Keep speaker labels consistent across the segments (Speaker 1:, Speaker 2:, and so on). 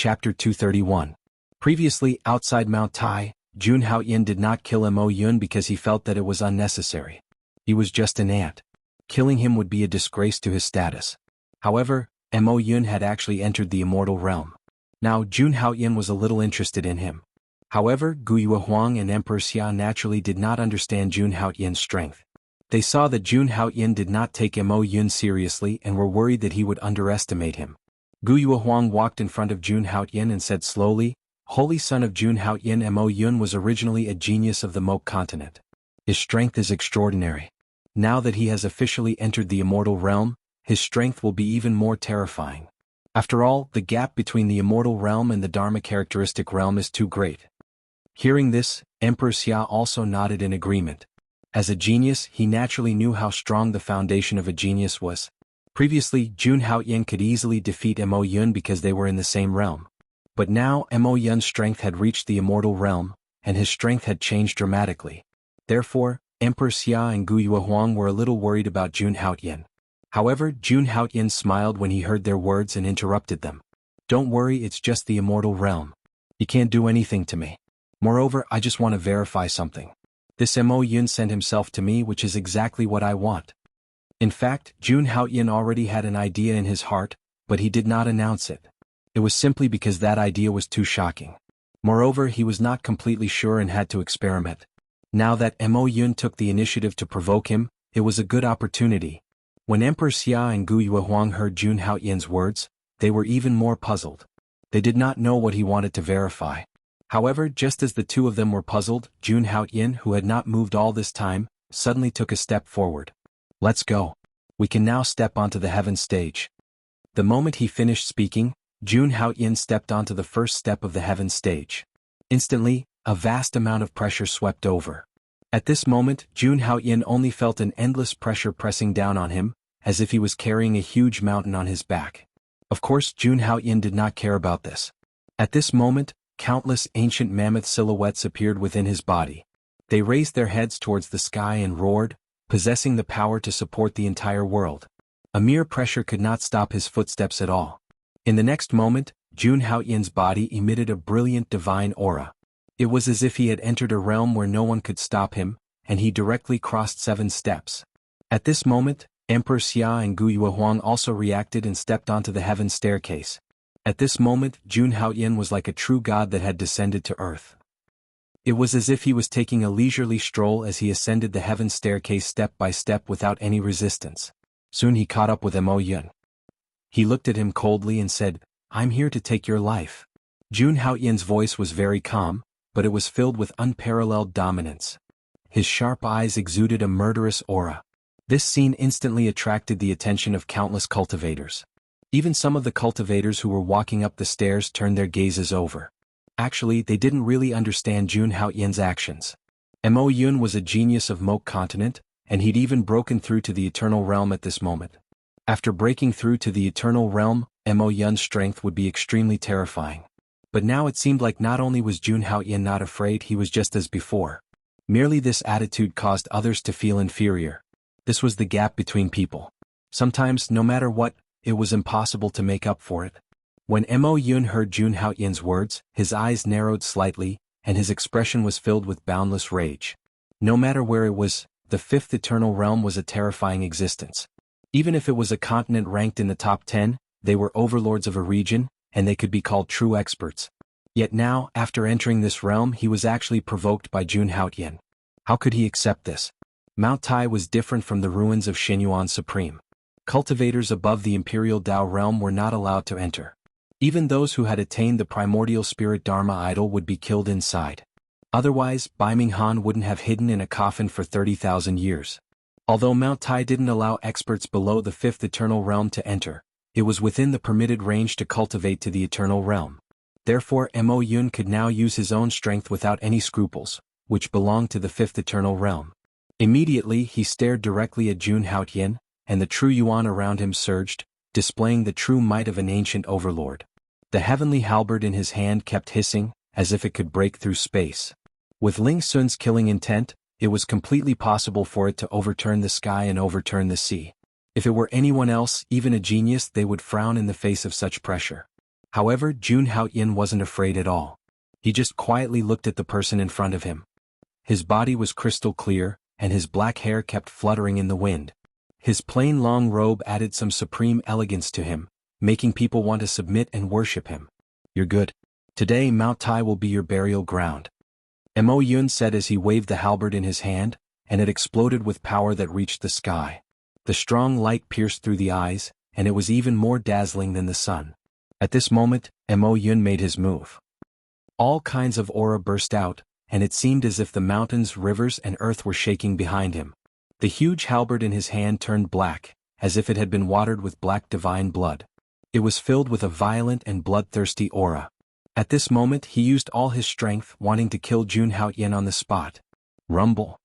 Speaker 1: Chapter 231. Previously, outside Mount Tai, Jun Haoyin did not kill Mo Yun because he felt that it was unnecessary. He was just an ant. Killing him would be a disgrace to his status. However, Mo Yun had actually entered the immortal realm. Now Jun Haoyin was a little interested in him. However, Guiyue Huang and Emperor Xia naturally did not understand Jun Haoyin's strength. They saw that Jun Haoyin did not take Mo Yun seriously and were worried that he would underestimate him. Guiyue Huang walked in front of Jun Haoyin and said slowly, "Holy son of Jun Haoyin, Mo Yun was originally a genius of the Moke continent. His strength is extraordinary. Now that he has officially entered the immortal realm, his strength will be even more terrifying. After all, the gap between the immortal realm and the Dharma characteristic realm is too great." Hearing this, Emperor Xia also nodded in agreement. As a genius, he naturally knew how strong the foundation of a genius was. Previously, Jun Haoyin could easily defeat Mo Yun because they were in the same realm. But now, Mo Yun's strength had reached the immortal realm, and his strength had changed dramatically. Therefore, Emperor Xia and Guiyue Huang were a little worried about Jun Haoyin. However, Jun Haoyin smiled when he heard their words and interrupted them. "Don't worry, it's just the immortal realm. You can't do anything to me. Moreover, I just want to verify something. This Mo Yun sent himself to me, which is exactly what I want." In fact, Jun Haoyin already had an idea in his heart, but he did not announce it. It was simply because that idea was too shocking. Moreover, he was not completely sure and had to experiment. Now that Mo Yun took the initiative to provoke him, it was a good opportunity. When Emperor Xia and Guiyue Huang heard Jun Haoyin's words, they were even more puzzled. They did not know what he wanted to verify. However, just as the two of them were puzzled, Jun Haoyin, who had not moved all this time, suddenly took a step forward. "Let's go. We can now step onto the heaven stage." The moment he finished speaking, Jun Haoyin stepped onto the first step of the heaven stage. Instantly, a vast amount of pressure swept over. At this moment, Jun Haoyin only felt an endless pressure pressing down on him, as if he was carrying a huge mountain on his back. Of course, Jun Haoyin did not care about this. At this moment, countless ancient mammoth silhouettes appeared within his body. They raised their heads towards the sky and roared, possessing the power to support the entire world. A mere pressure could not stop his footsteps at all. In the next moment, Jun Haoyin's body emitted a brilliant divine aura. It was as if he had entered a realm where no one could stop him, and he directly crossed 7 steps. At this moment, Emperor Xia and Guiyue Huang also reacted and stepped onto the heaven staircase. At this moment, Jun Haoyin was like a true god that had descended to earth. It was as if he was taking a leisurely stroll as he ascended the heaven staircase step by step without any resistance. Soon he caught up with Mo Yun. He looked at him coldly and said, "I'm here to take your life." Jun Haoyin's voice was very calm, but it was filled with unparalleled dominance. His sharp eyes exuded a murderous aura. This scene instantly attracted the attention of countless cultivators. Even some of the cultivators who were walking up the stairs turned their gazes over. Actually, they didn't really understand Jun Haoyin's actions. Mo Yun was a genius of Moke continent, and he'd even broken through to the eternal realm at this moment. After breaking through to the eternal realm, Mo Yun's strength would be extremely terrifying. But now it seemed like not only was Jun Haoyin not afraid, he was just as before. Merely this attitude caused others to feel inferior. This was the gap between people. Sometimes, no matter what, it was impossible to make up for it. When Mo Yun heard Jun Haoyin's words, his eyes narrowed slightly, and his expression was filled with boundless rage. No matter where it was, the 5th eternal realm was a terrifying existence. Even if it was a continent ranked in the top 10, they were overlords of a region, and they could be called true experts. Yet now, after entering this realm, he was actually provoked by Jun Haoyin. How could he accept this? Mount Tai was different from the ruins of Xinyuan Supreme. Cultivators above the Imperial Tao realm were not allowed to enter. Even those who had attained the primordial spirit Dharma idol would be killed inside. Otherwise, Baiming Han wouldn't have hidden in a coffin for 30,000 years. Although Mount Tai didn't allow experts below the 5th eternal realm to enter, it was within the permitted range to cultivate to the eternal realm. Therefore, Mo Yun could now use his own strength without any scruples, which belonged to the 5th eternal realm. Immediately, he stared directly at Jun Haoyin, and the true yuan around him surged, displaying the true might of an ancient overlord. The heavenly halberd in his hand kept hissing, as if it could break through space. With Ling Sun's killing intent, it was completely possible for it to overturn the sky and overturn the sea. If it were anyone else, even a genius, they would frown in the face of such pressure. However, Jun Haoyin wasn't afraid at all. He just quietly looked at the person in front of him. His body was crystal clear, and his black hair kept fluttering in the wind. His plain long robe added some supreme elegance to him, making people want to submit and worship him. "You're good. Today Mount Tai will be your burial ground," Mo Yun said as he waved the halberd in his hand, and it exploded with power that reached the sky. The strong light pierced through the eyes, and it was even more dazzling than the sun. At this moment, Mo Yun made his move. All kinds of aura burst out, and it seemed as if the mountains, rivers, and earth were shaking behind him. The huge halberd in his hand turned black, as if it had been watered with black divine blood. It was filled with a violent and bloodthirsty aura. At this moment he used all his strength, wanting to kill Jun Haoyin on the spot. Rumble.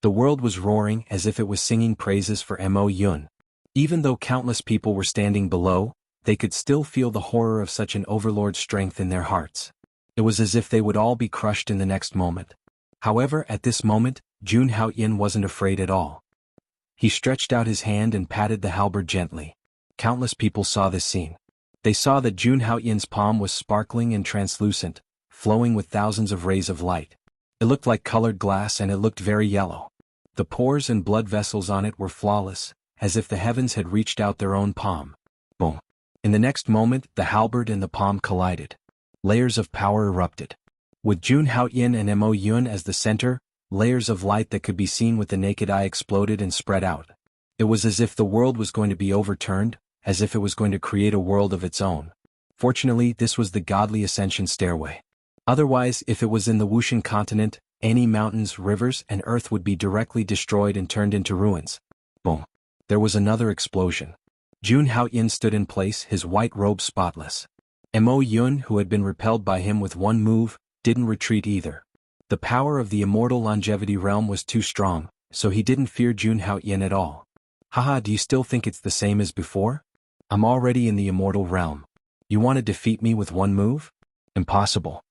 Speaker 1: The world was roaring as if it was singing praises for Mo Yun. Even though countless people were standing below, they could still feel the horror of such an overlord's strength in their hearts. It was as if they would all be crushed in the next moment. However, at this moment, Jun Haoyin wasn't afraid at all. He stretched out his hand and patted the halberd gently. Countless people saw this scene. They saw that Jun Haoyin's palm was sparkling and translucent, flowing with thousands of rays of light. It looked like colored glass, and it looked very yellow. The pores and blood vessels on it were flawless, as if the heavens had reached out their own palm. Boom. In the next moment, the halberd and the palm collided. Layers of power erupted. With Jun Haoyin and Mo Yun as the center, layers of light that could be seen with the naked eye exploded and spread out. It was as if the world was going to be overturned, as if it was going to create a world of its own. Fortunately, this was the godly ascension stairway. Otherwise, if it was in the Wuxian continent, any mountains, rivers, and earth would be directly destroyed and turned into ruins. Boom. There was another explosion. Jun Haoyin stood in place, his white robe spotless. Mo Yun, who had been repelled by him with one move, didn't retreat either. The power of the immortal longevity realm was too strong, so he didn't fear Jun Haoyin at all. "Haha, do you still think it's the same as before? I'm already in the immortal realm. You want to defeat me with one move? Impossible."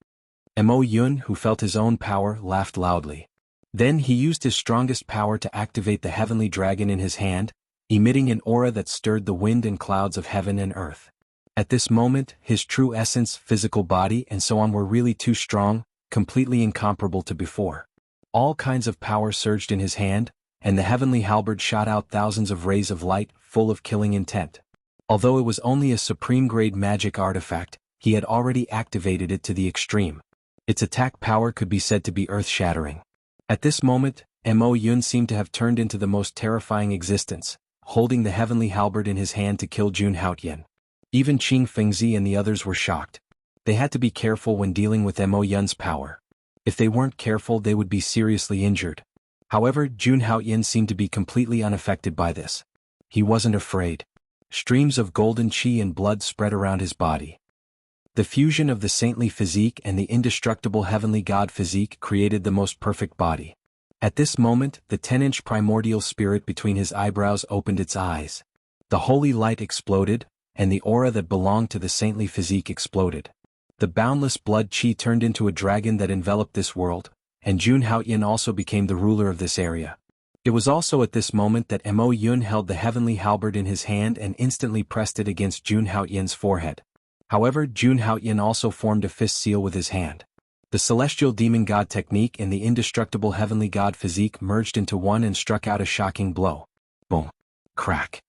Speaker 1: Mo Yun, who felt his own power, laughed loudly. Then he used his strongest power to activate the heavenly dragon in his hand, emitting an aura that stirred the wind and clouds of heaven and earth. At this moment, his true essence, physical body, and so on were really too strong, completely incomparable to before. All kinds of power surged in his hand, and the heavenly halberd shot out thousands of rays of light, full of killing intent. Although it was only a supreme-grade magic artifact, he had already activated it to the extreme. Its attack power could be said to be earth-shattering. At this moment, Mo Yun seemed to have turned into the most terrifying existence, holding the heavenly halberd in his hand to kill Jun Haoyin. Even Qing Fengzi and the others were shocked. They had to be careful when dealing with Mo Yun's power. If they weren't careful, they would be seriously injured. However, Jun Haoyin seemed to be completely unaffected by this. He wasn't afraid. Streams of golden qi and blood spread around his body. The fusion of the saintly physique and the indestructible heavenly god physique created the most perfect body. At this moment, the 10-inch primordial spirit between his eyebrows opened its eyes. The holy light exploded, and the aura that belonged to the saintly physique exploded. The boundless blood qi turned into a dragon that enveloped this world, and Jun Haoyin also became the ruler of this area. It was also at this moment that Mo Yun held the heavenly halberd in his hand and instantly pressed it against Jun Haoyin's forehead. However, Jun Haoyin also formed a fist seal with his hand. The celestial demon god technique and the indestructible heavenly god physique merged into one and struck out a shocking blow. Boom. Crack.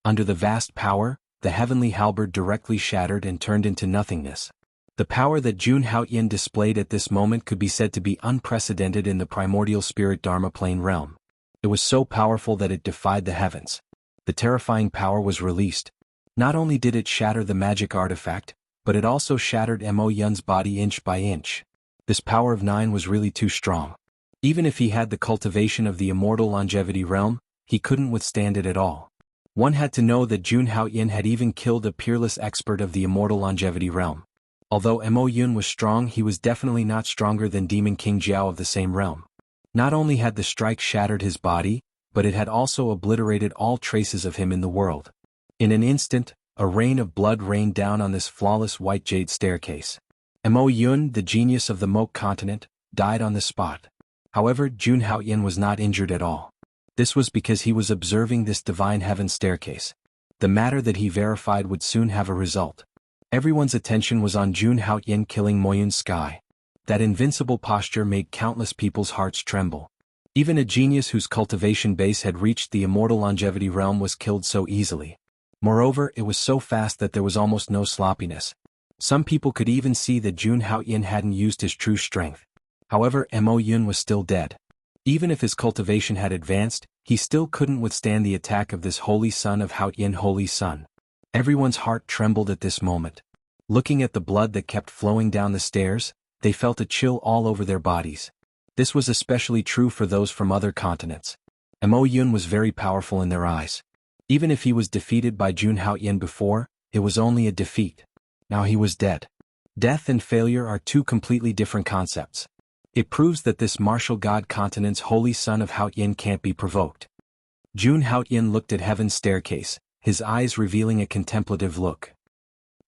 Speaker 1: Under the vast power, the heavenly halberd directly shattered and turned into nothingness. The power that Jun Haoyin displayed at this moment could be said to be unprecedented in the primordial spirit Dharma plane realm. It was so powerful that it defied the heavens. The terrifying power was released. Not only did it shatter the magic artifact, but it also shattered Mo Yun's body inch by inch. This power of 9 was really too strong. Even if he had the cultivation of the immortal longevity realm, he couldn't withstand it at all. One had to know that Jun Haoyin had even killed a peerless expert of the immortal longevity realm. Although Mo Yun was strong, he was definitely not stronger than Demon King Jiao of the same realm. Not only had the strike shattered his body, but it had also obliterated all traces of him in the world. In an instant, a rain of blood rained down on this flawless white jade staircase. Mo Yun, the genius of the Moke continent, died on the spot. However, Jun Haoyin was not injured at all. This was because he was observing this divine heaven staircase. The matter that he verified would soon have a result. Everyone's attention was on Jun Haoyin killing Moyun's sky. That invincible posture made countless people's hearts tremble. Even a genius whose cultivation base had reached the immortal longevity realm was killed so easily. Moreover, it was so fast that there was almost no sloppiness. Some people could even see that Jun Haoyin hadn't used his true strength. However, Mo Yun was still dead. Even if his cultivation had advanced, he still couldn't withstand the attack of this holy son of Haoyin, holy son. Everyone's heart trembled at this moment. Looking at the blood that kept flowing down the stairs, they felt a chill all over their bodies. This was especially true for those from other continents. Mo Yun was very powerful in their eyes. Even if he was defeated by Jun Haoyin before, it was only a defeat. Now he was dead. Death and failure are two completely different concepts. It proves that this martial god continent's holy son of Haoyin can't be provoked. Jun Haoyin looked at Heaven's staircase, his eyes revealing a contemplative look.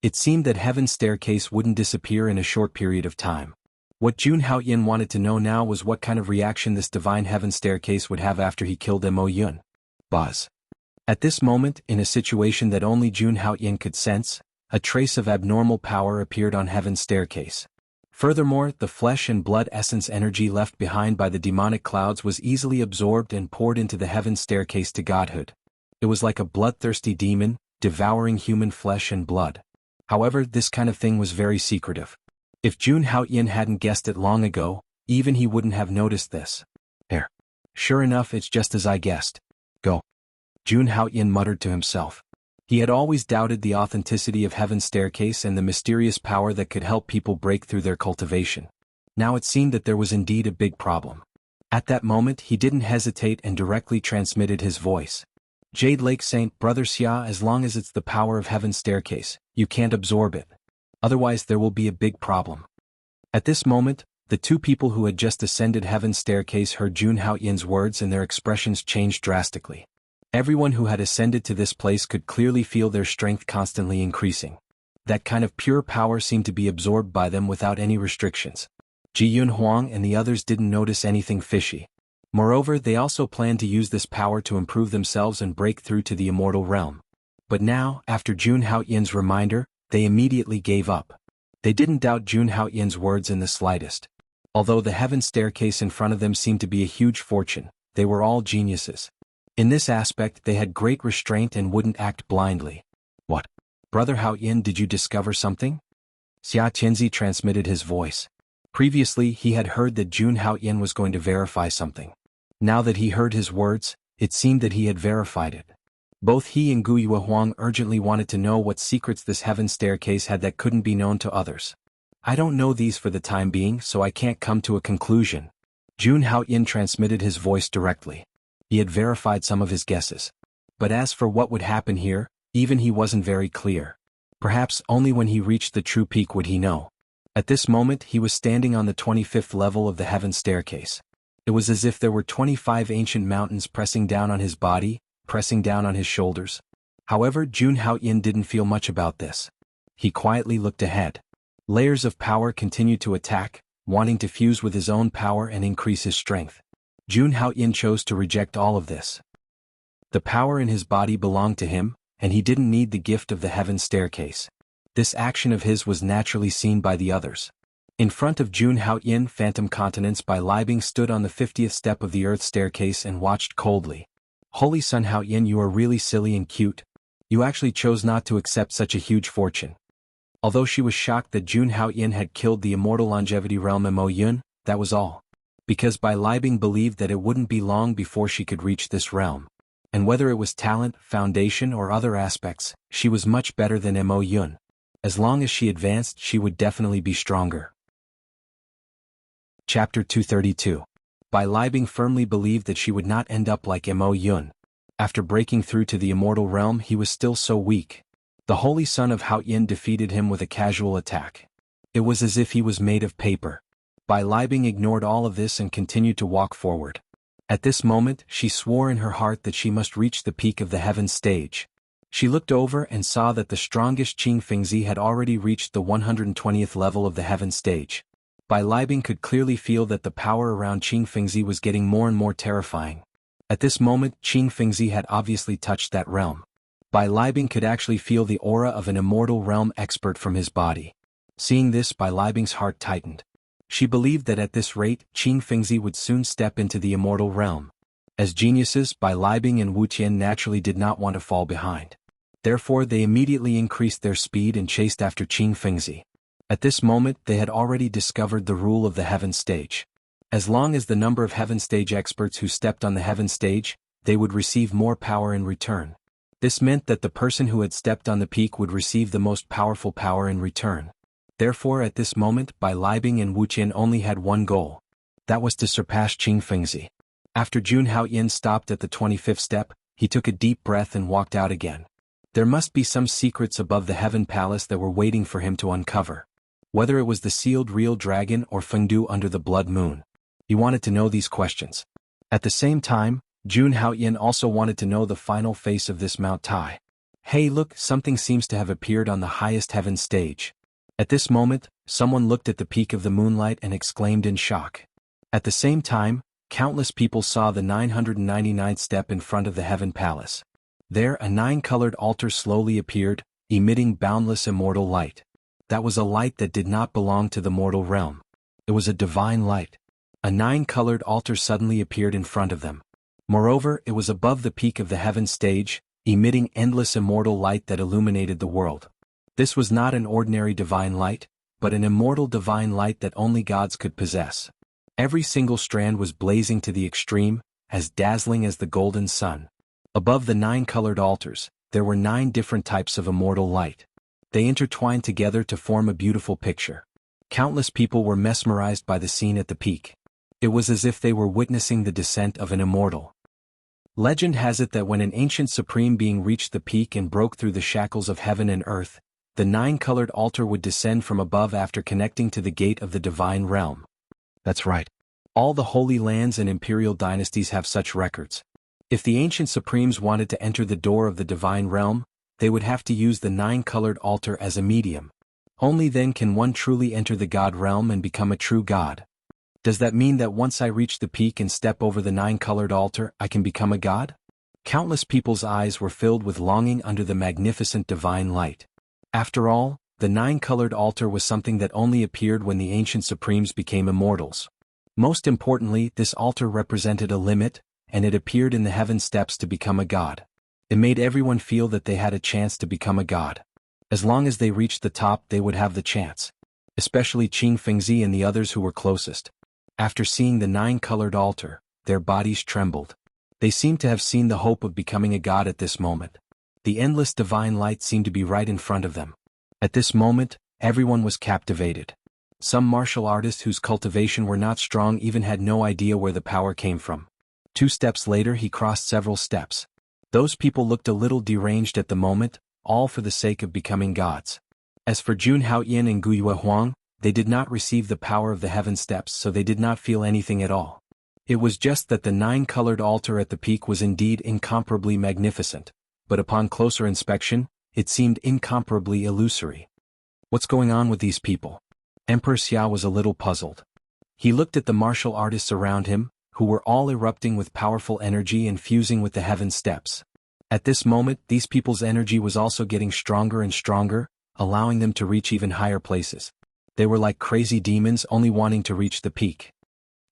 Speaker 1: It seemed that Heaven's staircase wouldn't disappear in a short period of time. What Jun Haoyin wanted to know now was what kind of reaction this divine Heaven staircase would have after he killed Mo Yun. Buzz. At this moment, in a situation that only Jun Haoyin could sense, a trace of abnormal power appeared on Heaven's staircase. Furthermore, the flesh and blood essence energy left behind by the demonic clouds was easily absorbed and poured into the Heaven staircase to godhood. It was like a bloodthirsty demon, devouring human flesh and blood. However, this kind of thing was very secretive. If Jun Haoyin hadn't guessed it long ago, even he wouldn't have noticed this. There. Sure enough, it's just as I guessed. Go. Jun Haoyin muttered to himself. He had always doubted the authenticity of Heaven's staircase and the mysterious power that could help people break through their cultivation. Now it seemed that there was indeed a big problem. At that moment he didn't hesitate and directly transmitted his voice. Jade Lake Saint, Brother Xia, as long as it's the power of Heaven's staircase, you can't absorb it. Otherwise there will be a big problem. At this moment, the two people who had just ascended Heaven's staircase heard Jun Haoyin's words and their expressions changed drastically. Everyone who had ascended to this place could clearly feel their strength constantly increasing. That kind of pure power seemed to be absorbed by them without any restrictions. Ji Yun Huang and the others didn't notice anything fishy. Moreover, they also planned to use this power to improve themselves and break through to the immortal realm. But now, after Jun Haoyin's reminder, they immediately gave up. They didn't doubt Jun Haoyin's words in the slightest. Although the Heaven staircase in front of them seemed to be a huge fortune, they were all geniuses. In this aspect they had great restraint and wouldn't act blindly. What? Brother Haoyin, did you discover something? Xia Tianzi transmitted his voice. Previously he had heard that Jun Haoyin was going to verify something. Now that he heard his words, it seemed that he had verified it. Both he and Guyue Huang urgently wanted to know what secrets this Heaven staircase had that couldn't be known to others. I don't know these for the time being, so I can't come to a conclusion. Jun Haoyin transmitted his voice directly. He had verified some of his guesses. But as for what would happen here, even he wasn't very clear. Perhaps only when he reached the true peak would he know. At this moment he was standing on the 25th level of the Heaven staircase. It was as if there were 25 ancient mountains pressing down on his body, pressing down on his shoulders. However, Jun Haoyin didn't feel much about this. He quietly looked ahead. Layers of power continued to attack, wanting to fuse with his own power and increase his strength. Jun Haoyin chose to reject all of this. The power in his body belonged to him, and he didn't need the gift of the Heaven staircase. This action of his was naturally seen by the others. In front of Jun Haoyin, Phantom Continents by Libing stood on the 50th step of the Earth staircase and watched coldly. Holy Son Haoyin, you are really silly and cute. You actually chose not to accept such a huge fortune. Although she was shocked that Jun Haoyin had killed the immortal longevity realm Mo Yun, that was all. Because Bai Libing believed that it wouldn't be long before she could reach this realm. And whether it was talent, foundation or other aspects, she was much better than Mo Yun. As long as she advanced, she would definitely be stronger. Chapter 232. Bai Libing firmly believed that she would not end up like Mo Yun. After breaking through to the immortal realm he was still so weak. The holy son of Haoyin defeated him with a casual attack. It was as if he was made of paper. Bai Libing ignored all of this and continued to walk forward. At this moment, she swore in her heart that she must reach the peak of the Heaven stage. She looked over and saw that the strongest Qing Fengzi had already reached the 120th level of the Heaven stage. Bai Libing could clearly feel that the power around Qing Fengzi was getting more and more terrifying. At this moment, Qing Fengzi had obviously touched that realm. Bai Libing could actually feel the aura of an immortal realm expert from his body. Seeing this, Bai Libing's heart tightened. She believed that at this rate, Qing Fengzi would soon step into the immortal realm. As geniuses, Bai Libing and Wuxia naturally did not want to fall behind. Therefore they immediately increased their speed and chased after Qing Fengzi. At this moment they had already discovered the rule of the heaven stage. As long as the number of heaven stage experts who stepped on the heaven stage, they would receive more power in return. This meant that the person who had stepped on the peak would receive the most powerful power in return. Therefore at this moment Bai Libing and Wuqian only had one goal. That was to surpass Qing Fengzi. After Jun Haoyin stopped at the 25th step, he took a deep breath and walked out again. There must be some secrets above the heaven palace that were waiting for him to uncover. Whether it was the sealed real dragon or Fengdu under the blood moon. He wanted to know these questions. At the same time, Jun Haoyin also wanted to know the final face of this Mount Tai. Hey look, something seems to have appeared on the highest heaven stage. At this moment, someone looked at the peak of the moonlight and exclaimed in shock. At the same time, countless people saw the 999th step in front of the heaven palace. There a 9-colored altar slowly appeared, emitting boundless immortal light. That was a light that did not belong to the mortal realm. It was a divine light. A 9-colored altar suddenly appeared in front of them. Moreover, it was above the peak of the heaven stage, emitting endless immortal light that illuminated the world. This was not an ordinary divine light, but an immortal divine light that only gods could possess. Every single strand was blazing to the extreme, as dazzling as the golden sun. Above the 9-colored altars, there were 9 different types of immortal light. They intertwined together to form a beautiful picture. Countless people were mesmerized by the scene at the peak. It was as if they were witnessing the descent of an immortal. Legend has it that when an ancient supreme being reached the peak and broke through the shackles of heaven and earth, the 9-colored altar would descend from above after connecting to the gate of the divine realm. That's right. All the holy lands and imperial dynasties have such records. If the ancient supremes wanted to enter the door of the divine realm, they would have to use the 9-colored altar as a medium. Only then can one truly enter the god realm and become a true god. Does that mean that once I reach the peak and step over the 9-colored altar, I can become a god? Countless people's eyes were filled with longing under the magnificent divine light. After all, the 9-colored altar was something that only appeared when the ancient supremes became immortals. Most importantly, this altar represented a limit, and it appeared in the heaven steps to become a god. It made everyone feel that they had a chance to become a god. As long as they reached the top, they would have the chance. Especially Qing Fengzi and the others who were closest. After seeing the 9-colored altar, their bodies trembled. They seemed to have seen the hope of becoming a god at this moment. The endless divine light seemed to be right in front of them. At this moment, everyone was captivated. Some martial artists whose cultivation were not strong even had no idea where the power came from. 2 steps later he crossed several steps. Those people looked a little deranged at the moment, all for the sake of becoming gods. As for Jun Haoyin and Guyue Huang, they did not receive the power of the heaven steps, so they did not feel anything at all. It was just that the 9-colored altar at the peak was indeed incomparably magnificent. But upon closer inspection, it seemed incomparably illusory. What's going on with these people? Emperor Xiao was a little puzzled. He looked at the martial artists around him, who were all erupting with powerful energy and fusing with the heaven steps. At this moment, these people's energy was also getting stronger and stronger, allowing them to reach even higher places. They were like crazy demons only wanting to reach the peak.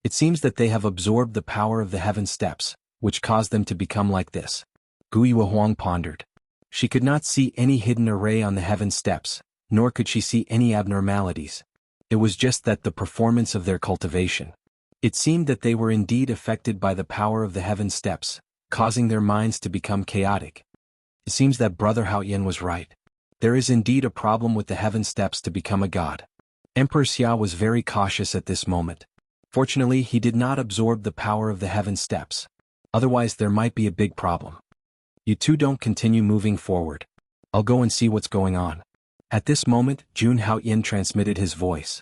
Speaker 1: It seems that they have absorbed the power of the heaven steps, which caused them to become like this. Guyue Huang pondered. She could not see any hidden array on the heaven steps, nor could she see any abnormalities. It was just that the performance of their cultivation. It seemed that they were indeed affected by the power of the heaven steps, causing their minds to become chaotic. It seems that Brother Haoyin was right. There is indeed a problem with the heaven steps to become a god. Emperor Xia was very cautious at this moment. Fortunately, he did not absorb the power of the heaven steps. Otherwise there might be a big problem. You two don't continue moving forward. I'll go and see what's going on. At this moment, Jun Haoyin transmitted his voice.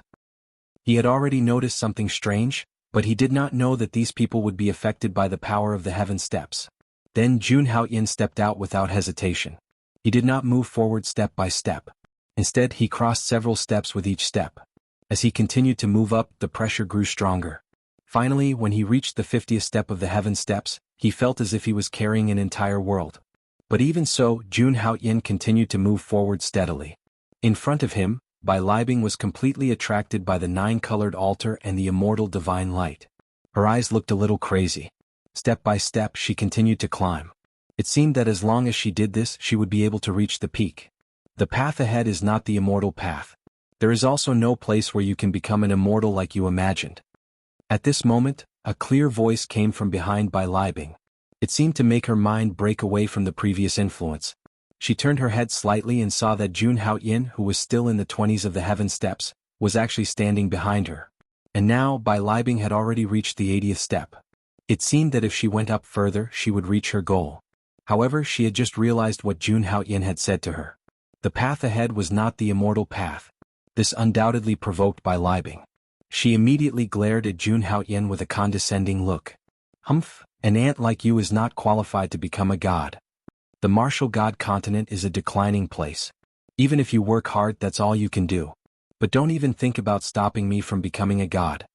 Speaker 1: He had already noticed something strange, but he did not know that these people would be affected by the power of the heaven steps. Then Jun Haoyin stepped out without hesitation. He did not move forward step by step. Instead, he crossed several steps with each step. As he continued to move up, the pressure grew stronger. Finally, when he reached the 50th step of the heaven steps, he felt as if he was carrying an entire world. But even so, Jun Haoyin continued to move forward steadily. In front of him, Bai Libing was completely attracted by the 9-colored altar and the immortal divine light. Her eyes looked a little crazy. Step by step she continued to climb. It seemed that as long as she did this she would be able to reach the peak. The path ahead is not the immortal path. There is also no place where you can become an immortal like you imagined. At this moment, a clear voice came from behind Bai Libing. It seemed to make her mind break away from the previous influence. She turned her head slightly and saw that Jun Haoyin, who was still in the 20s of the heaven steps, was actually standing behind her. And now Bai Libing had already reached the 80th step. It seemed that if she went up further she would reach her goal. However, she had just realized what Jun Haoyin had said to her. The path ahead was not the immortal path. This undoubtedly provoked Bai Libing. She immediately glared at Jun Haoyin with a condescending look. Humph, an ant like you is not qualified to become a god. The martial god continent is a declining place. Even if you work hard, that's all you can do. But don't even think about stopping me from becoming a god.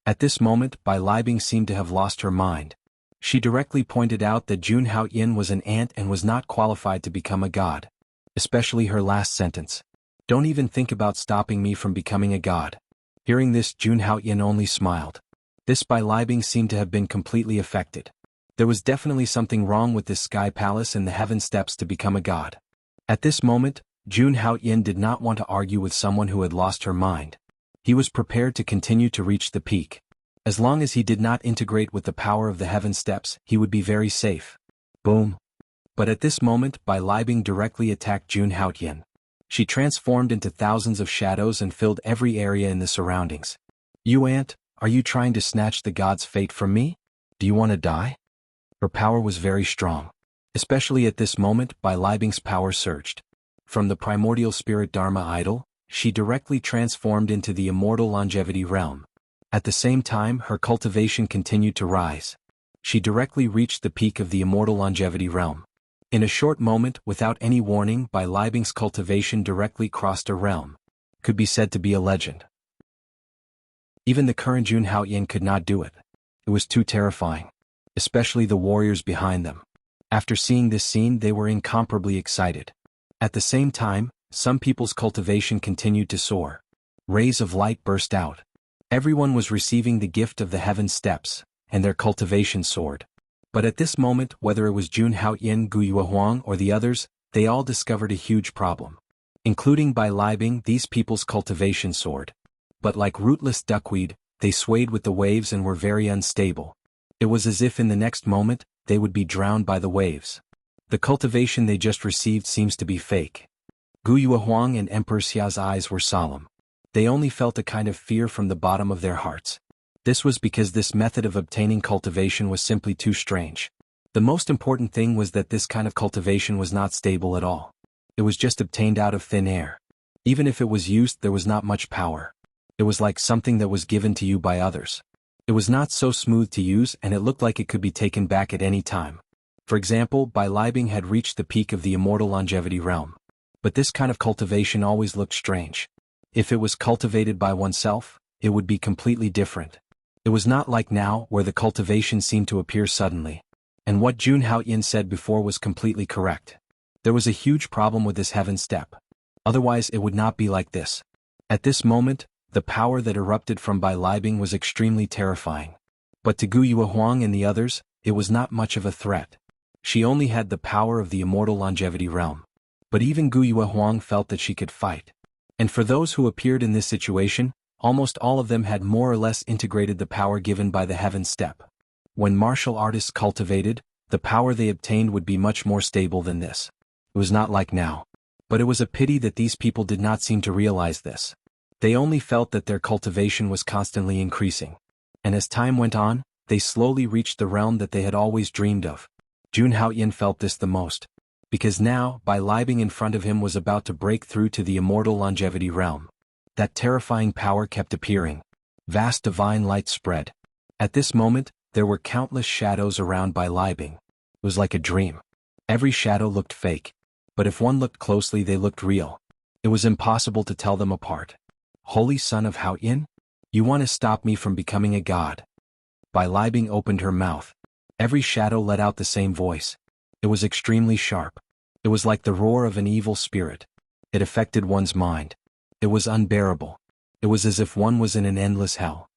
Speaker 1: At this moment, Bai Libing seemed to have lost her mind. She directly pointed out that Jun Haoyin was an ant and was not qualified to become a god. Especially her last sentence. Don't even think about stopping me from becoming a god. Hearing this, Jun Haoyin only smiled. This Bai Libing seemed to have been completely affected. There was definitely something wrong with this sky palace and the heaven steps to become a god. At this moment, Jun Haoyin did not want to argue with someone who had lost her mind. He was prepared to continue to reach the peak. As long as he did not integrate with the power of the heaven steps, he would be very safe. Boom. But at this moment, Bai Libing directly attacked Jun Haoyin. She transformed into thousands of shadows and filled every area in the surroundings. You ant, are you trying to snatch the god's fate from me? Do you want to die? Her power was very strong. Especially at this moment, Bai Libing's power surged. From the primordial spirit Dharma idol, she directly transformed into the immortal longevity realm. At the same time, her cultivation continued to rise. She directly reached the peak of the immortal longevity realm. In a short moment, without any warning, Bai Libing's cultivation directly crossed a realm. Could be said to be a legend. Even the current Jun Haoyin could not do it. It was too terrifying. Especially the warriors behind them. After seeing this scene, they were incomparably excited. At the same time, some people's cultivation continued to soar. Rays of light burst out. Everyone was receiving the gift of the heaven steps, and their cultivation soared. But at this moment, whether it was Jun Haoyin, Gu Yuehuang, or the others, they all discovered a huge problem. Including Bai Libing, these people's cultivation soared. But like rootless duckweed, they swayed with the waves and were very unstable. It was as if in the next moment, they would be drowned by the waves. The cultivation they just received seems to be fake. Gu Yuehuang and Emperor Xia's eyes were solemn. They only felt a kind of fear from the bottom of their hearts. This was because this method of obtaining cultivation was simply too strange. The most important thing was that this kind of cultivation was not stable at all. It was just obtained out of thin air. Even if it was used, there was not much power. It was like something that was given to you by others. It was not so smooth to use and it looked like it could be taken back at any time. For example, Bai Libing had reached the peak of the immortal longevity realm. But this kind of cultivation always looked strange. If it was cultivated by oneself, it would be completely different. It was not like now, where the cultivation seemed to appear suddenly. And what Jun Haoyin said before was completely correct. There was a huge problem with this heaven step. Otherwise it would not be like this. At this moment, the power that erupted from Bai Libing was extremely terrifying. But to Gu Yuehuang and the others, it was not much of a threat. She only had the power of the immortal longevity realm. But even Gu Yuehuang felt that she could fight. And for those who appeared in this situation, almost all of them had more or less integrated the power given by the heaven step. When martial artists cultivated, the power they obtained would be much more stable than this. It was not like now. But it was a pity that these people did not seem to realize this. They only felt that their cultivation was constantly increasing. And as time went on, they slowly reached the realm that they had always dreamed of. Jun Haoyin felt this the most. Because now, Bai Libing in front of him was about to break through to the immortal longevity realm. That terrifying power kept appearing. Vast divine light spread. At this moment, there were countless shadows around Bai Libing. It was like a dream. Every shadow looked fake. But if one looked closely, they looked real. It was impossible to tell them apart. Holy Son of Haoyin? You want to stop me from becoming a god? Bai Libing opened her mouth. Every shadow let out the same voice. It was extremely sharp. It was like the roar of an evil spirit. It affected one's mind. It was unbearable. It was as if one was in an endless hell.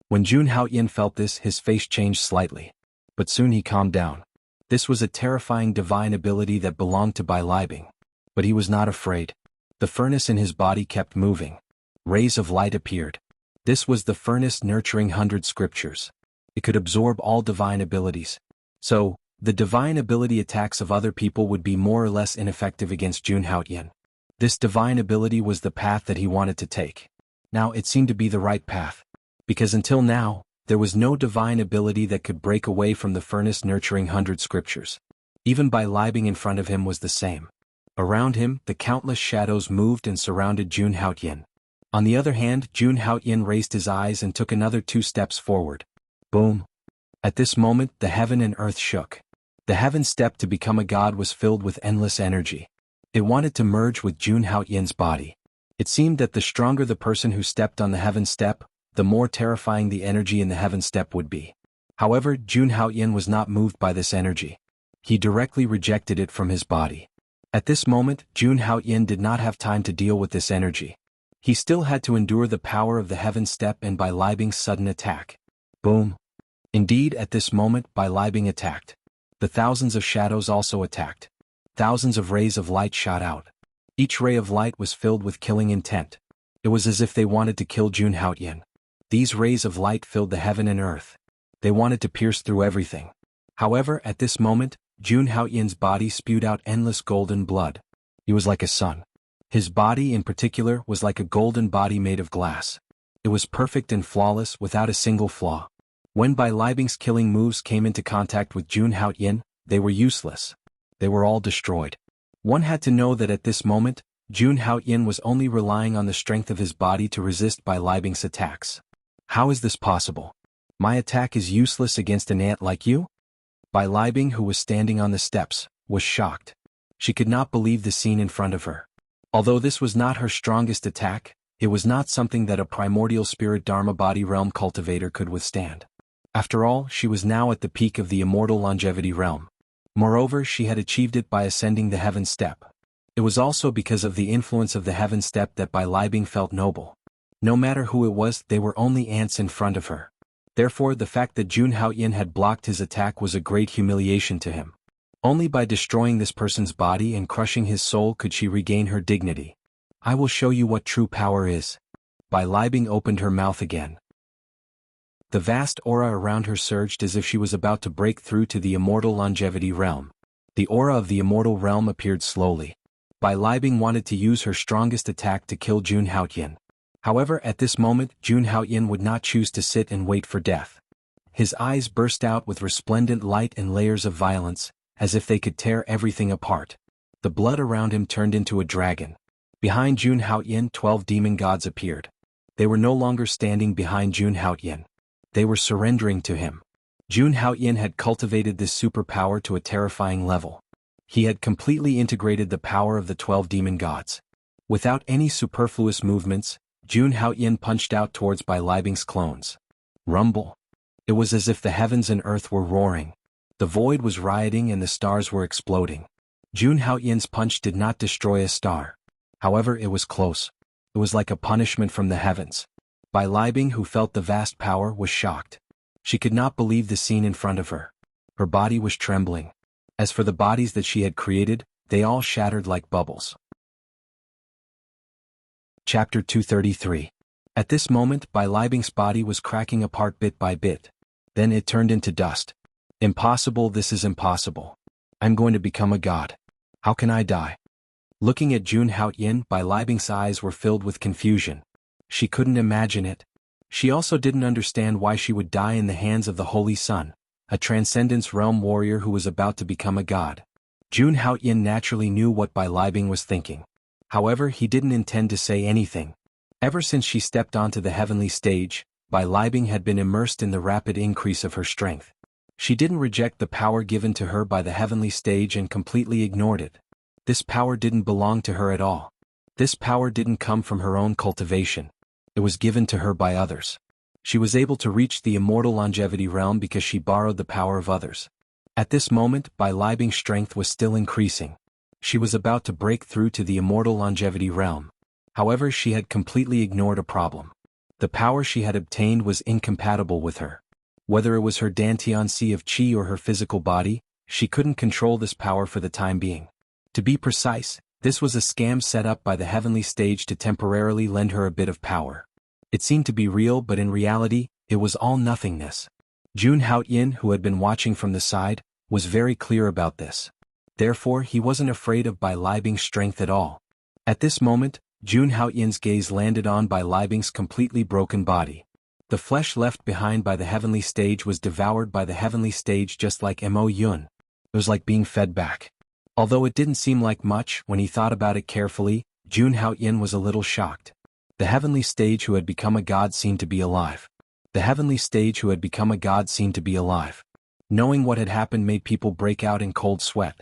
Speaker 1: When Jun Haoyin felt this, his face changed slightly. But soon he calmed down. This was a terrifying divine ability that belonged to Bai Libing. But he was not afraid. The furnace in his body kept moving. Rays of light appeared. This was the furnace nurturing 100 scriptures. It could absorb all divine abilities. So, the divine ability attacks of other people would be more or less ineffective against Jun Haoyin. This divine ability was the path that he wanted to take. Now it seemed to be the right path. Because until now, there was no divine ability that could break away from the furnace nurturing 100 scriptures. Even Bai Libing in front of him was the same. Around him, the countless shadows moved and surrounded Jun Haoyin. On the other hand, Jun Haoyin raised his eyes and took another 2 steps forward. Boom! At this moment, the heaven and earth shook. The heaven step to become a god was filled with endless energy. It wanted to merge with Jun Haoyin's body. It seemed that the stronger the person who stepped on the heaven step, the more terrifying the energy in the heaven step would be. However, Jun Haoyin was not moved by this energy. He directly rejected it from his body. At this moment, Jun Haoyin did not have time to deal with this energy. He still had to endure the power of the heaven step and Bai Libing's sudden attack. Boom! Indeed, at this moment, Bai Libing attacked. The thousands of shadows also attacked. Thousands of rays of light shot out. Each ray of light was filled with killing intent. It was as if they wanted to kill Jun Haoyin. These rays of light filled the heaven and earth. They wanted to pierce through everything. However, at this moment, Jun Haoyin's body spewed out endless golden blood. He was like a sun. His body in particular was like a golden body made of glass. It was perfect and flawless without a single flaw. When Bai Libing's killing moves came into contact with Jun Haoyin, they were useless. They were all destroyed. One had to know that at this moment, Jun Haoyin was only relying on the strength of his body to resist Bai Libing's attacks. How is this possible? My attack is useless against an ant like you? Bai Libing, who was standing on the steps, was shocked. She could not believe the scene in front of her. Although this was not her strongest attack, it was not something that a primordial spirit Dharma body realm cultivator could withstand. After all, she was now at the peak of the immortal longevity realm. Moreover, she had achieved it by ascending the heaven step. It was also because of the influence of the heaven step that Bai Libing felt noble. No matter who it was, they were only ants in front of her. Therefore, the fact that Jun Haoyin had blocked his attack was a great humiliation to him. Only by destroying this person's body and crushing his soul could she regain her dignity. I will show you what true power is. Bai Libing opened her mouth again. The vast aura around her surged as if she was about to break through to the immortal longevity realm. The aura of the immortal realm appeared slowly. Bai Libing wanted to use her strongest attack to kill Jun Haoyin. However, at this moment, Jun Haoyin would not choose to sit and wait for death. His eyes burst out with resplendent light and layers of violence, as if they could tear everything apart. The blood around him turned into a dragon. Behind Jun Haoyin, 12 demon gods appeared. They were no longer standing behind Jun Haoyin. They were surrendering to him. Jun Haoyin had cultivated this superpower to a terrifying level. He had completely integrated the power of the 12 demon gods. Without any superfluous movements, Jun Haoyin punched out towards Bai Libing's clones. Rumble. It was as if the heavens and earth were roaring. The void was rioting and the stars were exploding. Jun Haoyin's punch did not destroy a star. However, it was close. It was like a punishment from the heavens. Bai Libing, who felt the vast power, was shocked. She could not believe the scene in front of her. Her body was trembling. As for the bodies that she had created, they all shattered like bubbles. Chapter 233. At this moment, Bai Libing's body was cracking apart bit by bit. Then it turned into dust. Impossible, this is impossible. I'm going to become a god. How can I die? Looking at Jun Haoyin, Bai Libing's eyes were filled with confusion. She couldn't imagine it. She also didn't understand why she would die in the hands of the Holy Sun, a Transcendence Realm warrior who was about to become a god. Jun Haoyin naturally knew what Bai Libing was thinking. However, he didn't intend to say anything. Ever since she stepped onto the heavenly stage, Bai Libing had been immersed in the rapid increase of her strength. She didn't reject the power given to her by the heavenly stage and completely ignored it. This power didn't belong to her at all. This power didn't come from her own cultivation. It was given to her by others. She was able to reach the immortal longevity realm because she borrowed the power of others. At this moment, Bai Libing's strength was still increasing. She was about to break through to the immortal longevity realm. However, she had completely ignored a problem. The power she had obtained was incompatible with her. Whether it was her Dantian Sea of Qi or her physical body, she couldn't control this power for the time being. To be precise, this was a scam set up by the heavenly stage to temporarily lend her a bit of power. It seemed to be real, but in reality, it was all nothingness. Jun Haoyin, who had been watching from the side, was very clear about this. Therefore, he wasn't afraid of Bai Libing's strength at all. At this moment, Jun Haoyin's gaze landed on Bai Libing's completely broken body. The flesh left behind by the heavenly stage was devoured by the heavenly stage just like Mo Yun. It was like being fed back. Although it didn't seem like much, when he thought about it carefully, Jun Haoyin was a little shocked. The heavenly stage who had become a god seemed to be alive. The heavenly stage who had become a god seemed to be alive. Knowing what had happened made people break out in cold sweat.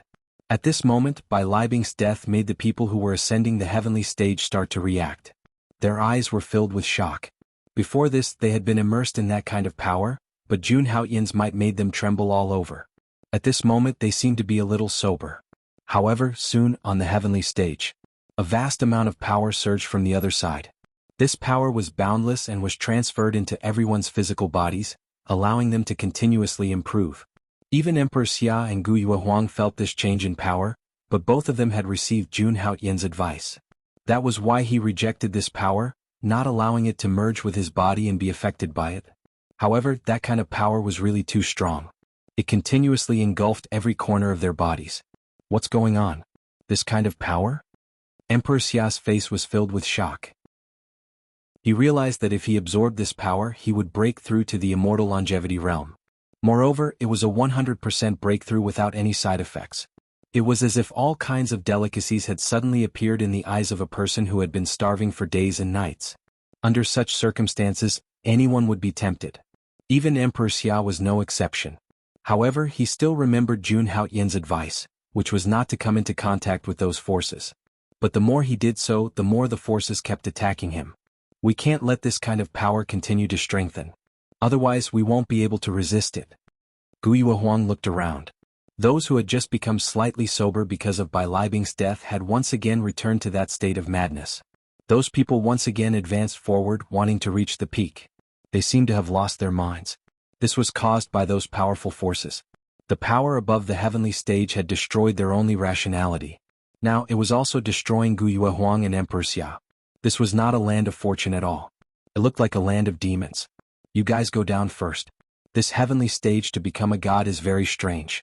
Speaker 1: At this moment, Bai Libing's death made the people who were ascending the heavenly stage start to react. Their eyes were filled with shock. Before this, they had been immersed in that kind of power, but Jun Haoyin's might made them tremble all over. At this moment, they seemed to be a little sober. However, soon, on the heavenly stage, a vast amount of power surged from the other side. This power was boundless and was transferred into everyone's physical bodies, allowing them to continuously improve. Even Emperor Xia and Gu Yuehuang felt this change in power, but both of them had received Jun Haoyin's advice. That was why he rejected this power, not allowing it to merge with his body and be affected by it. However, that kind of power was really too strong. It continuously engulfed every corner of their bodies. What's going on? This kind of power? Emperor Xia's face was filled with shock. He realized that if he absorbed this power, he would break through to the immortal longevity realm. Moreover, it was a 100% breakthrough without any side effects. It was as if all kinds of delicacies had suddenly appeared in the eyes of a person who had been starving for days and nights. Under such circumstances, anyone would be tempted. Even Emperor Xia was no exception. However, he still remembered Jun Haoyin's advice, which was not to come into contact with those forces. But the more he did so, the more the forces kept attacking him. We can't let this kind of power continue to strengthen. Otherwise, we won't be able to resist it. Gu Yuehuang looked around. Those who had just become slightly sober because of Bai Libing's death had once again returned to that state of madness. Those people once again advanced forward, wanting to reach the peak. They seemed to have lost their minds. This was caused by those powerful forces. The power above the heavenly stage had destroyed their only rationality. Now it was also destroying Gu Yuehuang and Emperor Xia. This was not a land of fortune at all. It looked like a land of demons. You guys go down first. This heavenly stage to become a god is very strange.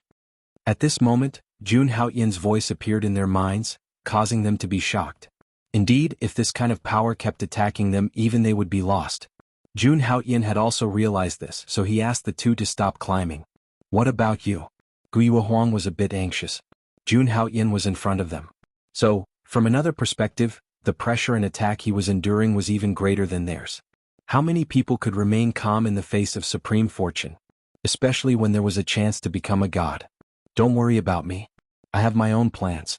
Speaker 1: At this moment, Jun Haoyin's voice appeared in their minds, causing them to be shocked. Indeed, if this kind of power kept attacking them, even they would be lost. Jun Haoyin had also realized this, so he asked the two to stop climbing. What about you? Gu Yuehuang was a bit anxious. Jun Haoyin was in front of them. So, from another perspective, the pressure and attack he was enduring was even greater than theirs. How many people could remain calm in the face of supreme fortune? Especially when there was a chance to become a god. Don't worry about me. I have my own plans.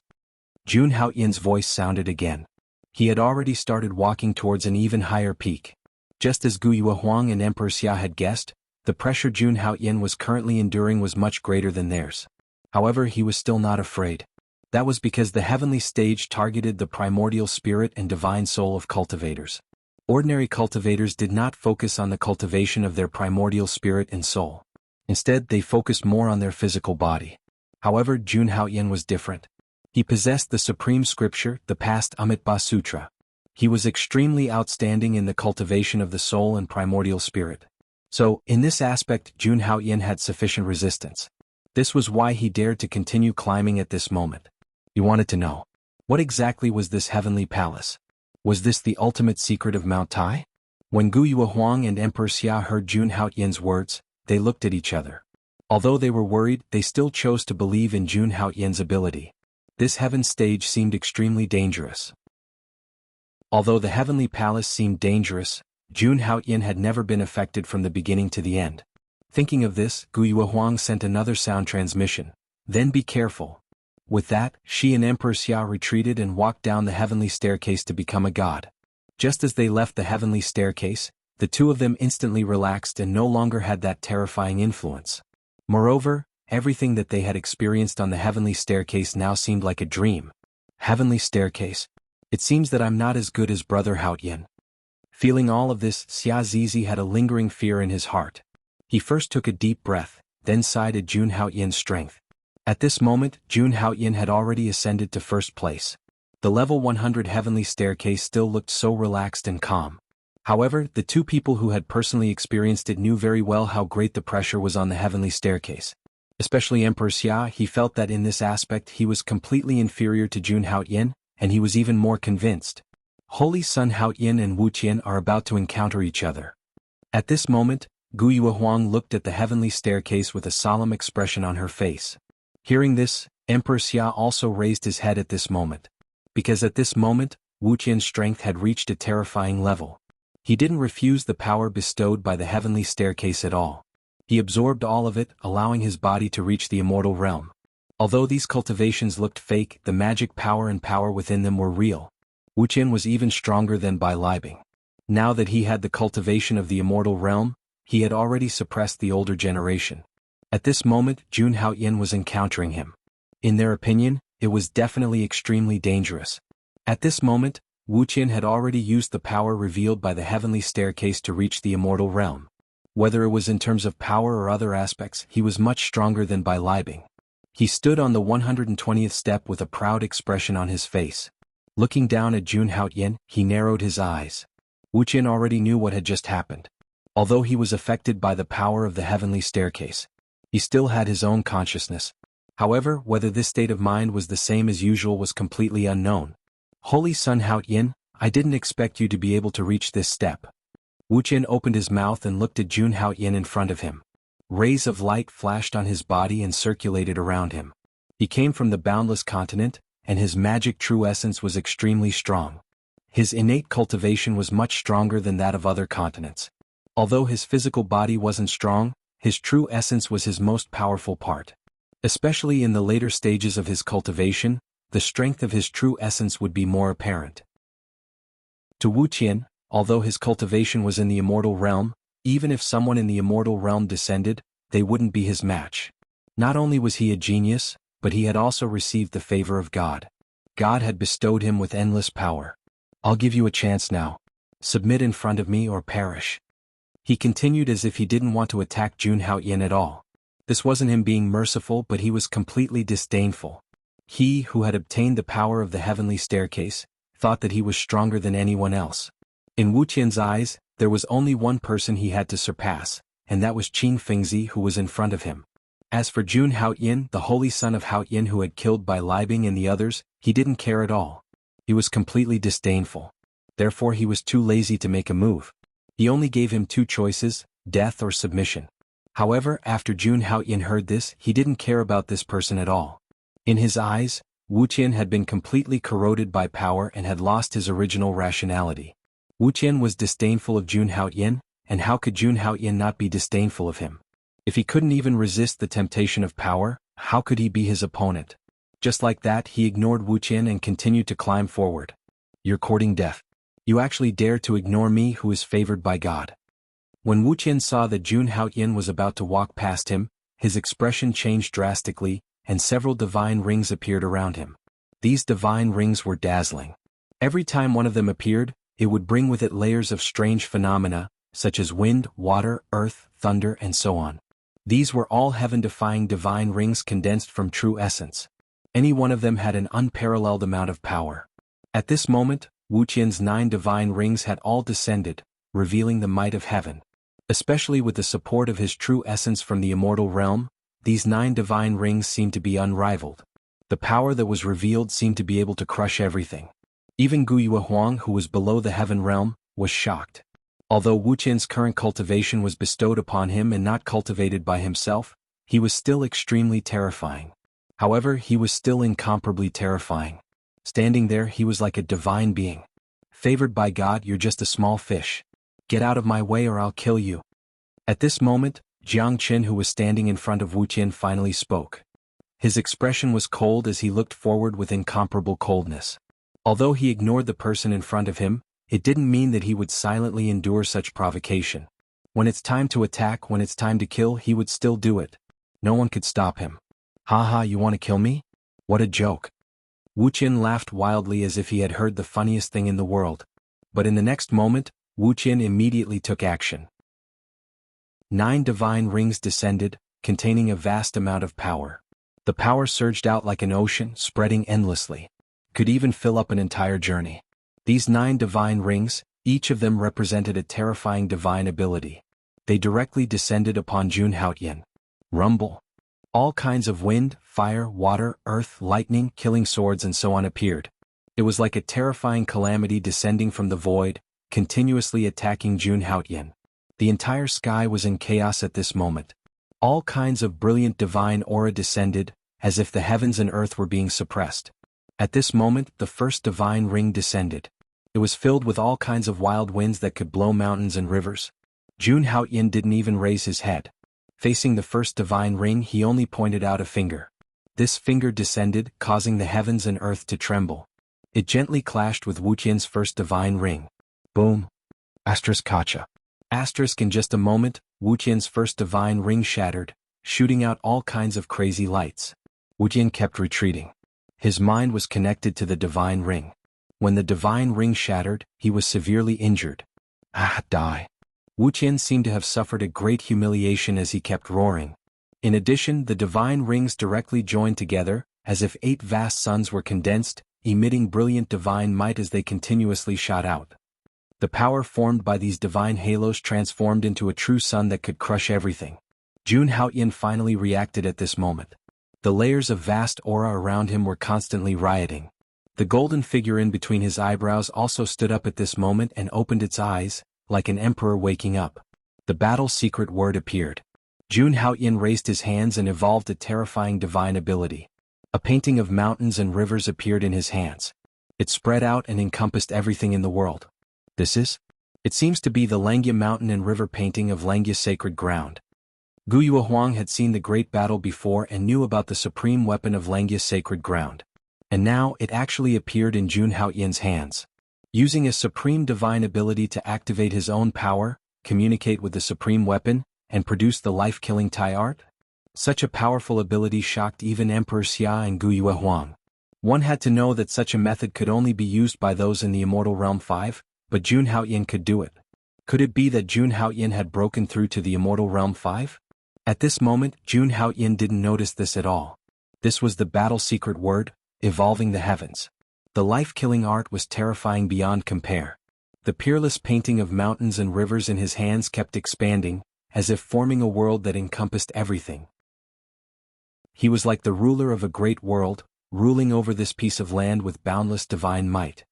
Speaker 1: Jun Haoyin's voice sounded again. He had already started walking towards an even higher peak. Just as Gu Yuehuang and Emperor Xia had guessed, the pressure Jun Haoyin was currently enduring was much greater than theirs. However, he was still not afraid. That was because the heavenly stage targeted the primordial spirit and divine soul of cultivators. Ordinary cultivators did not focus on the cultivation of their primordial spirit and soul. Instead, they focused more on their physical body. However, Jun Haoyin was different. He possessed the supreme scripture, the past Amitabha Sutra. He was extremely outstanding in the cultivation of the soul and primordial spirit. So, in this aspect, Jun Haoyin had sufficient resistance. This was why he dared to continue climbing at this moment. He wanted to know, what exactly was this heavenly palace? Was this the ultimate secret of Mount Tai? When Gu Yuehuang and Emperor Xia heard Jun Haoyin's words, they looked at each other. Although they were worried, they still chose to believe in Jun Haoyin's ability. This heaven stage seemed extremely dangerous. Although the heavenly palace seemed dangerous, Jun Haoyin had never been affected from the beginning to the end. Thinking of this, Gu Yuehuang sent another sound transmission. Then be careful. With that, she and Emperor Xia retreated and walked down the heavenly staircase to become a god. Just as they left the heavenly staircase, the two of them instantly relaxed and no longer had that terrifying influence. Moreover, everything that they had experienced on the heavenly staircase now seemed like a dream. Heavenly staircase. It seems that I'm not as good as Brother Haoyin. Feeling all of this, Xia Zizi had a lingering fear in his heart. He first took a deep breath, then sighed at Jun Haoyin's strength. At this moment, Jun Haoyin had already ascended to first place. The level 100 heavenly staircase still looked so relaxed and calm. However, the two people who had personally experienced it knew very well how great the pressure was on the heavenly staircase. Especially Emperor Xia, he felt that in this aspect he was completely inferior to Jun Haoyin, and he was even more convinced. Holy Sun Haoyin and Wuxian are about to encounter each other. At this moment, Guyue Huang looked at the heavenly staircase with a solemn expression on her face. Hearing this, Emperor Xia also raised his head at this moment. Because at this moment, Wuxian's strength had reached a terrifying level. He didn't refuse the power bestowed by the heavenly staircase at all. He absorbed all of it, allowing his body to reach the immortal realm. Although these cultivations looked fake, the magic power and power within them were real. Wuxian was even stronger than Bai Libing. Now that he had the cultivation of the immortal realm, he had already suppressed the older generation. At this moment, Jun Haoyin was encountering him. In their opinion, it was definitely extremely dangerous. At this moment, Wuxian had already used the power revealed by the heavenly staircase to reach the immortal realm. Whether it was in terms of power or other aspects, he was much stronger than Bai Libing. He stood on the 120th step with a proud expression on his face. Looking down at Jun Haoyin, he narrowed his eyes. Wuxian already knew what had just happened. Although he was affected by the power of the heavenly staircase, he still had his own consciousness. However, whether this state of mind was the same as usual was completely unknown. Holy Sun Haoyin, I didn't expect you to be able to reach this step. Wuxian opened his mouth and looked at Jun Haoyin in front of him. Rays of light flashed on his body and circulated around him. He came from the boundless continent, and his magic true essence was extremely strong. His innate cultivation was much stronger than that of other continents. Although his physical body wasn't strong, his true essence was his most powerful part. Especially in the later stages of his cultivation, the strength of his true essence would be more apparent. To Wuxian, although his cultivation was in the immortal realm, even if someone in the immortal realm descended, they wouldn't be his match. Not only was he a genius, but he had also received the favor of God. God had bestowed him with endless power. I'll give you a chance now. Submit in front of me or perish. He continued as if he didn't want to attack Jun Haoyin at all. This wasn't him being merciful, but he was completely disdainful. He, who had obtained the power of the heavenly staircase, thought that he was stronger than anyone else. In Wuqian's eyes, there was only one person he had to surpass, and that was Qin Fengzi, who was in front of him. As for Jun Haoyin, the holy son of Haoyin who had killed Bai Libing and the others, he didn't care at all. He was completely disdainful. Therefore he was too lazy to make a move. He only gave him two choices, death or submission. However, after Jun Haoyin heard this, he didn't care about this person at all. In his eyes, Wuqian had been completely corroded by power and had lost his original rationality. Wuqian was disdainful of Jun Haoyin, and how could Jun Haoyin not be disdainful of him? If he couldn't even resist the temptation of power, how could he be his opponent? Just like that, he ignored Wuqian and continued to climb forward. You're courting death. You actually dare to ignore me who is favored by God. When Wuqian saw that Jun Haoyin was about to walk past him, his expression changed drastically, and several divine rings appeared around him. These divine rings were dazzling. Every time one of them appeared, it would bring with it layers of strange phenomena, such as wind, water, earth, thunder, and so on. These were all heaven-defying divine rings condensed from true essence. Any one of them had an unparalleled amount of power. At this moment, Wuqian's 9 divine rings had all descended, revealing the might of heaven. Especially with the support of his true essence from the immortal realm, these 9 divine rings seemed to be unrivaled. The power that was revealed seemed to be able to crush everything. Even Guyue Huang, who was below the heaven realm, was shocked. Although Wuqian's current cultivation was bestowed upon him and not cultivated by himself, he was still extremely terrifying. However, he was still incomparably terrifying. Standing there, he was like a divine being. Favored by God, you're just a small fish. Get out of my way or I'll kill you. At this moment, Jiang Qin, who was standing in front of Wuqian, finally spoke. His expression was cold as he looked forward with incomparable coldness. Although he ignored the person in front of him, it didn't mean that he would silently endure such provocation. When it's time to attack, when it's time to kill, he would still do it. No one could stop him. Haha, you want to kill me? What a joke. Wuqian laughed wildly as if he had heard the funniest thing in the world. But in the next moment, Wuqian immediately took action. 9 divine rings descended, containing a vast amount of power. The power surged out like an ocean, spreading endlessly. Could even fill up an entire journey. These 9 divine rings, each of them represented a terrifying divine ability. They directly descended upon Jun Haotian. Rumble. All kinds of wind, fire, water, earth, lightning, killing swords and so on appeared. It was like a terrifying calamity descending from the void, continuously attacking Jun Haotian. The entire sky was in chaos at this moment. All kinds of brilliant divine aura descended, as if the heavens and earth were being suppressed. At this moment, the first divine ring descended. It was filled with all kinds of wild winds that could blow mountains and rivers. Jun Haotian didn't even raise his head. Facing the first divine ring, he only pointed out a finger. This finger descended, causing the heavens and earth to tremble. It gently clashed with Wuqian's first divine ring. Boom. Asterisk Kacha. Asterisk in just a moment, Wuqian's first divine ring shattered, shooting out all kinds of crazy lights. Wuqian kept retreating. His mind was connected to the divine ring. When the divine ring shattered, he was severely injured. Die. Wuqian seemed to have suffered a great humiliation as he kept roaring. In addition, the divine rings directly joined together, as if 8 vast suns were condensed, emitting brilliant divine might as they continuously shot out. The power formed by these divine halos transformed into a true sun that could crush everything. Jun Haotian finally reacted at this moment. The layers of vast aura around him were constantly rioting. The golden figure in between his eyebrows also stood up at this moment and opened its eyes, like an emperor waking up. The battle secret word appeared. Jun Haotian raised his hands and evolved a terrifying divine ability. A painting of mountains and rivers appeared in his hands. It spread out and encompassed everything in the world. This is? It seems to be the Langya mountain and river painting of Langya sacred ground. Guyue Huang had seen the great battle before and knew about the supreme weapon of Langya sacred ground. And now it actually appeared in Jun Haotian's hands. Using a supreme divine ability to activate his own power, communicate with the supreme weapon, and produce the life-killing Tai art? Such a powerful ability shocked even Emperor Xia and Guyue Huang. One had to know that such a method could only be used by those in the Immortal Realm 5, but Jun Haotian could do it. Could it be that Jun Haotian had broken through to the Immortal Realm 5? At this moment, Jun Haotian didn't notice this at all. This was the battle secret word, evolving the heavens. The life-killing art was terrifying beyond compare. The peerless painting of mountains and rivers in his hands kept expanding, as if forming a world that encompassed everything. He was like the ruler of a great world, ruling over this piece of land with boundless divine might.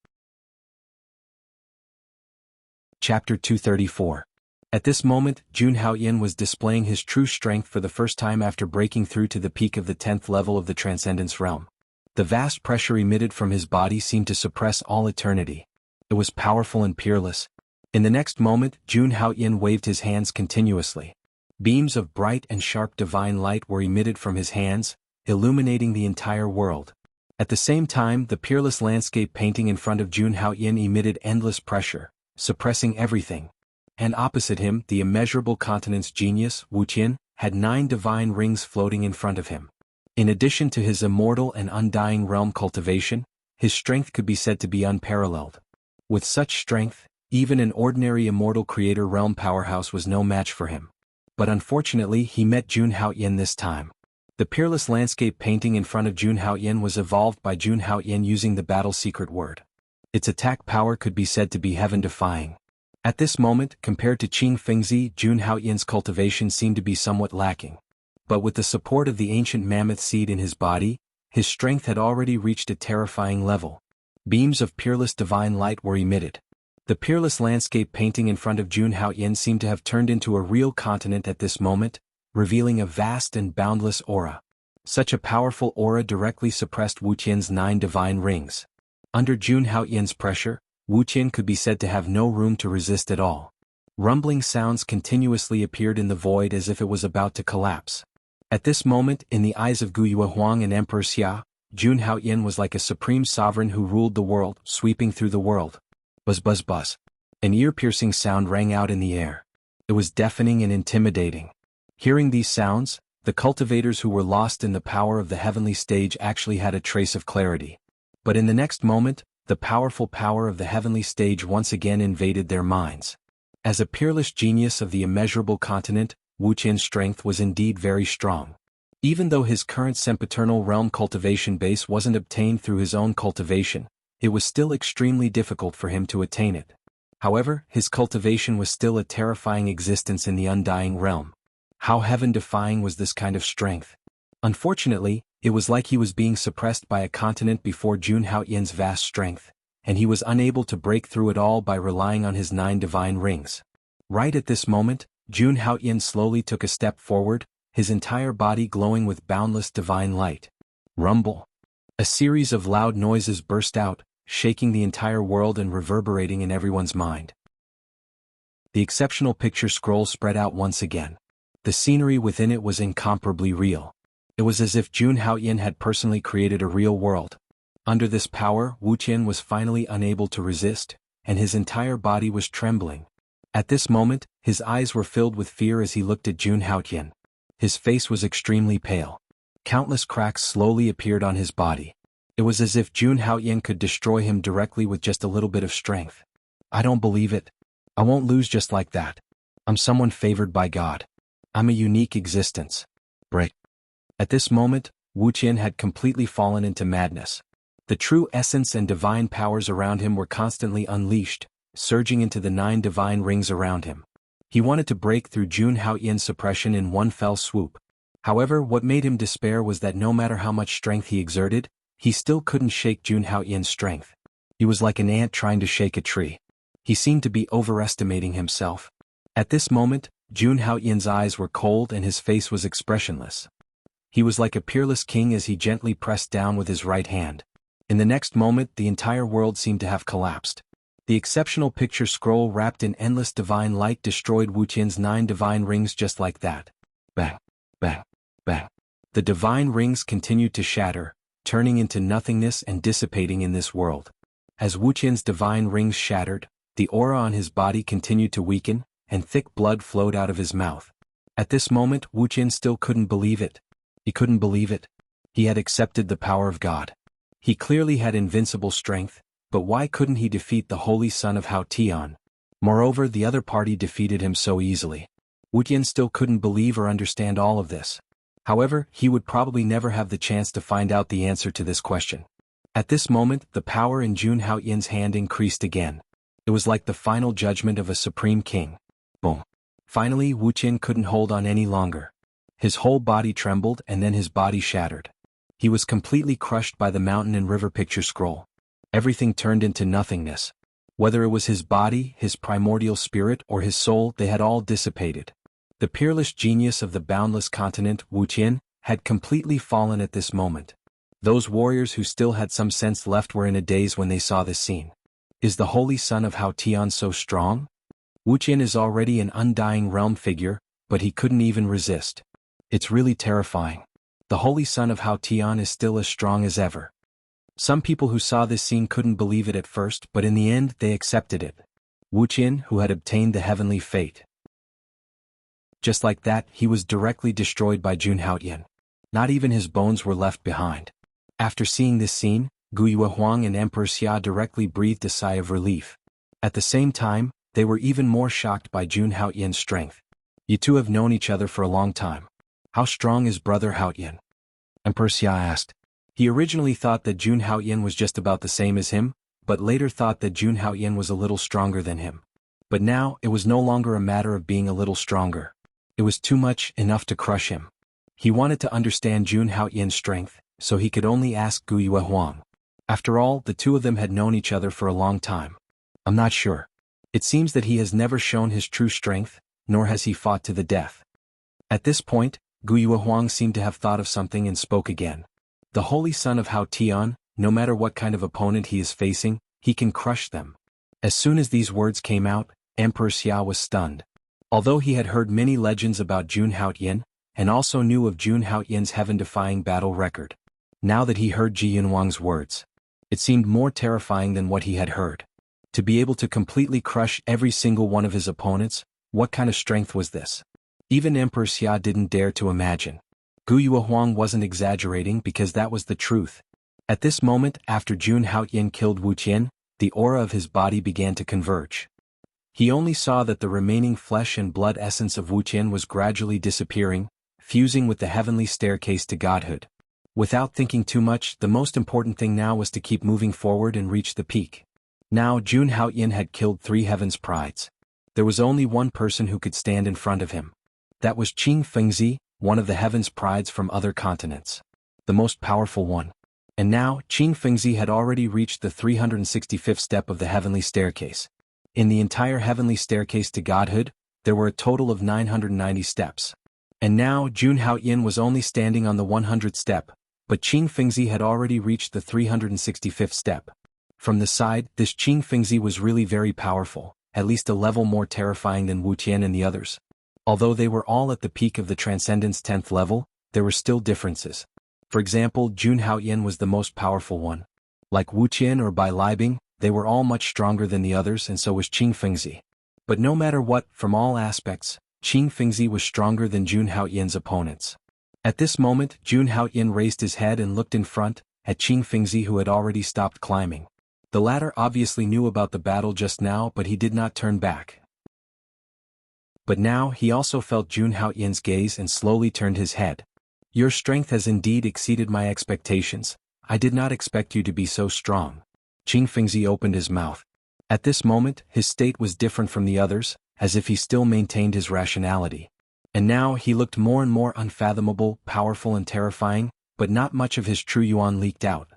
Speaker 1: Chapter 234. At this moment, Jun Haotian was displaying his true strength for the first time after breaking through to the peak of the 10th level of the Transcendence Realm. The vast pressure emitted from his body seemed to suppress all eternity. It was powerful and peerless. In the next moment, Jun Haotian waved his hands continuously. Beams of bright and sharp divine light were emitted from his hands, illuminating the entire world. At the same time, the peerless landscape painting in front of Jun Haotian emitted endless pressure, suppressing everything. And opposite him, the immeasurable continent's genius, Wuqian, had 9 divine rings floating in front of him. In addition to his immortal and undying realm cultivation, his strength could be said to be unparalleled. With such strength, even an ordinary immortal creator realm powerhouse was no match for him. But unfortunately, he met Jun Haotian this time. The peerless landscape painting in front of Jun Haotian was evolved by Jun Haotian using the battle secret word. Its attack power could be said to be heaven-defying. At this moment, compared to Qing Fengzi, Jun Haotian's cultivation seemed to be somewhat lacking. But with the support of the ancient mammoth seed in his body, his strength had already reached a terrifying level. Beams of peerless divine light were emitted. The peerless landscape painting in front of Jun Haotian seemed to have turned into a real continent at this moment, revealing a vast and boundless aura. Such a powerful aura directly suppressed Wuqian's 9 divine rings. Under Jun Haotian's pressure, Wuqian could be said to have no room to resist at all. Rumbling sounds continuously appeared in the void as if it was about to collapse. At this moment, in the eyes of Guyue Huang and Emperor Xia, Jun Haotian was like a supreme sovereign who ruled the world, sweeping through the world. Buzz buzz buzz. An ear-piercing sound rang out in the air. It was deafening and intimidating. Hearing these sounds, The cultivators who were lost in the power of the heavenly stage actually had a trace of clarity. But in the next moment, the powerful power of the heavenly stage once again invaded their minds. As a peerless genius of the immeasurable continent, Wuqian's strength was indeed very strong. Even though his current sempiternal realm cultivation base wasn't obtained through his own cultivation, it was still extremely difficult for him to attain it. However, his cultivation was still a terrifying existence in the undying realm. How heaven-defying was this kind of strength? Unfortunately, it was like he was being suppressed by a continent before Jun Haoyan's vast strength, and he was unable to break through it all by relying on his 9 divine rings. Right at this moment, Jun Haoyan slowly took a step forward, his entire body glowing with boundless divine light. Rumble. A series of loud noises burst out, shaking the entire world and reverberating in everyone's mind. The exceptional picture scroll spread out once again. The scenery within it was incomparably real. It was as if Jun Haoyan had personally created a real world. Under this power, Wuqian was finally unable to resist, and his entire body was trembling. At this moment, his eyes were filled with fear as he looked at Jun Haoyan. His face was extremely pale. Countless cracks slowly appeared on his body. It was as if Jun Haoyan could destroy him directly with just a little bit of strength. I don't believe it. I won't lose just like that. I'm someone favored by God. I'm a unique existence. Break. At this moment, Wuqian had completely fallen into madness. The true essence and divine powers around him were constantly unleashed, surging into the 9 divine rings around him. He wanted to break through Jun Haoyan's suppression in one fell swoop. However, what made him despair was that no matter how much strength he exerted, he still couldn't shake Jun Haoyan's strength. He was like an ant trying to shake a tree. He seemed to be overestimating himself. At this moment, Jun Haoyan's eyes were cold and his face was expressionless. He was like a peerless king as he gently pressed down with his right hand. In the next moment, the entire world seemed to have collapsed. The exceptional picture scroll wrapped in endless divine light destroyed Wuqian's 9 divine rings just like that. Bang, bang, bang. The divine rings continued to shatter, turning into nothingness and dissipating in this world. As Wuqian's divine rings shattered, the aura on his body continued to weaken, and thick blood flowed out of his mouth. At this moment, Wuqian still couldn't believe it. He couldn't believe it. He had accepted the power of God. He clearly had invincible strength, but why couldn't he defeat the holy son of Hao Tian? Moreover, the other party defeated him so easily. Wuqian still couldn't believe or understand all of this. However, he would probably never have the chance to find out the answer to this question. At this moment, the power in Jun Haoyan's hand increased again. It was like the final judgment of a supreme king. Boom. Finally, Wuqian couldn't hold on any longer. His whole body trembled and then his body shattered. He was completely crushed by the mountain and river picture scroll. Everything turned into nothingness. Whether it was his body, his primordial spirit, or his soul, they had all dissipated. The peerless genius of the boundless continent, Wuqian, had completely fallen at this moment. Those warriors who still had some sense left were in a daze when they saw this scene. Is the holy son of Hao Tian so strong? Wuqian is already an undying realm figure, but he couldn't even resist. It's really terrifying. The holy son of Hao Tian is still as strong as ever. Some people who saw this scene couldn't believe it at first, but in the end they accepted it. Wuqian, who had obtained the heavenly fate. Just like that, he was directly destroyed by Jun Haoyan. Not even his bones were left behind. After seeing this scene, Guiyue Huang and Emperor Xia directly breathed a sigh of relief. At the same time, they were even more shocked by Jun Haoyan's strength. You two have known each other for a long time. How strong is brother Haoyan? Emperor Xia asked. He originally thought that Jun Haoyan was just about the same as him, but later thought that Jun Haoyan was a little stronger than him. But now, it was no longer a matter of being a little stronger. It was too much, enough to crush him. He wanted to understand Jun Haoyan's strength, so he could only ask Guiyue Huang. After all, the two of them had known each other for a long time. I'm not sure. It seems that he has never shown his true strength, nor has he fought to the death. At this point, Guiyue Huang seemed to have thought of something and spoke again. The holy son of Hao Tian, no matter what kind of opponent he is facing, he can crush them. As soon as these words came out, Emperor Xia was stunned. Although he had heard many legends about Jun Haoyan, and also knew of Jun Haoyan's heaven-defying battle record. Now that he heard Ji Yunwang's words, it seemed more terrifying than what he had heard. To be able to completely crush every single one of his opponents, what kind of strength was this? Even Emperor Xia didn't dare to imagine. Guyue Huang wasn't exaggerating because that was the truth. At this moment, after Jun Haoyin killed Wu Qian, the aura of his body began to converge. He only saw that the remaining flesh and blood essence of Wu Qian was gradually disappearing, fusing with the heavenly staircase to godhood. Without thinking too much, the most important thing now was to keep moving forward and reach the peak. Now Jun Haoyin had killed 3 heaven's prides. There was only one person who could stand in front of him. That was Qing Fengzi, one of the heaven's prides from other continents. The most powerful one. And now, Qing Fengzi had already reached the 365th step of the heavenly staircase. In the entire heavenly staircase to godhood, there were a total of 990 steps. And now, Jun Haoyin was only standing on the 100th step, but Qing Fengzi had already reached the 365th step. From the side, this Qing Fengzi was really very powerful, at least a level more terrifying than Wu Qian and the others. Although they were all at the peak of the Transcendence 10th level, there were still differences. For example, Jun Haoyin was the most powerful one. Like Wu Qian or Bai Libing, they were all much stronger than the others, and so was Qing Fengzi. But no matter what, from all aspects, Qing Fengzi was stronger than Jun Haoyin's opponents. At this moment, Jun Haoyin raised his head and looked in front, at Qing Fengzi, who had already stopped climbing. The latter obviously knew about the battle just now, but he did not turn back. But now he also felt Jun Haoyin's gaze and slowly turned his head. Your strength has indeed exceeded my expectations. I did not expect you to be so strong. Qing Fengzi opened his mouth. At this moment, his state was different from the others, as if he still maintained his rationality. And now he looked more and more unfathomable, powerful and terrifying, but not much of his true yuan leaked out.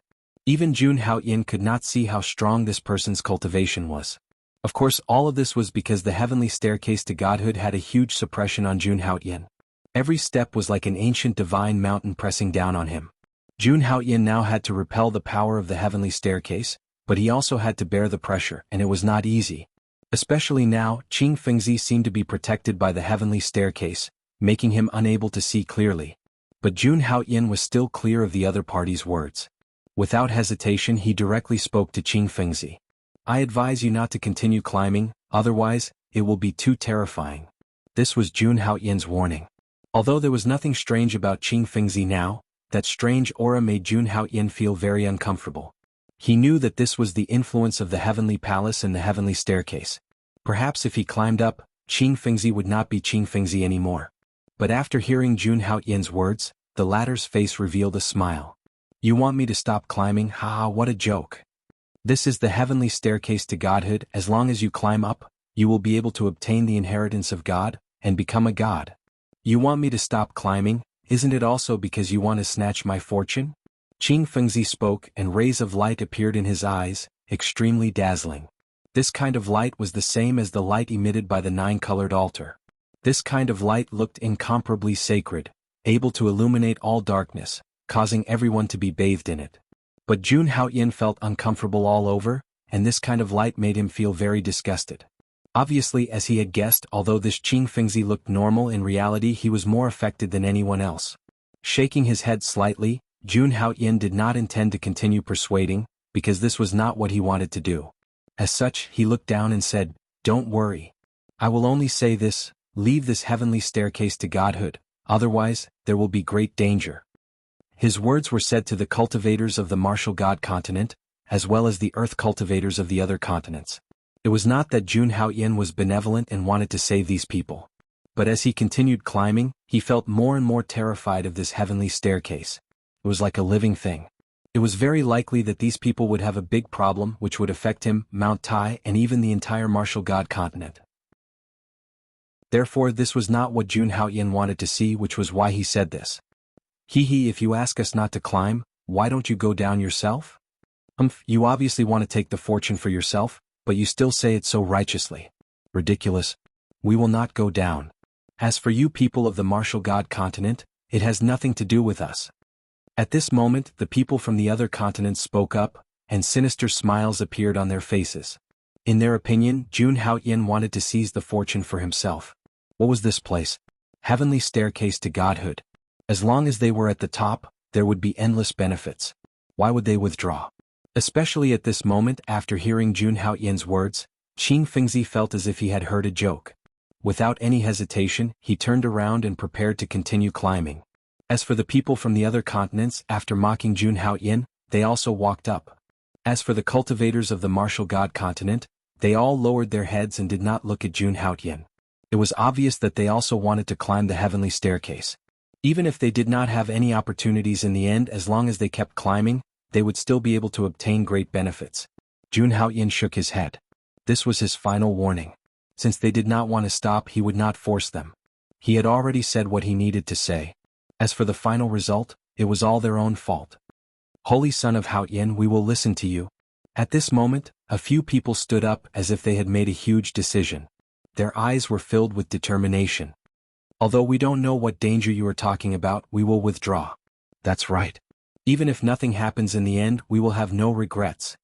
Speaker 1: Even Jun Haoyin could not see how strong this person's cultivation was. Of course, all of this was because the heavenly staircase to godhood had a huge suppression on Jun Haoyin. Every step was like an ancient divine mountain pressing down on him. Jun Haoyin now had to repel the power of the heavenly staircase, but he also had to bear the pressure, and it was not easy. Especially now, Qing Fengzi seemed to be protected by the heavenly staircase, making him unable to see clearly. But Jun Haoyin was still clear of the other party's words. Without hesitation, he directly spoke to Qing Fengzi. I advise you not to continue climbing, otherwise, it will be too terrifying. This was Jun Haoyin's warning. Although there was nothing strange about Qing Fengzi now, that strange aura made Jun Haoyin feel very uncomfortable. He knew that this was the influence of the heavenly palace and the heavenly staircase. Perhaps if he climbed up, Qing Fengzi would not be Qing Fengzi anymore. But after hearing Jun Haoyin's words, the latter's face revealed a smile. You want me to stop climbing? Haha, what a joke. This is the heavenly staircase to godhood. As long as you climb up, you will be able to obtain the inheritance of God, and become a god. You want me to stop climbing? Isn't it also because you want to snatch my fortune? Qing Fengzi spoke, and rays of light appeared in his eyes, extremely dazzling. This kind of light was the same as the light emitted by the 9-colored altar. This kind of light looked incomparably sacred, able to illuminate all darkness, causing everyone to be bathed in it. But Jun Haoyin felt uncomfortable all over, and this kind of light made him feel very disgusted. Obviously, as he had guessed, although this Qing Fengzi looked normal, in reality he was more affected than anyone else. Shaking his head slightly, Jun Haoyin did not intend to continue persuading, because this was not what he wanted to do. As such, he looked down and said, Don't worry. I will only say this, leave this heavenly staircase to godhood, otherwise, there will be great danger. His words were said to the cultivators of the martial god continent, as well as the earth cultivators of the other continents. It was not that Jun Haoyin was benevolent and wanted to save these people. But as he continued climbing, he felt more and more terrified of this heavenly staircase. It was like a living thing. It was very likely that these people would have a big problem which would affect him, Mount Tai, and even the entire martial god continent. Therefore, this was not what Jun Haoyin wanted to see, which was why he said this. If you ask us not to climb, why don't you go down yourself? You obviously want to take the fortune for yourself, but you still say it so righteously. Ridiculous. We will not go down. As for you people of the martial god continent, it has nothing to do with us. At this moment, the people from the other continents spoke up, and sinister smiles appeared on their faces. In their opinion, Jun Haoyin wanted to seize the fortune for himself. What was this place? Heavenly staircase to godhood. As long as they were at the top, there would be endless benefits. Why would they withdraw? Especially at this moment, after hearing Jun Haoyin's words, Qing Fengzi felt as if he had heard a joke. Without any hesitation, he turned around and prepared to continue climbing. As for the people from the other continents, after mocking Jun Haoyin, they also walked up. As for the cultivators of the martial god continent, they all lowered their heads and did not look at Jun Haoyin. It was obvious that they also wanted to climb the heavenly staircase. Even if they did not have any opportunities in the end, as long as they kept climbing, they would still be able to obtain great benefits. Jun Haoyin shook his head. This was his final warning. Since they did not want to stop, he would not force them. He had already said what he needed to say. As for the final result, it was all their own fault. Holy son of Haoyin, we will listen to you. At this moment, a few people stood up as if they had made a huge decision. Their eyes were filled with determination. Although we don't know what danger you are talking about, we will withdraw. That's right. Even if nothing happens in the end, we will have no regrets.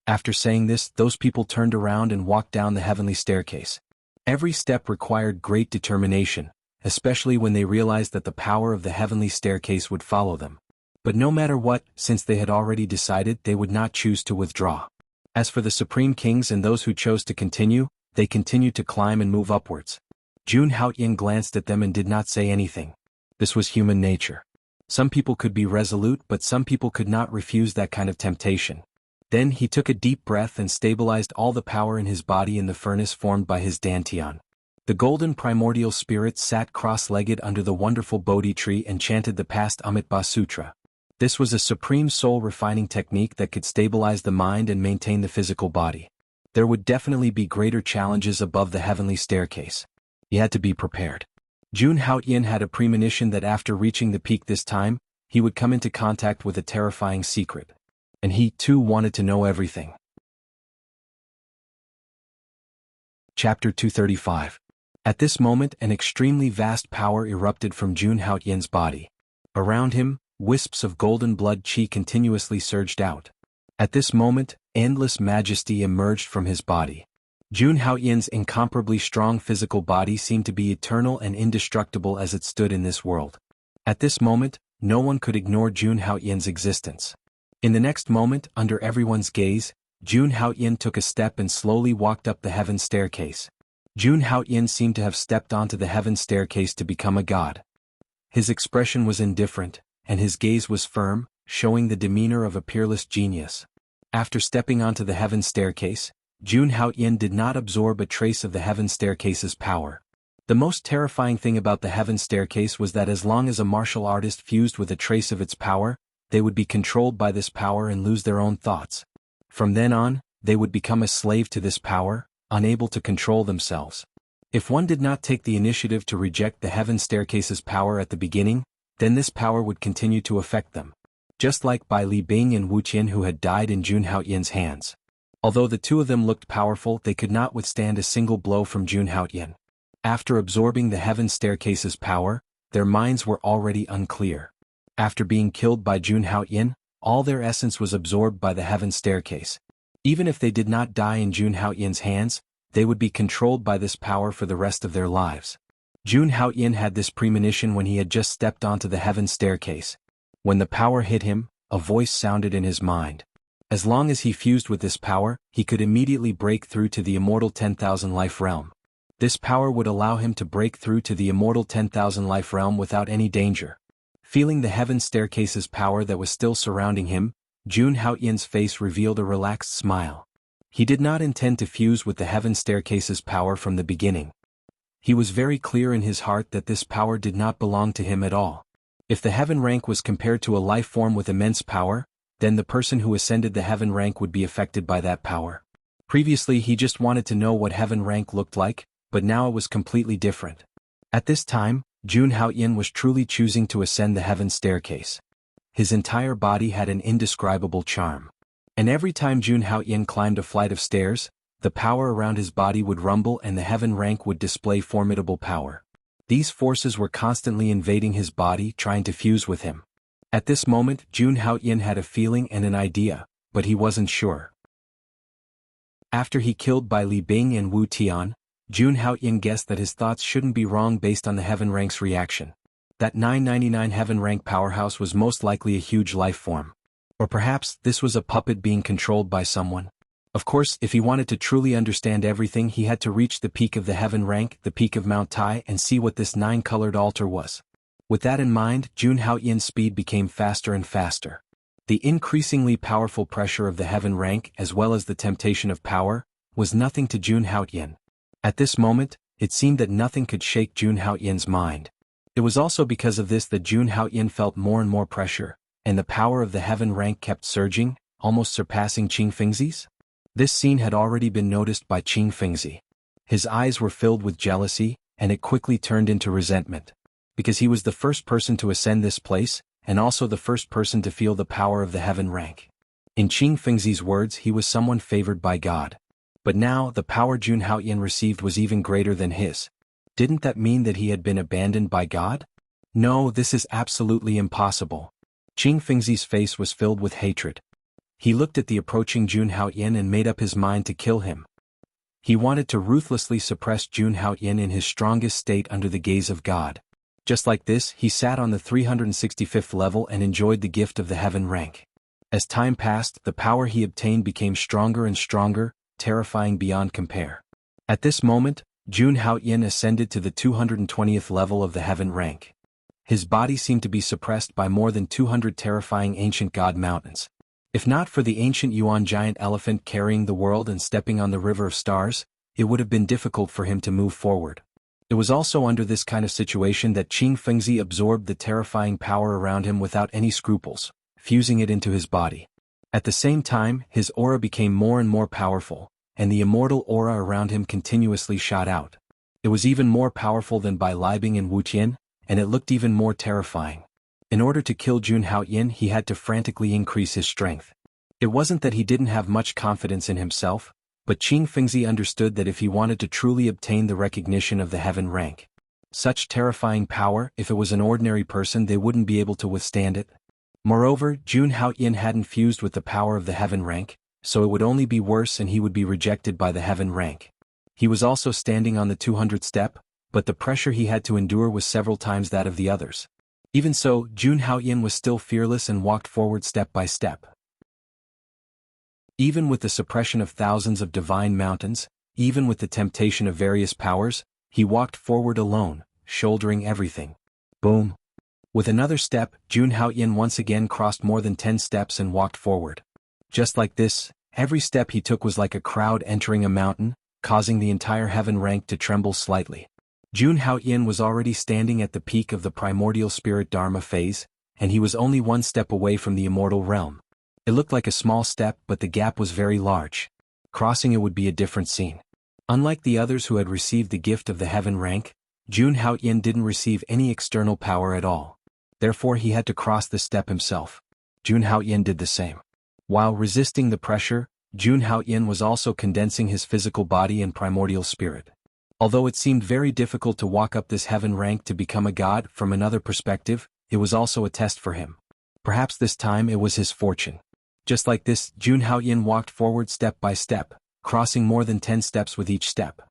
Speaker 1: After saying this, those people turned around and walked down the heavenly staircase. Every step required great determination, especially when they realized that the power of the heavenly staircase would follow them. But no matter what, since they had already decided, they would not choose to withdraw. As for the Supreme Kings and those who chose to continue, they continued to climb and move upwards. Jun Haoyin glanced at them and did not say anything. This was human nature. Some people could be resolute, but some people could not refuse that kind of temptation. Then he took a deep breath and stabilized all the power in his body in the furnace formed by his dantian. The golden primordial spirit sat cross-legged under the wonderful Bodhi tree and chanted the past Amitabha Sutra. This was a supreme soul-refining technique that could stabilize the mind and maintain the physical body. There would definitely be greater challenges above the heavenly staircase. He had to be prepared. Jun Haoyin had a premonition that after reaching the peak this time, he would come into contact with a terrifying secret. And he, too, wanted to know everything. Chapter 235. At this moment, an extremely vast power erupted from Jun Haoyin's body. Around him, wisps of golden blood qi continuously surged out. At this moment, endless majesty emerged from his body. Jun Haoyin's incomparably strong physical body seemed to be eternal and indestructible as it stood in this world. At this moment, no one could ignore Jun Haoyin's existence. In the next moment, under everyone's gaze, Jun Haoyin took a step and slowly walked up the heaven staircase. Jun Haoyin seemed to have stepped onto the heaven staircase to become a god. His expression was indifferent, and his gaze was firm, showing the demeanor of a peerless genius. After stepping onto the heaven staircase, Jun Haoyin did not absorb a trace of the heaven staircase's power. The most terrifying thing about the heaven staircase was that as long as a martial artist fused with a trace of its power, they would be controlled by this power and lose their own thoughts. From then on, they would become a slave to this power, unable to control themselves. If one did not take the initiative to reject the heaven staircase's power at the beginning, then this power would continue to affect them. Just like by Li Bing and Wuxia who had died in Jun Haoyin's hands. Although the two of them looked powerful, they could not withstand a single blow from Jun Haoyin. After absorbing the heaven staircase's power, their minds were already unclear. After being killed by Jun Haoyin, all their essence was absorbed by the heaven staircase. Even if they did not die in Jun Haoyin's hands, they would be controlled by this power for the rest of their lives. Jun Haoyin had this premonition when he had just stepped onto the heaven staircase. When the power hit him, a voice sounded in his mind. As long as he fused with this power, he could immediately break through to the immortal 10,000 life realm. This power would allow him to break through to the immortal 10,000 life realm without any danger. Feeling the heaven staircase's power that was still surrounding him, Jun Haoyin's face revealed a relaxed smile. He did not intend to fuse with the heaven staircase's power from the beginning. He was very clear in his heart that this power did not belong to him at all. If the heaven rank was compared to a life form with immense power, then the person who ascended the heaven rank would be affected by that power. Previously he just wanted to know what heaven rank looked like, but now it was completely different. At this time, Jun Haoyin was truly choosing to ascend the heaven staircase. His entire body had an indescribable charm. And every time Jun Haoyin climbed a flight of stairs, the power around his body would rumble and the heaven rank would display formidable power. These forces were constantly invading his body, trying to fuse with him. At this moment, Jun Haoyin had a feeling and an idea, but he wasn't sure. After he killed by Li Bing and Wu Tian, Jun Haoyin guessed that his thoughts shouldn't be wrong based on the heaven rank's reaction. That 999 heaven rank powerhouse was most likely a huge life form. Or perhaps this was a puppet being controlled by someone. Of course, if he wanted to truly understand everything, he had to reach the peak of the heaven rank, the peak of Mount Tai, and see what this 9-colored altar was. With that in mind, Jun Haoyin's speed became faster and faster. The increasingly powerful pressure of the heaven rank as well as the temptation of power was nothing to Jun Haoyin. At this moment, it seemed that nothing could shake Jun Haoyin's mind. It was also because of this that Jun Haoyin felt more and more pressure, and the power of the heaven rank kept surging, almost surpassing Qing Fengzi's. This scene had already been noticed by Qing Fengzi. His eyes were filled with jealousy, and it quickly turned into resentment. Because he was the first person to ascend this place, and also the first person to feel the power of the heaven rank. In Qing Fengzi's words, he was someone favored by God. But now, the power Jun Haoyin received was even greater than his. Didn't that mean that he had been abandoned by God? No, this is absolutely impossible. Qing Fengzi's face was filled with hatred. He looked at the approaching Jun Haoyin and made up his mind to kill him. He wanted to ruthlessly suppress Jun Haoyin in his strongest state under the gaze of God. Just like this, he sat on the 365th level and enjoyed the gift of the heaven rank. As time passed, the power he obtained became stronger and stronger, terrifying beyond compare. At this moment, Jun Haoyin ascended to the 220th level of the heaven rank. His body seemed to be suppressed by more than 200 terrifying ancient god mountains. If not for the ancient Yuan giant elephant carrying the world and stepping on the river of stars, it would have been difficult for him to move forward. It was also under this kind of situation that Qing Fengzi absorbed the terrifying power around him without any scruples, fusing it into his body. At the same time, his aura became more and more powerful, and the immortal aura around him continuously shot out. It was even more powerful than by Liebing and Wuxia, and it looked even more terrifying. In order to kill Jun Haoyin, he had to frantically increase his strength. It wasn't that he didn't have much confidence in himself, but Qing Fengzi understood that if he wanted to truly obtain the recognition of the heaven rank, such terrifying power, if it was an ordinary person, they wouldn't be able to withstand it. Moreover, Jun Haoyin hadn't fused with the power of the heaven rank, so it would only be worse and he would be rejected by the heaven rank. He was also standing on the 200th step, but the pressure he had to endure was several times that of the others. Even so, Jun Haoyin was still fearless and walked forward step by step. Even with the suppression of thousands of divine mountains, even with the temptation of various powers, he walked forward alone, shouldering everything. Boom! With another step, Jun Haoyin once again crossed more than 10 steps and walked forward. Just like this, every step he took was like a crowd entering a mountain, causing the entire heaven rank to tremble slightly. Jun Haoyin was already standing at the peak of the primordial spirit Dharma phase, and he was only one step away from the immortal realm. It looked like a small step, but the gap was very large. Crossing it would be a different scene. Unlike the others who had received the gift of the heaven rank, Jun Haoyin didn't receive any external power at all. Therefore he had to cross the step himself. Jun Haoyin did the same. While resisting the pressure, Jun Haoyin was also condensing his physical body and primordial spirit. Although it seemed very difficult to walk up this heaven rank to become a god, from another perspective, it was also a test for him. Perhaps this time it was his fortune. Just like this, Jun Haoyin walked forward step by step, crossing more than 10 steps with each step.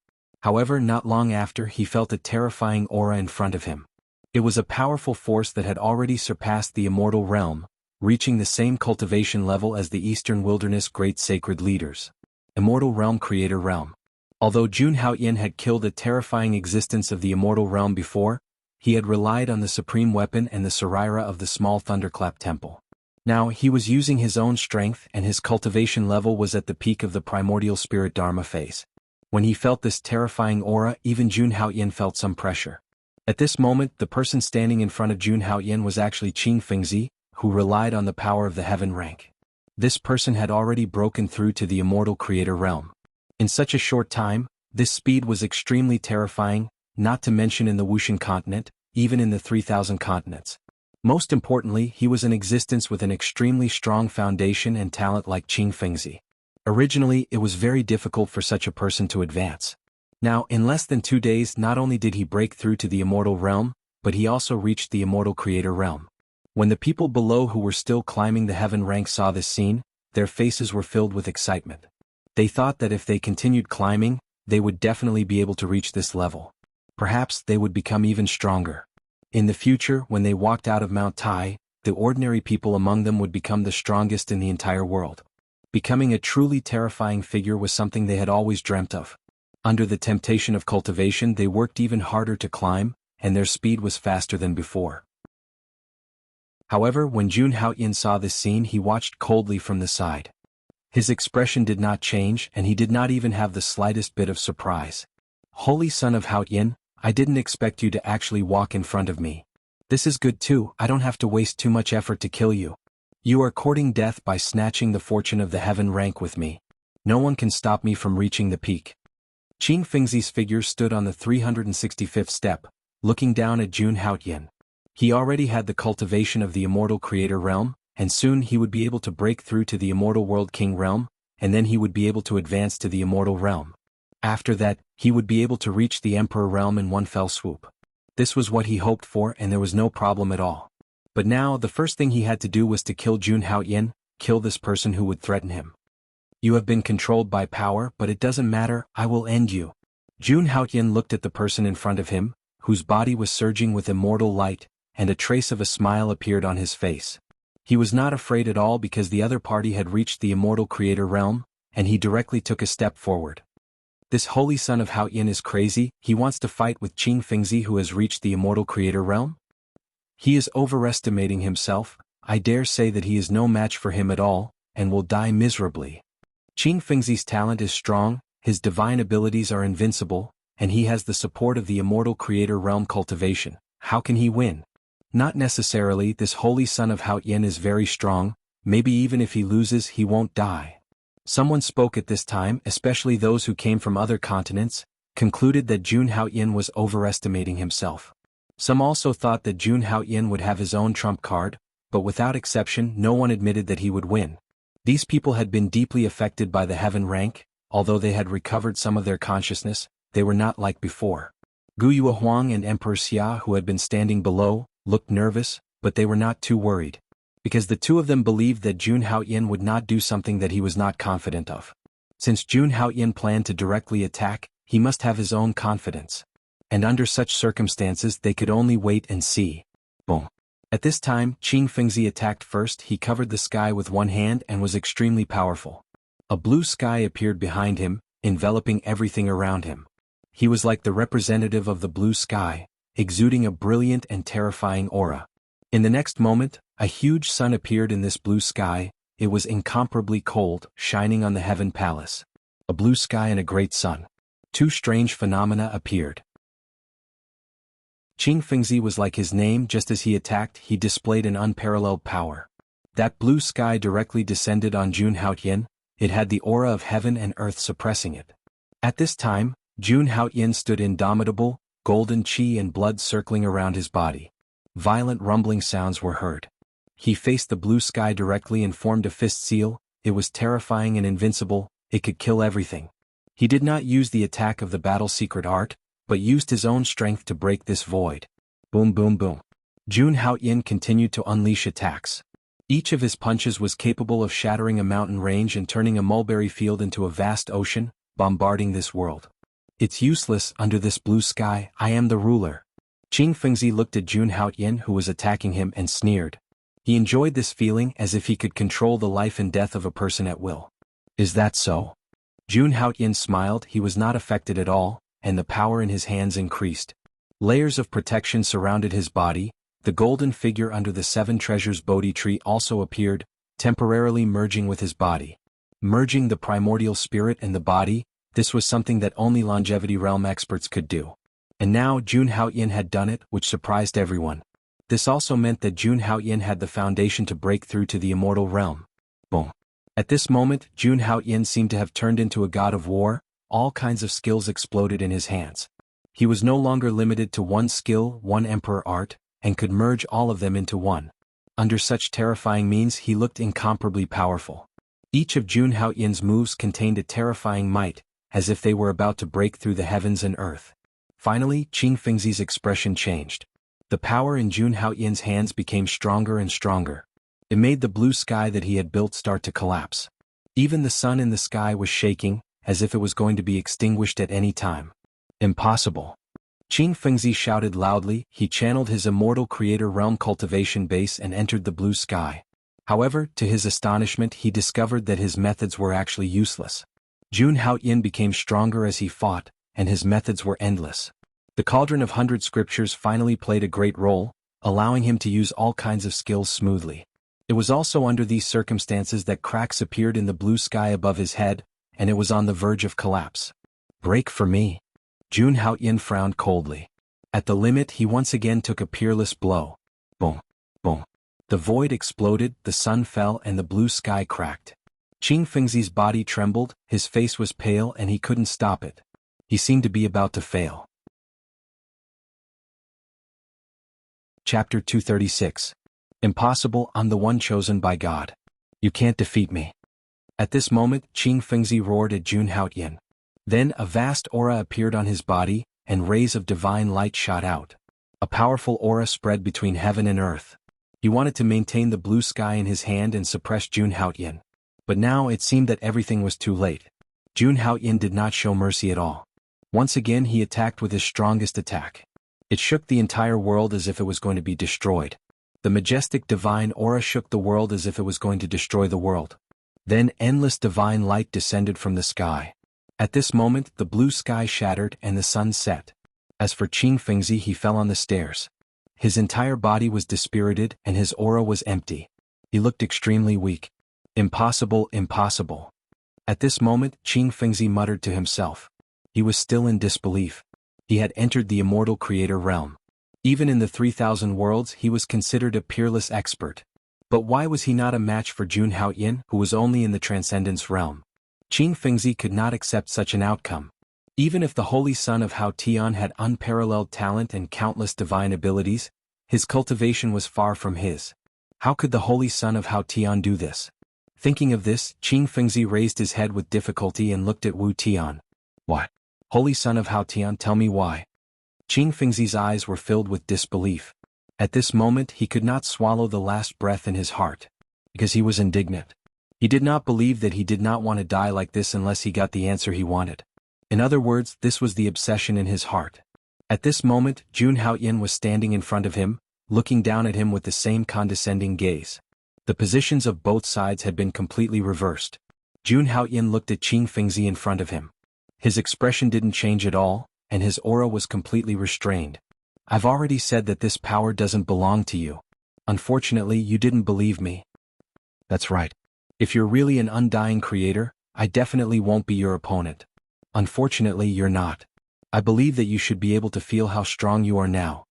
Speaker 1: However, not long after, he felt a terrifying aura in front of him. It was a powerful force that had already surpassed the immortal realm, reaching the same cultivation level as the Eastern Wilderness Great Sacred Leaders. Immortal Realm Creator Realm. Although Jun Haoyin had killed the terrifying existence of the immortal realm before, he had relied on the supreme weapon and the Sarira of the small thunderclap temple. Now he was using his own strength and his cultivation level was at the peak of the primordial spirit Dharma phase. When he felt this terrifying aura, even Jun Haoyin felt some pressure. At this moment, the person standing in front of Jun Haoyin was actually Qing Fengzi, who relied on the power of the heaven rank. This person had already broken through to the immortal creator realm. In such a short time, this speed was extremely terrifying, not to mention in the Wuxian continent, even in the 3,000 continents. Most importantly, he was in existence with an extremely strong foundation and talent like Qing Fengzi. Originally, it was very difficult for such a person to advance. Now, in less than 2 days, not only did he break through to the immortal realm, but he also reached the immortal creator realm. When the people below who were still climbing the heaven rank saw this scene, their faces were filled with excitement. They thought that if they continued climbing, they would definitely be able to reach this level. Perhaps they would become even stronger. In the future, when they walked out of Mount Tai, the ordinary people among them would become the strongest in the entire world. Becoming a truly terrifying figure was something they had always dreamt of. Under the temptation of cultivation, they worked even harder to climb, and their speed was faster than before. However, when Jun Haoyin saw this scene, he watched coldly from the side. His expression did not change, and he did not even have the slightest bit of surprise. "Holy son of Haoyin, I didn't expect you to actually walk in front of me. This is good too, I don't have to waste too much effort to kill you. You are courting death by snatching the fortune of the heaven rank with me. No one can stop me from reaching the peak." Qing Fengzi's figure stood on the 365th step, looking down at Jun Haoyin. He already had the cultivation of the immortal creator realm, and soon he would be able to break through to the immortal world king realm, and then he would be able to advance to the immortal realm. After that, he would be able to reach the emperor realm in one fell swoop. This was what he hoped for, and there was no problem at all. But now, the first thing he had to do was to kill Jun Haoyin, kill this person who would threaten him. "You have been controlled by power, but it doesn't matter, I will end you." Jun Haoyin looked at the person in front of him, whose body was surging with immortal light, and a trace of a smile appeared on his face. He was not afraid at all because the other party had reached the immortal creator realm, and he directly took a step forward. "This holy son of Haoyin is crazy, he wants to fight with Qing Fengzi who has reached the immortal creator realm? He is overestimating himself, I dare say that he is no match for him at all, and will die miserably. Qing Fengzi's talent is strong, his divine abilities are invincible, and he has the support of the immortal creator realm cultivation. How can he win? Not necessarily, this holy son of Haoyin is very strong, maybe even if he loses he won't die." Someone spoke at this time, especially those who came from other continents, concluded that Jun Haoyin was overestimating himself. Some also thought that Jun Haoyin would have his own trump card, but without exception no one admitted that he would win. These people had been deeply affected by the heaven rank, although they had recovered some of their consciousness, they were not like before. Gu Yuehuang and Emperor Xia, who had been standing below, looked nervous, but they were not too worried. Because the two of them believed that Jun Haoyin would not do something that he was not confident of. Since Jun Haoyin planned to directly attack, he must have his own confidence. And under such circumstances they could only wait and see. Boom. At this time, Qing Fengzi attacked first. He covered the sky with one hand and was extremely powerful. A blue sky appeared behind him, enveloping everything around him. He was like the representative of the blue sky, exuding a brilliant and terrifying aura. In the next moment, a huge sun appeared in this blue sky. It was incomparably cold, shining on the heaven palace. A blue sky and a great sun. Two strange phenomena appeared. Qing Fengzi was like his name. Just as he attacked, he displayed an unparalleled power. That blue sky directly descended on Jun Haoyin. It had the aura of heaven and earth suppressing it. At this time, Jun Haoyin stood indomitable, golden qi and blood circling around his body. Violent rumbling sounds were heard. He faced the blue sky directly and formed a fist seal. It was terrifying and invincible, it could kill everything. He did not use the attack of the battle secret art, but used his own strength to break this void. Boom boom boom. Jun Haoyin continued to unleash attacks. Each of his punches was capable of shattering a mountain range and turning a mulberry field into a vast ocean, bombarding this world. "It's useless under this blue sky, I am the ruler." Qing Fengzi looked at Jun Haoyin who was attacking him and sneered. He enjoyed this feeling as if he could control the life and death of a person at will. "Is that so?" Jun Haoyin smiled. He was not affected at all, and the power in his hands increased. Layers of protection surrounded his body. The golden figure under the seven treasures Bodhi tree also appeared, temporarily merging with his body. Merging the primordial spirit and the body, this was something that only longevity realm experts could do. And now Jun Haoyin had done it, which surprised everyone. This also meant that Jun Haoyin had the foundation to break through to the immortal realm. Boom. At this moment, Jun Haoyin seemed to have turned into a god of war. All kinds of skills exploded in his hands. He was no longer limited to one skill, one emperor art, and could merge all of them into one. Under such terrifying means he looked incomparably powerful. Each of Jun Haoyin's moves contained a terrifying might, as if they were about to break through the heavens and earth. Finally, Qing Fengzi's expression changed. The power in Jun Haoyin's hands became stronger and stronger. It made the blue sky that he had built start to collapse. Even the sun in the sky was shaking, as if it was going to be extinguished at any time. Impossible. Qing Fengzi shouted loudly. He channeled his immortal creator realm cultivation base and entered the blue sky. However, to his astonishment he discovered that his methods were actually useless. Jun Haoyin became stronger as he fought, and his methods were endless. The Cauldron of 100 Scriptures finally played a great role, allowing him to use all kinds of skills smoothly. It was also under these circumstances that cracks appeared in the blue sky above his head, and it was on the verge of collapse. Break for me. Jun Haoyin frowned coldly. At the limit he once again took a peerless blow. Boom. Boom. The void exploded, the sun fell and the blue sky cracked. Qing Fengzi's body trembled, his face was pale and he couldn't stop it. He seemed to be about to fail. Chapter 236. Impossible, I'm the one chosen by God. You can't defeat me. At this moment, Qing Fengzi roared at Jun Haoyin. Then a vast aura appeared on his body, and rays of divine light shot out. A powerful aura spread between heaven and earth. He wanted to maintain the blue sky in his hand and suppress Jun Haoyin. But now it seemed that everything was too late. Jun Haoyin did not show mercy at all. Once again he attacked with his strongest attack. It shook the entire world as if it was going to be destroyed. The majestic divine aura shook the world as if it was going to destroy the world. Then endless divine light descended from the sky. At this moment the blue sky shattered and the sun set. As for Qing Fengzi, he fell on the stairs. His entire body was dispirited and his aura was empty. He looked extremely weak. Impossible, impossible. At this moment Qing Fengzi muttered to himself. He was still in disbelief. He had entered the immortal creator realm. Even in the 3,000 worlds he was considered a peerless expert. But why was he not a match for Jun Haoyin, who was only in the transcendence realm? Qing Fengzi could not accept such an outcome. Even if the holy son of Hao Tian had unparalleled talent and countless divine abilities, his cultivation was far from his. How could the holy son of Hao Tian do this? Thinking of this, Qing Fengzi raised his head with difficulty and looked at Wu Tian. What? Holy son of Hao Tian, tell me why. Qing Fengzi's eyes were filled with disbelief. At this moment he could not swallow the last breath in his heart. Because he was indignant. He did not believe that he did not want to die like this unless he got the answer he wanted. In other words, this was the obsession in his heart. At this moment, Jun Haoyin was standing in front of him, looking down at him with the same condescending gaze. The positions of both sides had been completely reversed. Jun Haoyin looked at Qing Fengzi in front of him. His expression didn't change at all, and his aura was completely restrained. I've already said that this power doesn't belong to you. Unfortunately, you didn't believe me. That's right. If you're really an undying creator, I definitely won't be your opponent. Unfortunately, you're not. I believe that you should be able to feel how strong you are now.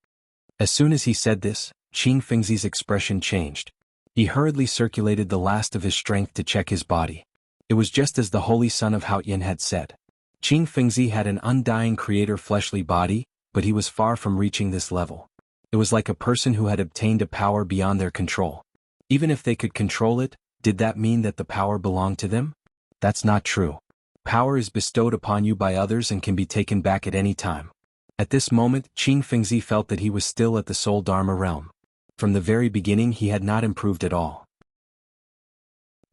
Speaker 1: As soon as he said this, Qing Fengzi's expression changed. He hurriedly circulated the last of his strength to check his body. It was just as the holy son of Haoyin had said. Qing Fengzi had an undying creator fleshly body, but he was far from reaching this level. It was like a person who had obtained a power beyond their control. Even if they could control it, did that mean that the power belonged to them? That's not true. Power is bestowed upon you by others and can be taken back at any time. At this moment, Qing Fengzi felt that he was still at the Soul Dharma realm. From the very beginning he had not improved at all.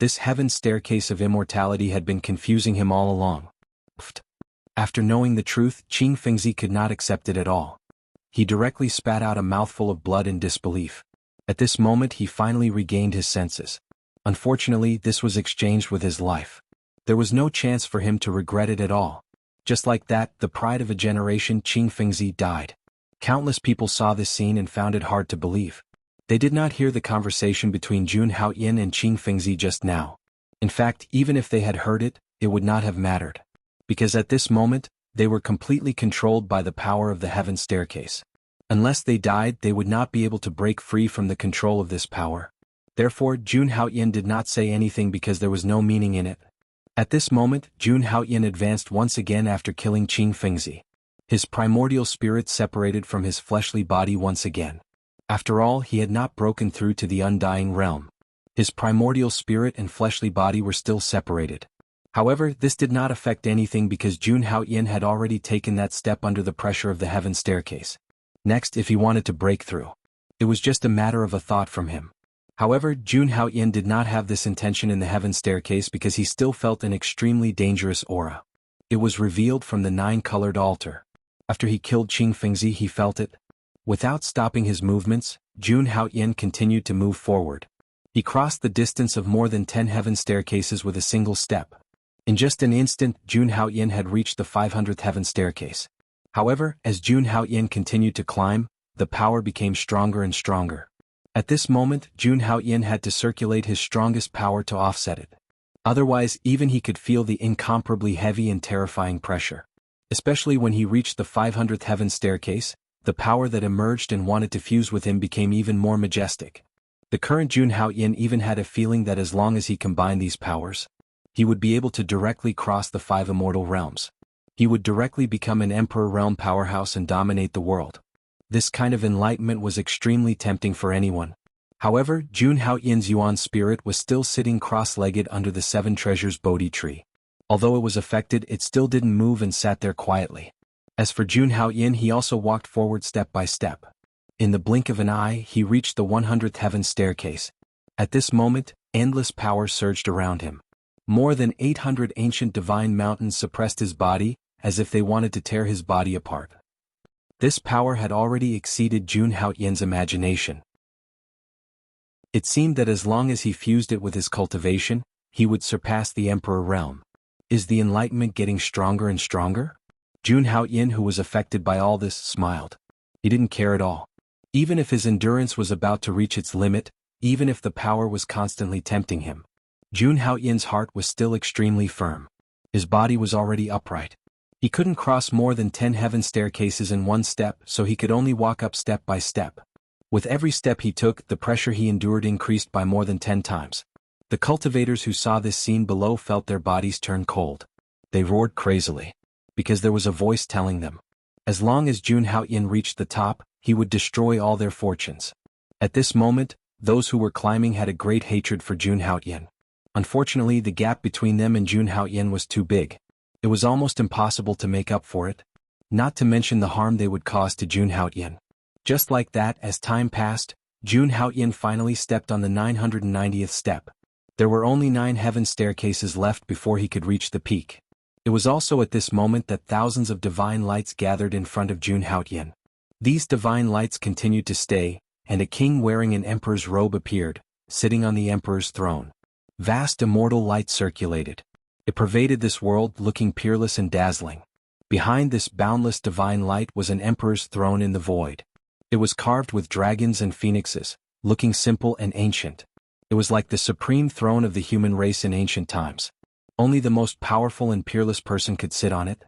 Speaker 1: This heaven's staircase of immortality had been confusing him all along. After knowing the truth, Qing Fengzi could not accept it at all. He directly spat out a mouthful of blood in disbelief. At this moment he finally regained his senses. Unfortunately, this was exchanged with his life. There was no chance for him to regret it at all. Just like that, the pride of a generation, Qing Fengzi, died. Countless people saw this scene and found it hard to believe. They did not hear the conversation between Jun Haoyin and Qing Fengzi just now. In fact, even if they had heard it, it would not have mattered. Because at this moment, they were completely controlled by the power of the heaven staircase. Unless they died, they would not be able to break free from the control of this power. Therefore, Jun Haoyin did not say anything because there was no meaning in it. At this moment, Jun Haoyin advanced once again after killing Qing Fengzi. His primordial spirit separated from his fleshly body once again. After all, he had not broken through to the undying realm. His primordial spirit and fleshly body were still separated. However, this did not affect anything because Jun Haoyin had already taken that step under the pressure of the heaven staircase. Next, if he wanted to break through, it was just a matter of a thought from him. However, Jun Haoyin did not have this intention in the heaven staircase because he still felt an extremely dangerous aura. It was revealed from the 9-colored altar. After he killed Qing Fengzi, he felt it. Without stopping his movements, Jun Haoyin continued to move forward. He crossed the distance of more than 10 heaven staircases with a single step. In just an instant, Jun Haoyin had reached the 500th heaven staircase. However, as Jun Haoyan continued to climb, the power became stronger and stronger. At this moment, Jun Haoyan had to circulate his strongest power to offset it. Otherwise, even he could feel the incomparably heavy and terrifying pressure. Especially when he reached the 500th heaven staircase, the power that emerged and wanted to fuse with him became even more majestic. The current Jun Haoyan even had a feeling that as long as he combined these powers, he would be able to directly cross the 5 immortal realms. He would directly become an Emperor realm powerhouse and dominate the world. This kind of enlightenment was extremely tempting for anyone. However, Jun Haoyan's Yuan spirit was still sitting cross-legged under the 7 treasures Bodhi tree. Although it was affected, it still didn't move and sat there quietly. As for Jun Haoyan, he also walked forward step by step. In the blink of an eye, he reached the 100th heaven staircase. At this moment, endless power surged around him. More than 800 ancient divine mountains suppressed his body, as if they wanted to tear his body apart. This power had already exceeded Jun Haoyan's imagination. It seemed that as long as he fused it with his cultivation, he would surpass the Emperor realm. Is the enlightenment getting stronger and stronger? Jun Haoyan, who was affected by all this, smiled. He didn't care at all. Even if his endurance was about to reach its limit, even if the power was constantly tempting him, Jun Haoyan's heart was still extremely firm. His body was already upright. He couldn't cross more than 10 heaven staircases in one step, so he could only walk up step by step. With every step he took, the pressure he endured increased by more than 10 times. The cultivators who saw this scene below felt their bodies turn cold. They roared crazily. Because there was a voice telling them. As long as Jun Haoyan reached the top, he would destroy all their fortunes. At this moment, those who were climbing had a great hatred for Jun Haoyan. Unfortunately, the gap between them and Jun Haoyan was too big. It was almost impossible to make up for it. Not to mention the harm they would cause to Jun Haoyan. Just like that, as time passed, Jun Haoyan finally stepped on the 990th step. There were only 9 heaven staircases left before he could reach the peak. It was also at this moment that thousands of divine lights gathered in front of Jun Haoyan. These divine lights continued to stay, and a king wearing an emperor's robe appeared, sitting on the emperor's throne. Vast immortal light circulated. It pervaded this world, looking peerless and dazzling. Behind this boundless divine light was an emperor's throne in the void. It was carved with dragons and phoenixes, looking simple and ancient. It was like the supreme throne of the human race in ancient times. Only the most powerful and peerless person could sit on it.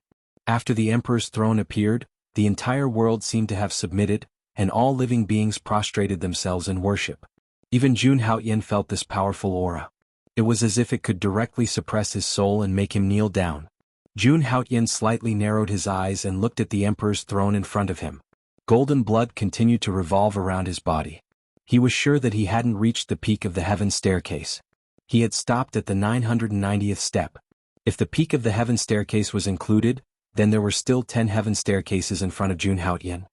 Speaker 1: After the emperor's throne appeared, the entire world seemed to have submitted, and all living beings prostrated themselves in worship. Even Jun Haoyan felt this powerful aura. It was as if it could directly suppress his soul and make him kneel down. Jun Haoyan slightly narrowed his eyes and looked at the emperor's throne in front of him. Golden blood continued to revolve around his body. He was sure that he hadn't reached the peak of the heaven staircase. He had stopped at the 990th step. If the peak of the heaven staircase was included, then there were still 10 heaven staircases in front of Jun Haoyan.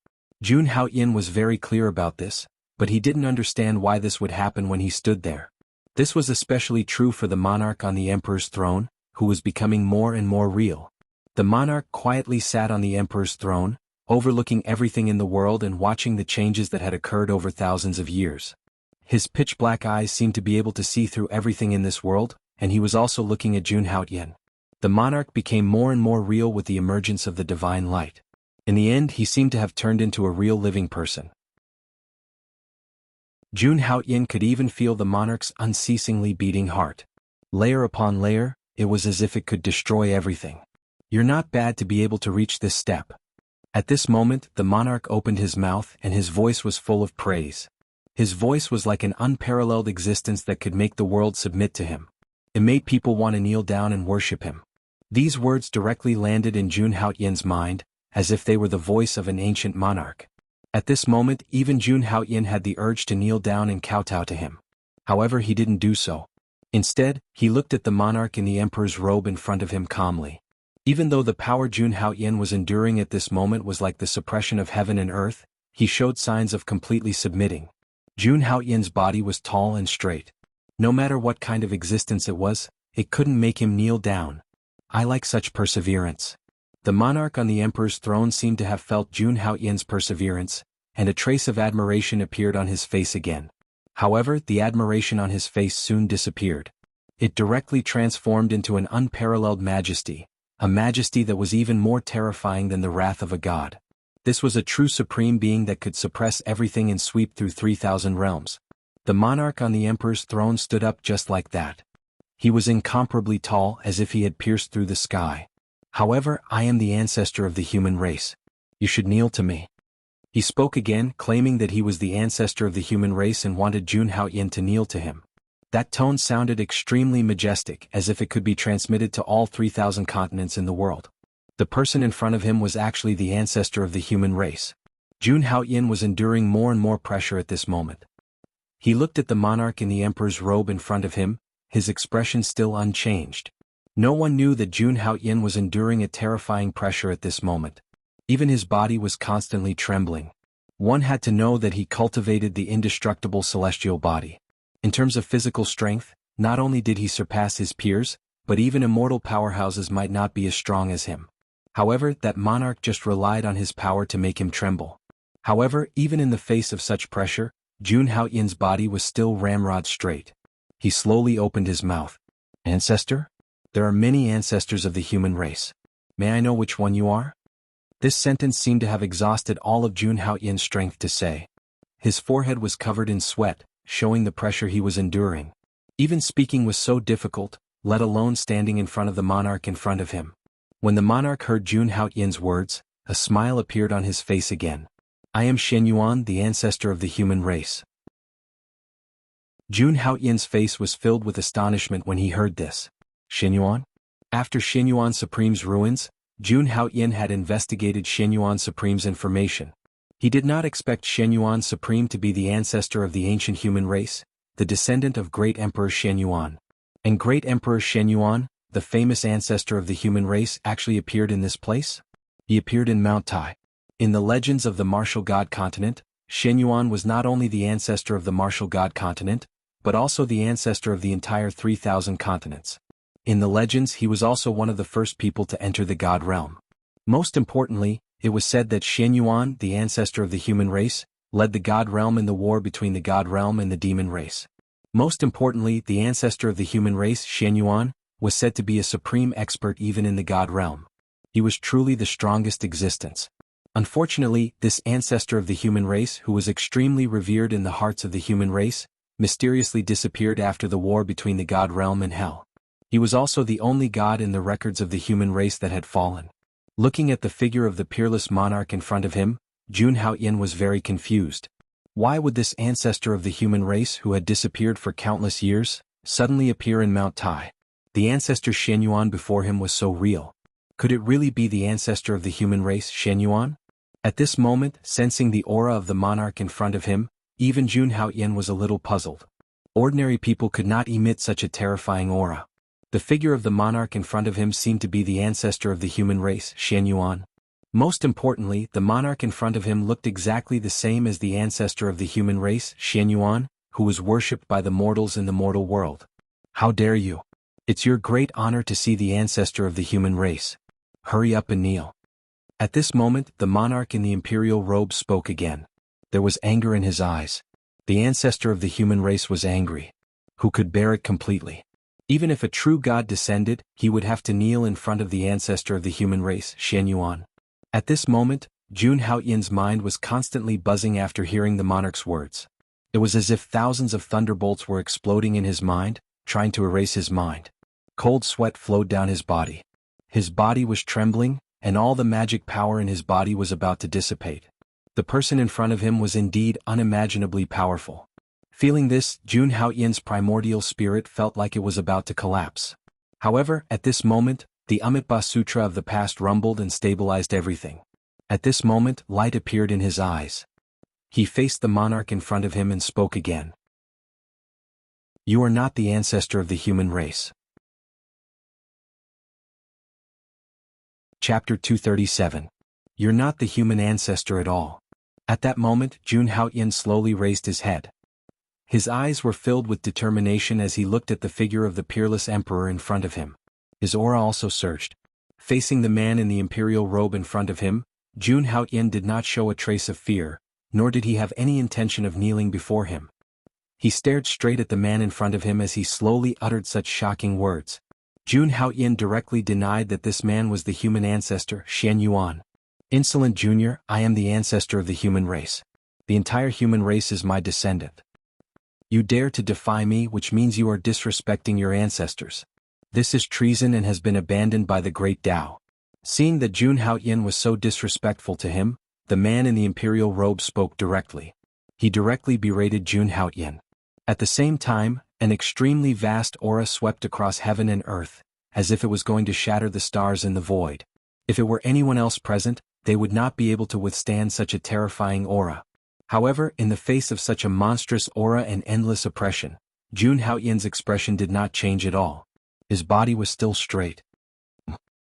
Speaker 1: Jun Haoyan was very clear about this, but he didn't understand why this would happen when he stood there. This was especially true for the monarch on the emperor's throne, who was becoming more and more real. The monarch quietly sat on the emperor's throne, overlooking everything in the world and watching the changes that had occurred over thousands of years. His pitch-black eyes seemed to be able to see through everything in this world, and he was also looking at Jun Haoyan. The monarch became more and more real with the emergence of the divine light. In the end, he seemed to have turned into a real living person. Jun Haoyan could even feel the monarch's unceasingly beating heart. Layer upon layer, it was as if it could destroy everything. You're not bad to be able to reach this step. At this moment, the monarch opened his mouth and his voice was full of praise. His voice was like an unparalleled existence that could make the world submit to him. It made people want to kneel down and worship him. These words directly landed in Jun Haoyan's mind, as if they were the voice of an ancient monarch. At this moment, even Jun Haoyan had the urge to kneel down and kowtow to him. However, he didn't do so. Instead, he looked at the monarch in the emperor's robe in front of him calmly. Even though the power Jun Haoyan was enduring at this moment was like the suppression of heaven and earth, he showed signs of completely submitting. Jun Haoyan's body was tall and straight. No matter what kind of existence it was, it couldn't make him kneel down. I like such perseverance. The monarch on the emperor's throne seemed to have felt Jun Haoyan's perseverance, and a trace of admiration appeared on his face again. However, the admiration on his face soon disappeared. It directly transformed into an unparalleled majesty, a majesty that was even more terrifying than the wrath of a god. This was a true supreme being that could suppress everything and sweep through 3,000 realms. The monarch on the emperor's throne stood up just like that. He was incomparably tall, as if he had pierced through the sky. However, I am the ancestor of the human race. You should kneel to me. He spoke again, claiming that he was the ancestor of the human race and wanted Jun Haoyan to kneel to him. That tone sounded extremely majestic, as if it could be transmitted to all 3,000 continents in the world. The person in front of him was actually the ancestor of the human race. Jun Haoyan was enduring more and more pressure at this moment. He looked at the monarch in the emperor's robe in front of him, his expression still unchanged. No one knew that Jun Haoyan was enduring a terrifying pressure at this moment. Even his body was constantly trembling. One had to know that he cultivated the indestructible celestial body. In terms of physical strength, not only did he surpass his peers, but even immortal powerhouses might not be as strong as him. However, that monarch just relied on his power to make him tremble. However, even in the face of such pressure, Jun Haoyan's body was still ramrod straight. He slowly opened his mouth. Ancestor? There are many ancestors of the human race. May I know which one you are? This sentence seemed to have exhausted all of Jun Haoyan's strength to say. His forehead was covered in sweat, showing the pressure he was enduring. Even speaking was so difficult, let alone standing in front of the monarch in front of him. When the monarch heard Jun Haoyan's words, a smile appeared on his face again. I am Shen Yuan, the ancestor of the human race. Jun Haoyan's face was filled with astonishment when he heard this. Shen Yuan? After Shen Yuan Supreme's ruins, Jun Haoyan had investigated Shen Yuan Supreme's information. He did not expect Shen Yuan Supreme to be the ancestor of the ancient human race, the descendant of great Emperor Shen Yuan. And great Emperor Shen Yuan, the famous ancestor of the human race, actually appeared in this place? He appeared in Mount Tai. In the legends of the martial god continent, Shen Yuan was not only the ancestor of the martial god continent, but also the ancestor of the entire 3,000 continents. In the legends, he was also one of the first people to enter the god realm. Most importantly, it was said that Shen Yuan, the ancestor of the human race, led the god realm in the war between the god realm and the demon race. Most importantly, the ancestor of the human race, Shen Yuan, was said to be a supreme expert even in the god realm. He was truly the strongest existence. Unfortunately, this ancestor of the human race, who was extremely revered in the hearts of the human race, mysteriously disappeared after the war between the god realm and hell. He was also the only god in the records of the human race that had fallen. Looking at the figure of the peerless monarch in front of him, Jun Haoyan was very confused. Why would this ancestor of the human race, who had disappeared for countless years, suddenly appear in Mount Tai? The ancestor Shen Yuan before him was so real. Could it really be the ancestor of the human race, Shen Yuan? At this moment, sensing the aura of the monarch in front of him, even Jun Haoyan was a little puzzled. Ordinary people could not emit such a terrifying aura. The figure of the monarch in front of him seemed to be the ancestor of the human race, Shen Yuan. Most importantly, the monarch in front of him looked exactly the same as the ancestor of the human race, Shen Yuan, who was worshipped by the mortals in the mortal world. How dare you? It's your great honor to see the ancestor of the human race. Hurry up and kneel. At this moment, the monarch in the imperial robe spoke again. There was anger in his eyes. The ancestor of the human race was angry. Who could bear it completely? Even if a true god descended, he would have to kneel in front of the ancestor of the human race, Shen Yuan. At this moment, Jun Haoyan's mind was constantly buzzing after hearing the monarch's words. It was as if thousands of thunderbolts were exploding in his mind, trying to erase his mind. Cold sweat flowed down his body. His body was trembling, and all the magic power in his body was about to dissipate. The person in front of him was indeed unimaginably powerful. Feeling this, Jun Haoyan's primordial spirit felt like it was about to collapse. However, at this moment, the Amitabha Sutra of the past rumbled and stabilized everything. At this moment, light appeared in his eyes. He faced the monarch in front of him and spoke again. You are not the ancestor of the human race. Chapter 237. You're not the human ancestor at all. At that moment, Jun Haoyan slowly raised his head. His eyes were filled with determination as he looked at the figure of the peerless emperor in front of him. His aura also surged. Facing the man in the imperial robe in front of him, Jun Haoyan did not show a trace of fear, nor did he have any intention of kneeling before him. He stared straight at the man in front of him as he slowly uttered such shocking words. Jun Haoyin directly denied that this man was the human ancestor, Shen Yuan. Insolent Junior, I am the ancestor of the human race. The entire human race is my descendant. You dare to defy me, which means you are disrespecting your ancestors. This is treason and has been abandoned by the great Tao. Seeing that Jun Haoyin was so disrespectful to him, the man in the imperial robe spoke directly. He directly berated Jun Haoyin. At the same time, an extremely vast aura swept across heaven and earth, as if it was going to shatter the stars in the void. If it were anyone else present, they would not be able to withstand such a terrifying aura. However, in the face of such a monstrous aura and endless oppression, Jun Haoyin's expression did not change at all. His body was still straight.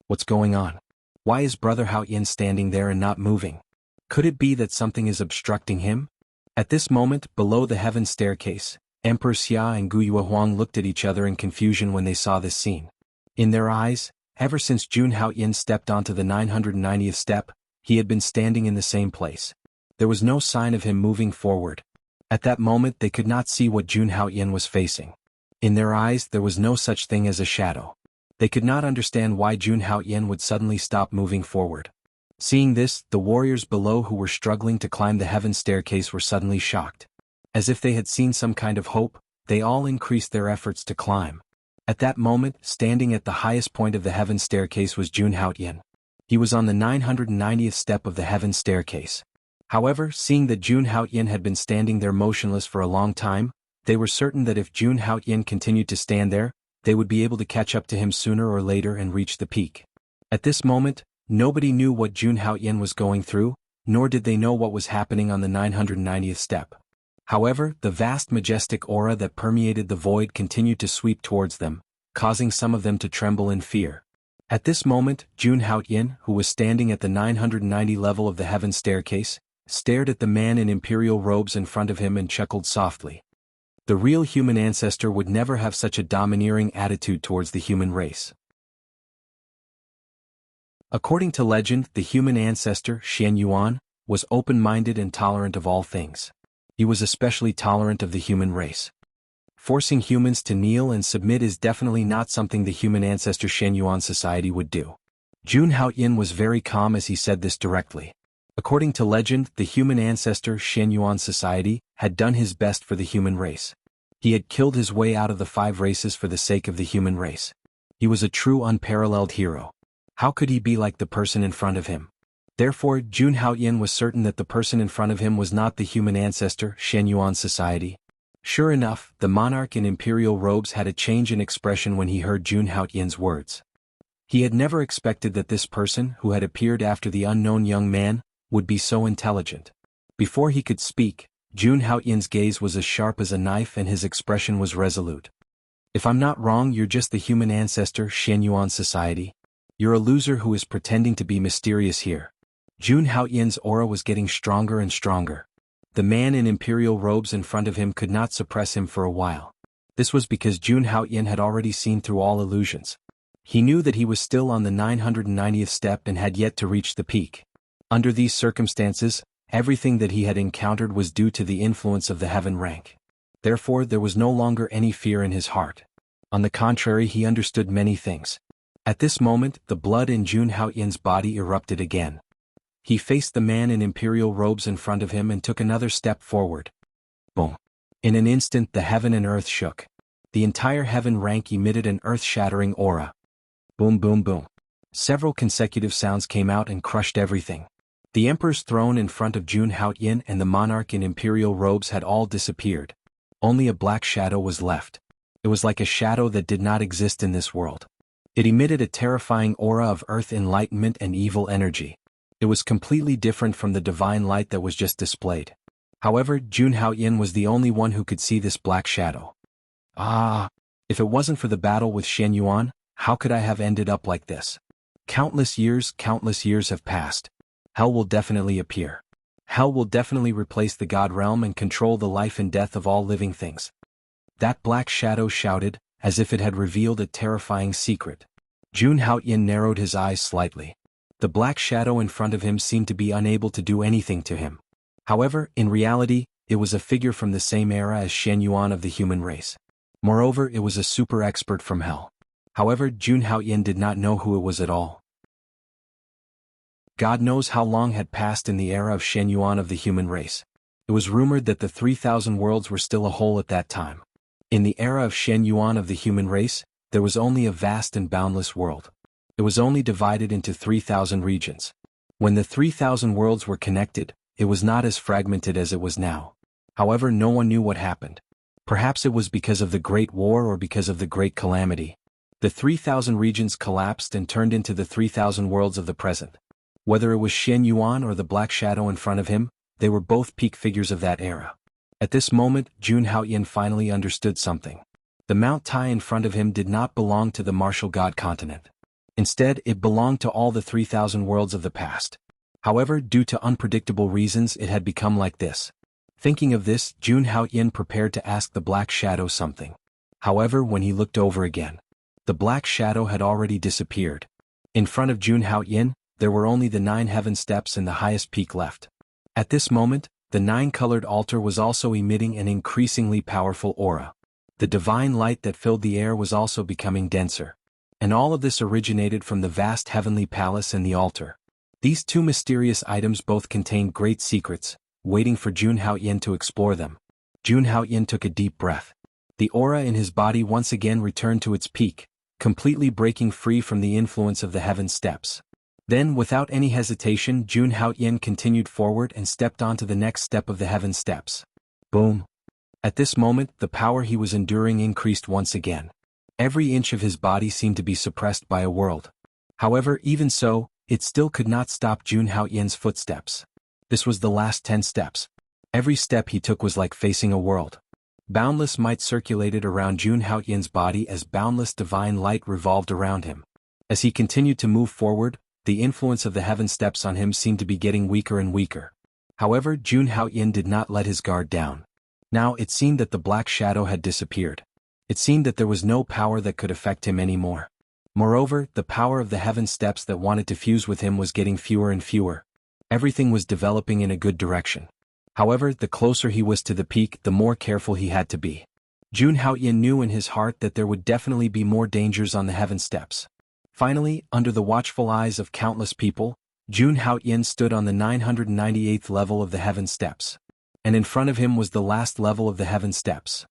Speaker 1: What's going on? Why is Brother Haoyin standing there and not moving? Could it be that something is obstructing him? At this moment, below the heaven staircase, Emperor Xia and Guyue Huang looked at each other in confusion when they saw this scene. In their eyes, ever since Jun Haoyin stepped onto the 990th step, he had been standing in the same place. There was no sign of him moving forward. At that moment they could not see what Jun Haoyin was facing. In their eyes there was no such thing as a shadow. They could not understand why Jun Haoyin would suddenly stop moving forward. Seeing this, the warriors below who were struggling to climb the heaven staircase were suddenly shocked. As if they had seen some kind of hope, they all increased their efforts to climb. At that moment, standing at the highest point of the heaven staircase was Jun Haoyin. He was on the 990th step of the heaven staircase. However, seeing that Jun Haoyin had been standing there motionless for a long time, they were certain that if Jun Haoyin continued to stand there, they would be able to catch up to him sooner or later and reach the peak. At this moment, nobody knew what Jun Haoyin was going through, nor did they know what was happening on the 990th step. However, the vast majestic aura that permeated the void continued to sweep towards them, causing some of them to tremble in fear. At this moment, Jun Haoyin, who was standing at the 990 level of the heaven staircase, stared at the man in imperial robes in front of him and chuckled softly. The real human ancestor would never have such a domineering attitude towards the human race. According to legend, the human ancestor, Shen Yuan, was open-minded and tolerant of all things. He was especially tolerant of the human race. Forcing humans to kneel and submit is definitely not something the human ancestor Shen Yuan society would do. Jun Haoyin was very calm as he said this directly. According to legend, the human ancestor Shen Yuan society had done his best for the human race. He had killed his way out of the 5 races for the sake of the human race. He was a true unparalleled hero. How could he be like the person in front of him? Therefore, Jun Haoyin was certain that the person in front of him was not the human ancestor Shen Yuan society. Sure enough, the monarch in imperial robes had a change in expression when he heard Jun Haoyin's words. He had never expected that this person, who had appeared after the unknown young man, would be so intelligent. Before he could speak, Jun Haoyin's gaze was as sharp as a knife and his expression was resolute. If I'm not wrong, you're just the human ancestor Shen Yuan society. You're a loser who is pretending to be mysterious here. Jun Haoyin's aura was getting stronger and stronger. The man in imperial robes in front of him could not suppress him for a while. This was because Jun Haoyin had already seen through all illusions. He knew that he was still on the 990th step and had yet to reach the peak. Under these circumstances, everything that he had encountered was due to the influence of the heaven rank. Therefore, there was no longer any fear in his heart. On the contrary, he understood many things. At this moment, the blood in Jun Haoyin's body erupted again. He faced the man in imperial robes in front of him and took another step forward. Boom! In an instant, the heaven and earth shook. The entire heaven rank emitted an earth-shattering aura. Boom, boom, boom. Several consecutive sounds came out and crushed everything. The emperor's throne in front of Jun Haoyin and the monarch in imperial robes had all disappeared. Only a black shadow was left. It was like a shadow that did not exist in this world. It emitted a terrifying aura of earth enlightenment and evil energy. It was completely different from the divine light that was just displayed. However, Jun Haoyin was the only one who could see this black shadow. If it wasn't for the battle with Shen Yuan, how could I have ended up like this? Countless years have passed. Hell will definitely appear. Hell will definitely replace the God realm and control the life and death of all living things. That black shadow shouted, as if it had revealed a terrifying secret. Jun Haoyin narrowed his eyes slightly. The black shadow in front of him seemed to be unable to do anything to him. However, in reality, it was a figure from the same era as Shen Yuan of the human race. Moreover, it was a super expert from hell. However, Jun Haoyin did not know who it was at all. God knows how long had passed in the era of Shen Yuan of the human race. It was rumored that the 3,000 worlds were still a whole at that time. In the era of Shen Yuan of the human race, there was only a vast and boundless world. It was only divided into 3,000 regions. When the 3,000 worlds were connected, it was not as fragmented as it was now. However, no one knew what happened. Perhaps it was because of the Great War or because of the Great Calamity. The 3,000 regions collapsed and turned into the 3,000 worlds of the present. Whether it was Shen Yuan or the Black Shadow in front of him, they were both peak figures of that era. At this moment, Jun Haoyin finally understood something. The Mount Tai in front of him did not belong to the martial god continent. Instead, it belonged to all the 3,000 worlds of the past. However, due to unpredictable reasons, it had become like this. Thinking of this, Jun Haoyin prepared to ask the Black Shadow something. However, when he looked over again, the Black Shadow had already disappeared. In front of Jun Haoyin, there were only the 9 heaven steps and the highest peak left. At this moment, the 9-colored altar was also emitting an increasingly powerful aura. The divine light that filled the air was also becoming denser. And all of this originated from the vast heavenly palace and the altar. These two mysterious items both contained great secrets, waiting for Jun Haoyin to explore them. Jun Haoyin took a deep breath. The aura in his body once again returned to its peak, completely breaking free from the influence of the heaven steps. Then, without any hesitation, Jun Haoyin continued forward and stepped onto the next step of the heaven steps. Boom! At this moment, the power he was enduring increased once again. Every inch of his body seemed to be suppressed by a world. However, even so, it still could not stop Jun Haoyin's footsteps. This was the last 10 steps. Every step he took was like facing a world. Boundless might circulated around Jun Haoyin's body as boundless divine light revolved around him. As he continued to move forward, the influence of the heaven steps on him seemed to be getting weaker and weaker. However, Jun Haoyin did not let his guard down. Now it seemed that the Black Shadow had disappeared. It seemed that there was no power that could affect him anymore. Moreover, the power of the heaven steps that wanted to fuse with him was getting fewer and fewer. Everything was developing in a good direction. However, the closer he was to the peak, the more careful he had to be. Jun Haoyin knew in his heart that there would definitely be more dangers on the heaven steps. Finally, under the watchful eyes of countless people, Jun Haoyin stood on the 998th level of the heaven steps. And in front of him was the last level of the heaven steps.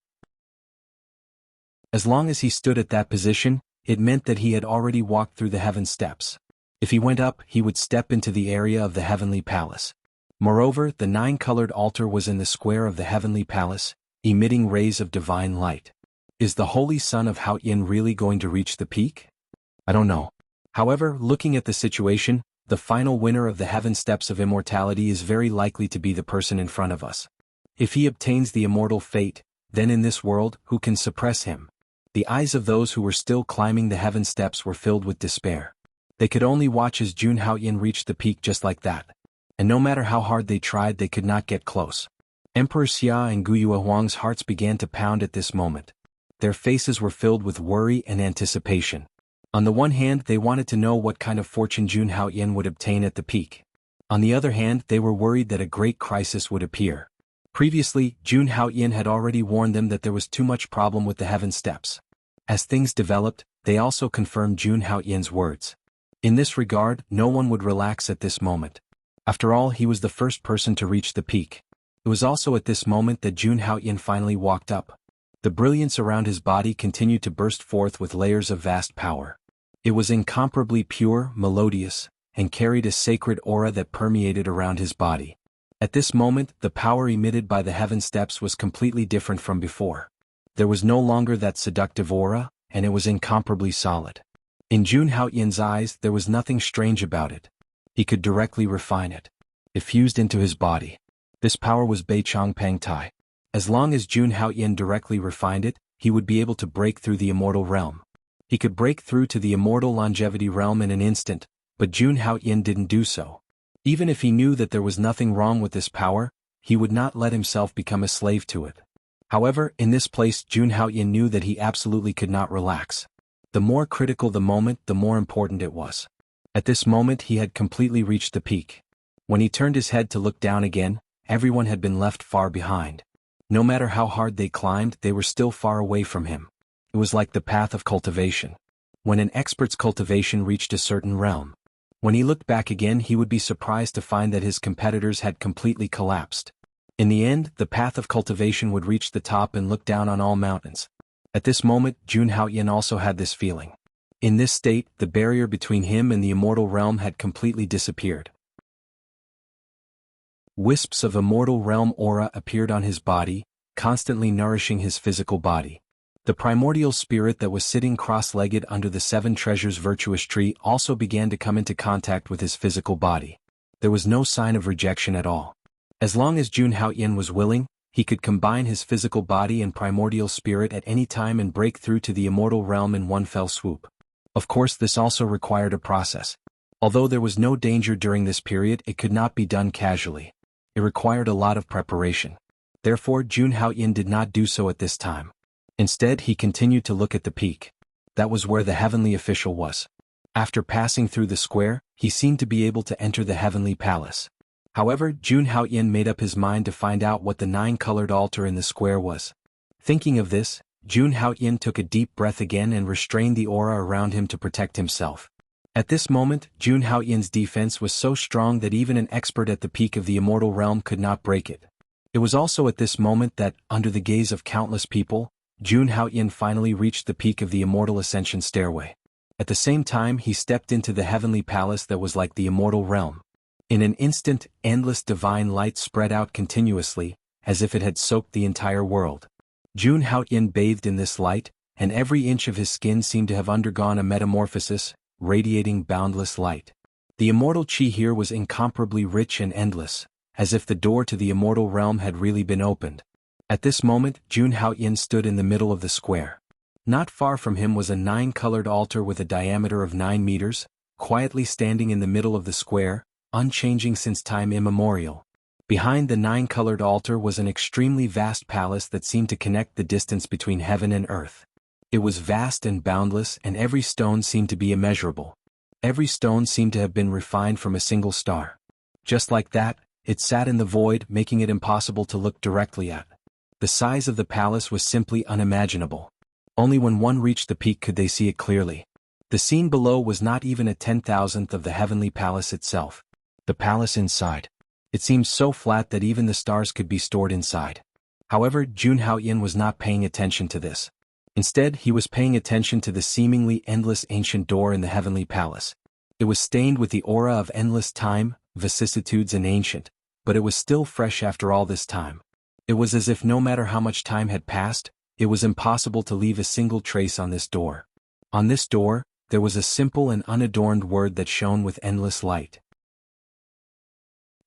Speaker 1: As long as he stood at that position, it meant that he had already walked through the heaven steps. If he went up, he would step into the area of the heavenly palace. Moreover, the 9-colored altar was in the square of the heavenly palace, emitting rays of divine light. Is the holy son of Haoyin really going to reach the peak? I don't know. However, looking at the situation, the final winner of the heaven steps of immortality is very likely to be the person in front of us. If he obtains the immortal fate, then in this world, who can suppress him? The eyes of those who were still climbing the heaven steps were filled with despair. They could only watch as Jun Haoyin reached the peak just like that. And no matter how hard they tried, they could not get close. Emperor Xia and Guyue Huang's hearts began to pound at this moment. Their faces were filled with worry and anticipation. On the one hand, they wanted to know what kind of fortune Jun Haoyin would obtain at the peak. On the other hand, they were worried that a great crisis would appear. Previously, Jun Haoyin had already warned them that there was too much problem with the heaven steps. As things developed, they also confirmed Jun Haoyin's words. In this regard, no one would relax at this moment. After all, he was the first person to reach the peak. It was also at this moment that Jun Haoyin finally walked up. The brilliance around his body continued to burst forth with layers of vast power. It was incomparably pure, melodious, and carried a sacred aura that permeated around his body. At this moment, the power emitted by the heaven steps was completely different from before. There was no longer that seductive aura, and it was incomparably solid. In Jun Haoyin's eyes, there was nothing strange about it. He could directly refine it. It fused into his body. This power was Bei Chong Pang Tai. As long as Jun Haoyin directly refined it, he would be able to break through the immortal realm. He could break through to the immortal longevity realm in an instant, but Jun Haoyin didn't do so. Even if he knew that there was nothing wrong with this power, he would not let himself become a slave to it. However, in this place Jun Haoyin knew that he absolutely could not relax. The more critical the moment, the more important it was. At this moment he had completely reached the peak. When he turned his head to look down again, everyone had been left far behind. No matter how hard they climbed, they were still far away from him. It was like the path of cultivation. when an expert's cultivation reached a certain realm. When he looked back again, he would be surprised to find that his competitors had completely collapsed. In the end, the path of cultivation would reach the top and look down on all mountains. At this moment, Jun Haoyan also had this feeling. In this state, the barrier between him and the immortal realm had completely disappeared. Wisps of immortal realm aura appeared on his body, constantly nourishing his physical body. The primordial spirit that was sitting cross-legged under the seven treasures virtuous tree also began to come into contact with his physical body. There was no sign of rejection at all. As long as Jun Haoyan was willing, he could combine his physical body and primordial spirit at any time and break through to the immortal realm in one fell swoop. Of course, this also required a process. Although there was no danger during this period, it could not be done casually. It required a lot of preparation. Therefore, Jun Haoyan did not do so at this time. Instead, he continued to look at the peak. That was where the heavenly official was. After passing through the square, he seemed to be able to enter the heavenly palace. However, Jun Haoyan made up his mind to find out what the nine-colored altar in the square was. Thinking of this, Jun Haoyan took a deep breath again and restrained the aura around him to protect himself. At this moment, Jun Haoyan's defense was so strong that even an expert at the peak of the immortal realm could not break it. It was also at this moment that, under the gaze of countless people, Jun Haoyan finally reached the peak of the immortal ascension stairway. At the same time, he stepped into the heavenly palace that was like the immortal realm. In an instant, endless divine light spread out continuously, as if it had soaked the entire world. Jun Haoyan bathed in this light, and every inch of his skin seemed to have undergone a metamorphosis, radiating boundless light. The immortal chi here was incomparably rich and endless, as if the door to the immortal realm had really been opened. At this moment, Jun Haoyan stood in the middle of the square. Not far from him was a nine-colored altar with a diameter of 9 meters, quietly standing in the middle of the square, unchanging since time immemorial. Behind the nine-colored altar was an extremely vast palace that seemed to connect the distance between heaven and earth. It was vast and boundless, and every stone seemed to be immeasurable. Every stone seemed to have been refined from a single star. Just like that, it sat in the void, making it impossible to look directly at. The size of the palace was simply unimaginable. Only when one reached the peak could they see it clearly. The scene below was not even a 10,000th of the heavenly palace itself. The palace inside. It seemed so flat that even the stars could be stored inside. However, Jun Haoyan was not paying attention to this. Instead, he was paying attention to the seemingly endless ancient door in the heavenly palace. It was stained with the aura of endless time, vicissitudes and ancient, but it was still fresh after all this time. It was as if no matter how much time had passed, it was impossible to leave a single trace on this door. On this door, there was a simple and unadorned word that shone with endless light.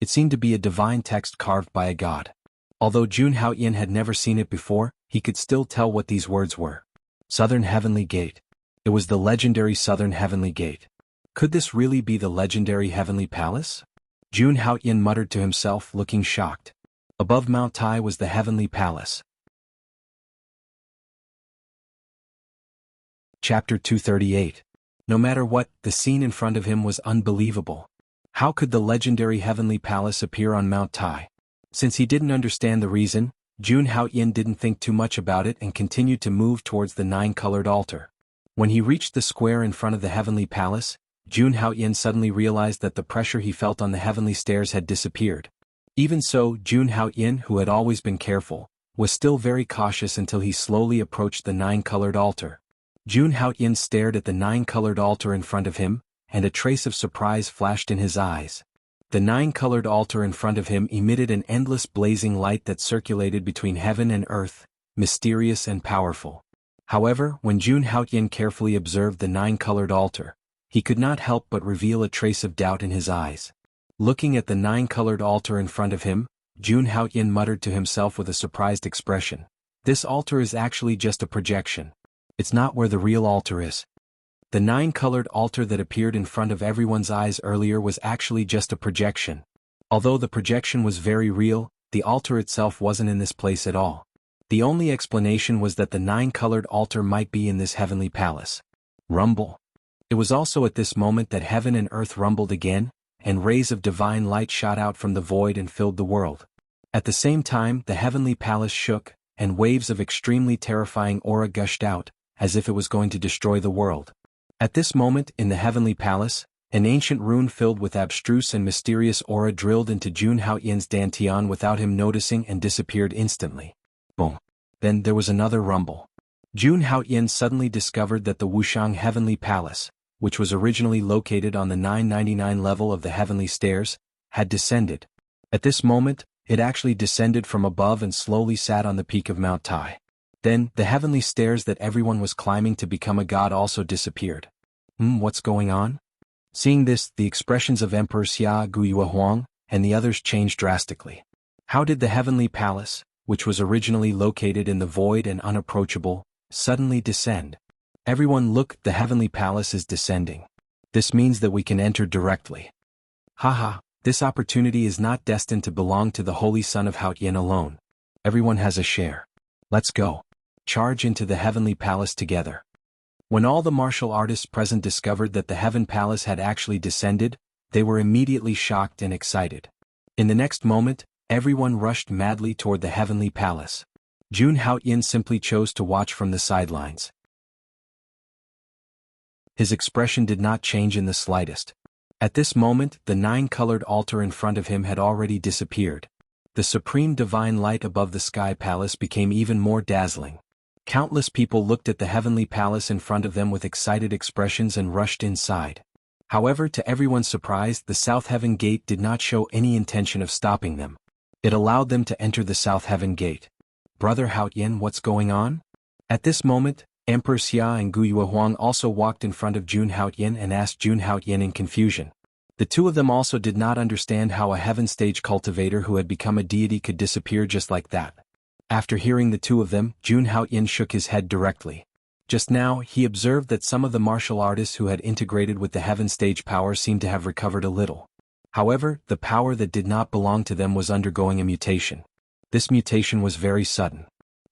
Speaker 1: It seemed to be a divine text carved by a god. Although Jun Haoyan had never seen it before, he could still tell what these words were. Southern Heavenly Gate. It was the legendary Southern Heavenly Gate. Could this really be the legendary Heavenly Palace? Jun Haoyan muttered to himself, looking shocked. Above Mount Tai was the Heavenly Palace. Chapter 238. No matter what, the scene in front of him was unbelievable. How could the legendary Heavenly Palace appear on Mount Tai? Since he didn't understand the reason, Jun Haoyan didn't think too much about it and continued to move towards the nine-colored altar. When he reached the square in front of the Heavenly Palace, Jun Haoyan suddenly realized that the pressure he felt on the heavenly stairs had disappeared. Even so, Jun Haoyan, who had always been careful, was still very cautious until he slowly approached the nine-colored altar. Jun Haoyan stared at the nine-colored altar in front of him, and a trace of surprise flashed in his eyes. The nine-colored altar in front of him emitted an endless blazing light that circulated between heaven and earth, mysterious and powerful. However, when Jun Haoyan carefully observed the nine-colored altar, he could not help but reveal a trace of doubt in his eyes. Looking at the nine-colored altar in front of him, Jun Haoyan muttered to himself with a surprised expression. This altar is actually just a projection. It's not where the real altar is. The nine-colored altar that appeared in front of everyone's eyes earlier was actually just a projection. Although the projection was very real, the altar itself wasn't in this place at all. The only explanation was that the nine-colored altar might be in this heavenly palace. Rumble. It was also at this moment that heaven and earth rumbled again, and rays of divine light shot out from the void and filled the world. At the same time, the heavenly palace shook, and waves of extremely terrifying aura gushed out, as if it was going to destroy the world. At this moment, in the heavenly palace, an ancient rune filled with abstruse and mysterious aura drilled into Jun Haoyan's dantian without him noticing and disappeared instantly. Boom. Then there was another rumble. Jun Haoyan suddenly discovered that the Wuxiang Heavenly Palace, which was originally located on the 999 level of the heavenly stairs, had descended. At this moment, it actually descended from above and slowly sat on the peak of Mount Tai. Then, the heavenly stairs that everyone was climbing to become a god also disappeared. What's going on? Seeing this, the expressions of Emperor Xia Guyuehuang and the others changed drastically. How did the heavenly palace, which was originally located in the void and unapproachable, suddenly descend? Everyone look, the heavenly palace is descending. This means that we can enter directly. Haha, this opportunity is not destined to belong to the holy son of Haoyan alone. Everyone has a share. Let's go. Charge into the heavenly palace together. When all the martial artists present discovered that the heaven palace had actually descended, they were immediately shocked and excited. In the next moment, everyone rushed madly toward the heavenly palace. Jun Haoyan simply chose to watch from the sidelines. His expression did not change in the slightest. At this moment, the 9-colored altar in front of him had already disappeared. The supreme divine light above the sky palace became even more dazzling. Countless people looked at the heavenly palace in front of them with excited expressions and rushed inside. However, to everyone's surprise, the South Heaven Gate did not show any intention of stopping them. It allowed them to enter the South Heaven Gate. Brother Haoyan, what's going on? At this moment, Emperor Xia and Guyuehuang also walked in front of Jun Haoyan and asked Jun Haoyan in confusion. The two of them also did not understand how a heaven stage cultivator who had become a deity could disappear just like that. After hearing the two of them, Jun Haoyan shook his head directly. Just now, he observed that some of the martial artists who had integrated with the heaven stage power seemed to have recovered a little. However, the power that did not belong to them was undergoing a mutation. This mutation was very sudden.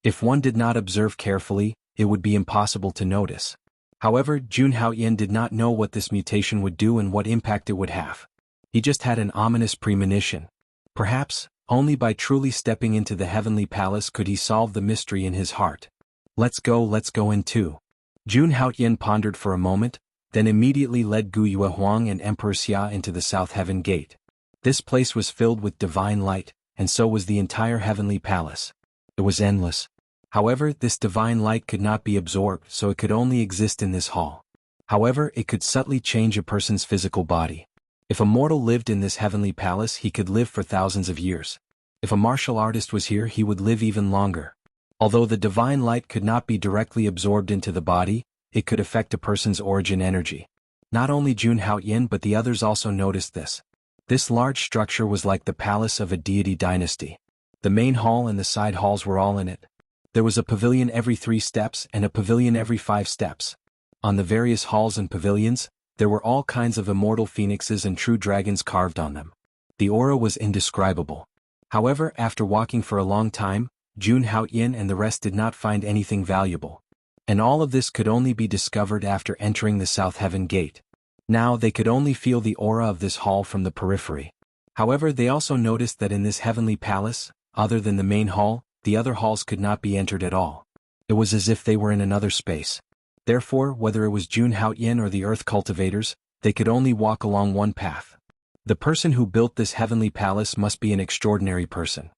Speaker 1: If one did not observe carefully, it would be impossible to notice. However, Jun Haoyan did not know what this mutation would do and what impact it would have. He just had an ominous premonition. Perhaps, only by truly stepping into the heavenly palace could he solve the mystery in his heart. Let's go in too. Jun Haoyan pondered for a moment, then immediately led Guyuehuang and Emperor Xia into the South Heaven Gate. This place was filled with divine light, and so was the entire heavenly palace. It was endless. However, this divine light could not be absorbed, so it could only exist in this hall. However, it could subtly change a person's physical body. If a mortal lived in this heavenly palace, he could live for thousands of years. If a martial artist was here, he would live even longer. Although the divine light could not be directly absorbed into the body, it could affect a person's origin energy. Not only Jun Haoyan but the others also noticed this. This large structure was like the palace of a deity dynasty. The main hall and the side halls were all in it. There was a pavilion every 3 steps and a pavilion every 5 steps. On the various halls and pavilions, there were all kinds of immortal phoenixes and true dragons carved on them. The aura was indescribable. However, after walking for a long time, Jun Haoyan and the rest did not find anything valuable. And all of this could only be discovered after entering the South Heaven Gate. Now they could only feel the aura of this hall from the periphery. However, they also noticed that in this heavenly palace, other than the main hall, the other halls could not be entered at all. It was as if they were in another space. Therefore, whether it was Jun Haoyan or the earth cultivators, they could only walk along one path. The person who built this heavenly palace must be an extraordinary person.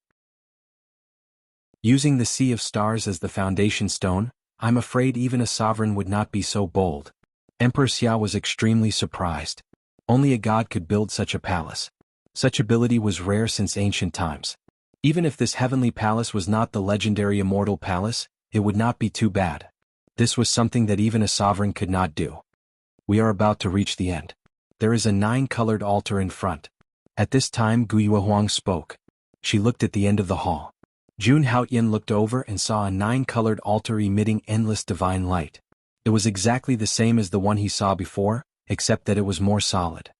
Speaker 1: Using the sea of stars as the foundation stone, I'm afraid even a sovereign would not be so bold. Emperor Xia was extremely surprised. Only a god could build such a palace. Such ability was rare since ancient times. Even if this heavenly palace was not the legendary immortal palace, it would not be too bad. This was something that even a sovereign could not do. We are about to reach the end. There is a 9-colored altar in front. At this time Guyuehuang spoke. She looked at the end of the hall. Jun Haoyan looked over and saw a 9-colored altar emitting endless divine light. It was exactly the same as the one he saw before, except that it was more solid.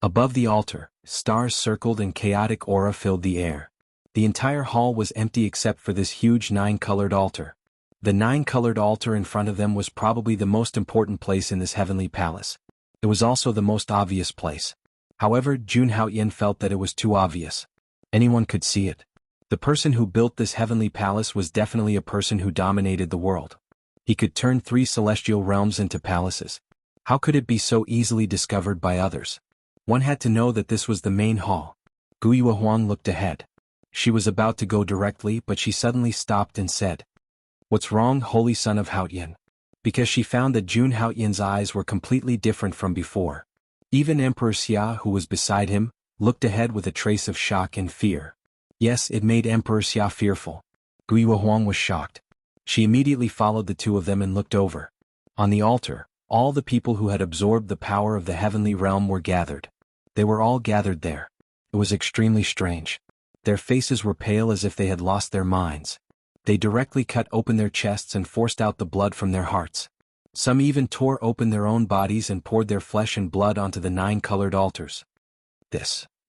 Speaker 1: Above the altar, stars circled and chaotic aura filled the air. The entire hall was empty except for this huge 9-colored altar. The 9-colored altar in front of them was probably the most important place in this heavenly palace. It was also the most obvious place. However, Jun Haoyan felt that it was too obvious. Anyone could see it. The person who built this heavenly palace was definitely a person who dominated the world. He could turn 3 celestial realms into palaces. How could it be so easily discovered by others? One had to know that this was the main hall. Guiyue Huang looked ahead. She was about to go directly, but she suddenly stopped and said, "What's wrong, holy son of Haotian?" Because she found that Jun Haotian's eyes were completely different from before. Even Emperor Xia, who was beside him, looked ahead with a trace of shock and fear. Yes, it made Emperor Xia fearful. Guiyue Huang was shocked. She immediately followed the two of them and looked over. On the altar, all the people who had absorbed the power of the heavenly realm were gathered. They were all gathered there. It was extremely strange. Their faces were pale as if they had lost their minds. They directly cut open their chests and forced out the blood from their hearts. Some even tore open their own bodies and poured their flesh and blood onto the 9-colored altars.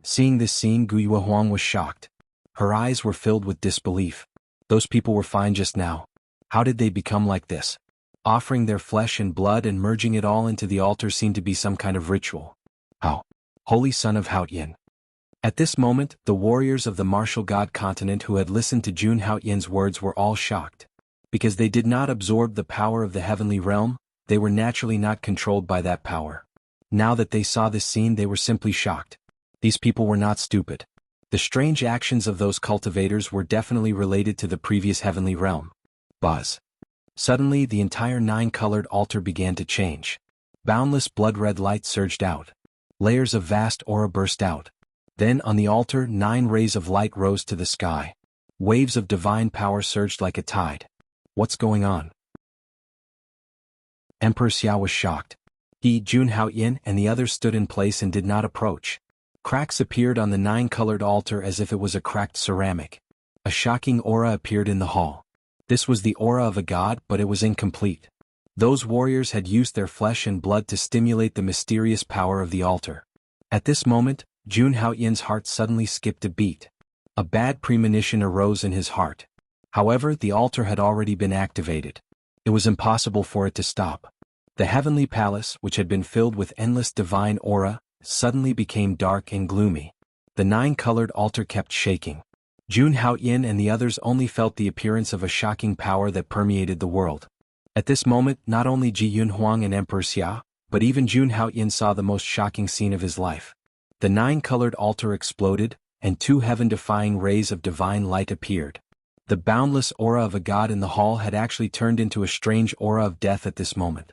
Speaker 1: Seeing this scene, Guiyue Huang was shocked. Her eyes were filled with disbelief. Those people were fine just now. How did they become like this? Offering their flesh and blood and merging it all into the altar seemed to be some kind of ritual. How? Holy son of Haotian. At this moment, the warriors of the martial god continent who had listened to Jun Haotian's words were all shocked. Because they did not absorb the power of the heavenly realm, they were naturally not controlled by that power. Now that they saw this scene, they were simply shocked. These people were not stupid. The strange actions of those cultivators were definitely related to the previous heavenly realm. Buzz. Suddenly, the entire 9-colored altar began to change. Boundless blood-red light surged out. Layers of vast aura burst out. Then, on the altar, 9 rays of light rose to the sky. Waves of divine power surged like a tide. What's going on? Emperor Xia was shocked. He, Jun Haotian, and the others stood in place and did not approach. Cracks appeared on the 9-colored altar as if it was a cracked ceramic. A shocking aura appeared in the hall. This was the aura of a god, but it was incomplete. Those warriors had used their flesh and blood to stimulate the mysterious power of the altar. At this moment, Jun Haotian's heart suddenly skipped a beat. A bad premonition arose in his heart. However, the altar had already been activated. It was impossible for it to stop. The heavenly palace, which had been filled with endless divine aura, suddenly became dark and gloomy. The 9-colored altar kept shaking. Jun Haotian and the others only felt the appearance of a shocking power that permeated the world. At this moment, not only Guiyue Huang and Emperor Xia, but even Jun Haotian saw the most shocking scene of his life. The 9-colored altar exploded, and 2 heaven-defying rays of divine light appeared. The boundless aura of a god in the hall had actually turned into a strange aura of death at this moment.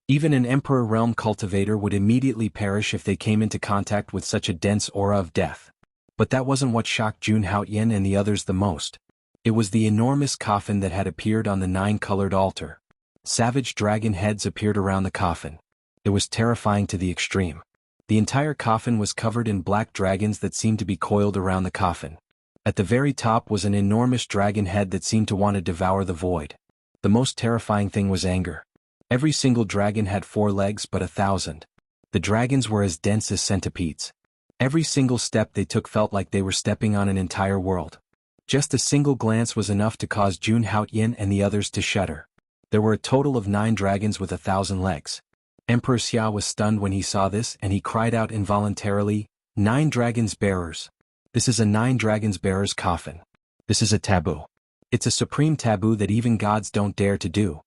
Speaker 1: Even an Emperor Realm cultivator would immediately perish if they came into contact with such a dense aura of death. But that wasn't what shocked Jun Haotian and the others the most. It was the enormous coffin that had appeared on the 9-colored altar. Savage dragon heads appeared around the coffin. It was terrifying to the extreme. The entire coffin was covered in black dragons that seemed to be coiled around the coffin. At the very top was an enormous dragon head that seemed to want to devour the void. The most terrifying thing was anger. Every single dragon had 4 legs but 1,000. The dragons were as dense as centipedes. Every single step they took felt like they were stepping on an entire world. Just a single glance was enough to cause Jun Haotian and the others to shudder. There were a total of 9 dragons with 1,000 legs. Emperor Xia was stunned when he saw this and he cried out involuntarily, "9 dragons bearers. This is a 9 dragons bearers coffin. This is a taboo. It's a supreme taboo that even gods don't dare to do.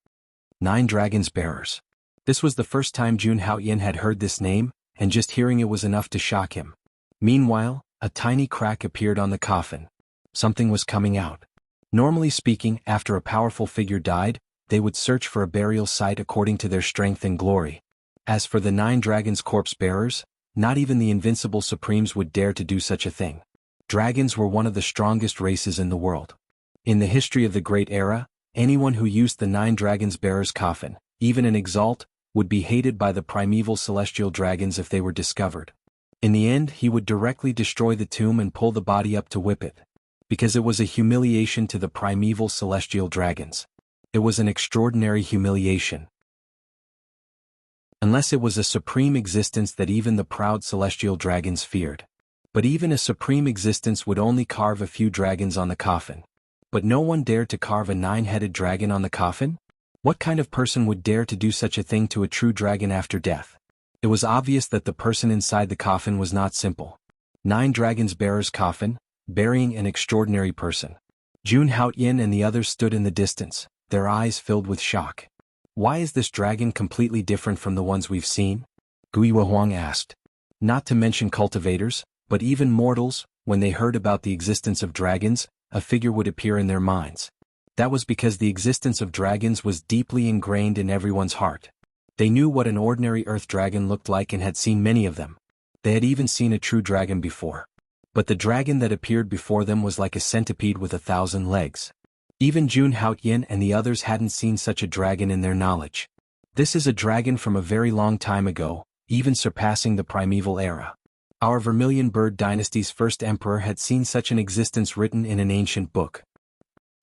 Speaker 1: 9 dragons bearers." This was the first time Jun Haotian had heard this name, and just hearing it was enough to shock him. Meanwhile, a tiny crack appeared on the coffin. Something was coming out. Normally speaking, after a powerful figure died, they would search for a burial site according to their strength and glory. As for the 9 dragons corpse bearers, not even the invincible supremes would dare to do such a thing. Dragons were one of the strongest races in the world. In the history of the Great Era, anyone who used the 9 dragons bearers coffin, even an exalt, would be hated by the primeval celestial dragons if they were discovered. In the end, he would directly destroy the tomb and pull the body up to whip it. Because it was a humiliation to the primeval celestial dragons. It was an extraordinary humiliation. Unless it was a supreme existence that even the proud celestial dragons feared. But even a supreme existence would only carve a few dragons on the coffin. But no one dared to carve a 9-headed dragon on the coffin? What kind of person would dare to do such a thing to a true dragon after death? It was obvious that the person inside the coffin was not simple. 9 dragons bearers coffin, burying an extraordinary person. Jun Haotian and the others stood in the distance, their eyes filled with shock. Why is this dragon completely different from the ones we've seen? Guiyue Huang asked. Not to mention cultivators, but even mortals, when they heard about the existence of dragons, a figure would appear in their minds. That was because the existence of dragons was deeply ingrained in everyone's heart. They knew what an ordinary earth dragon looked like and had seen many of them. They had even seen a true dragon before. But the dragon that appeared before them was like a centipede with 1,000 legs. Even Jun Haoyin and the others hadn't seen such a dragon in their knowledge. This is a dragon from a very long time ago, even surpassing the primeval era. Our Vermilion Bird dynasty's first emperor had seen such an existence written in an ancient book.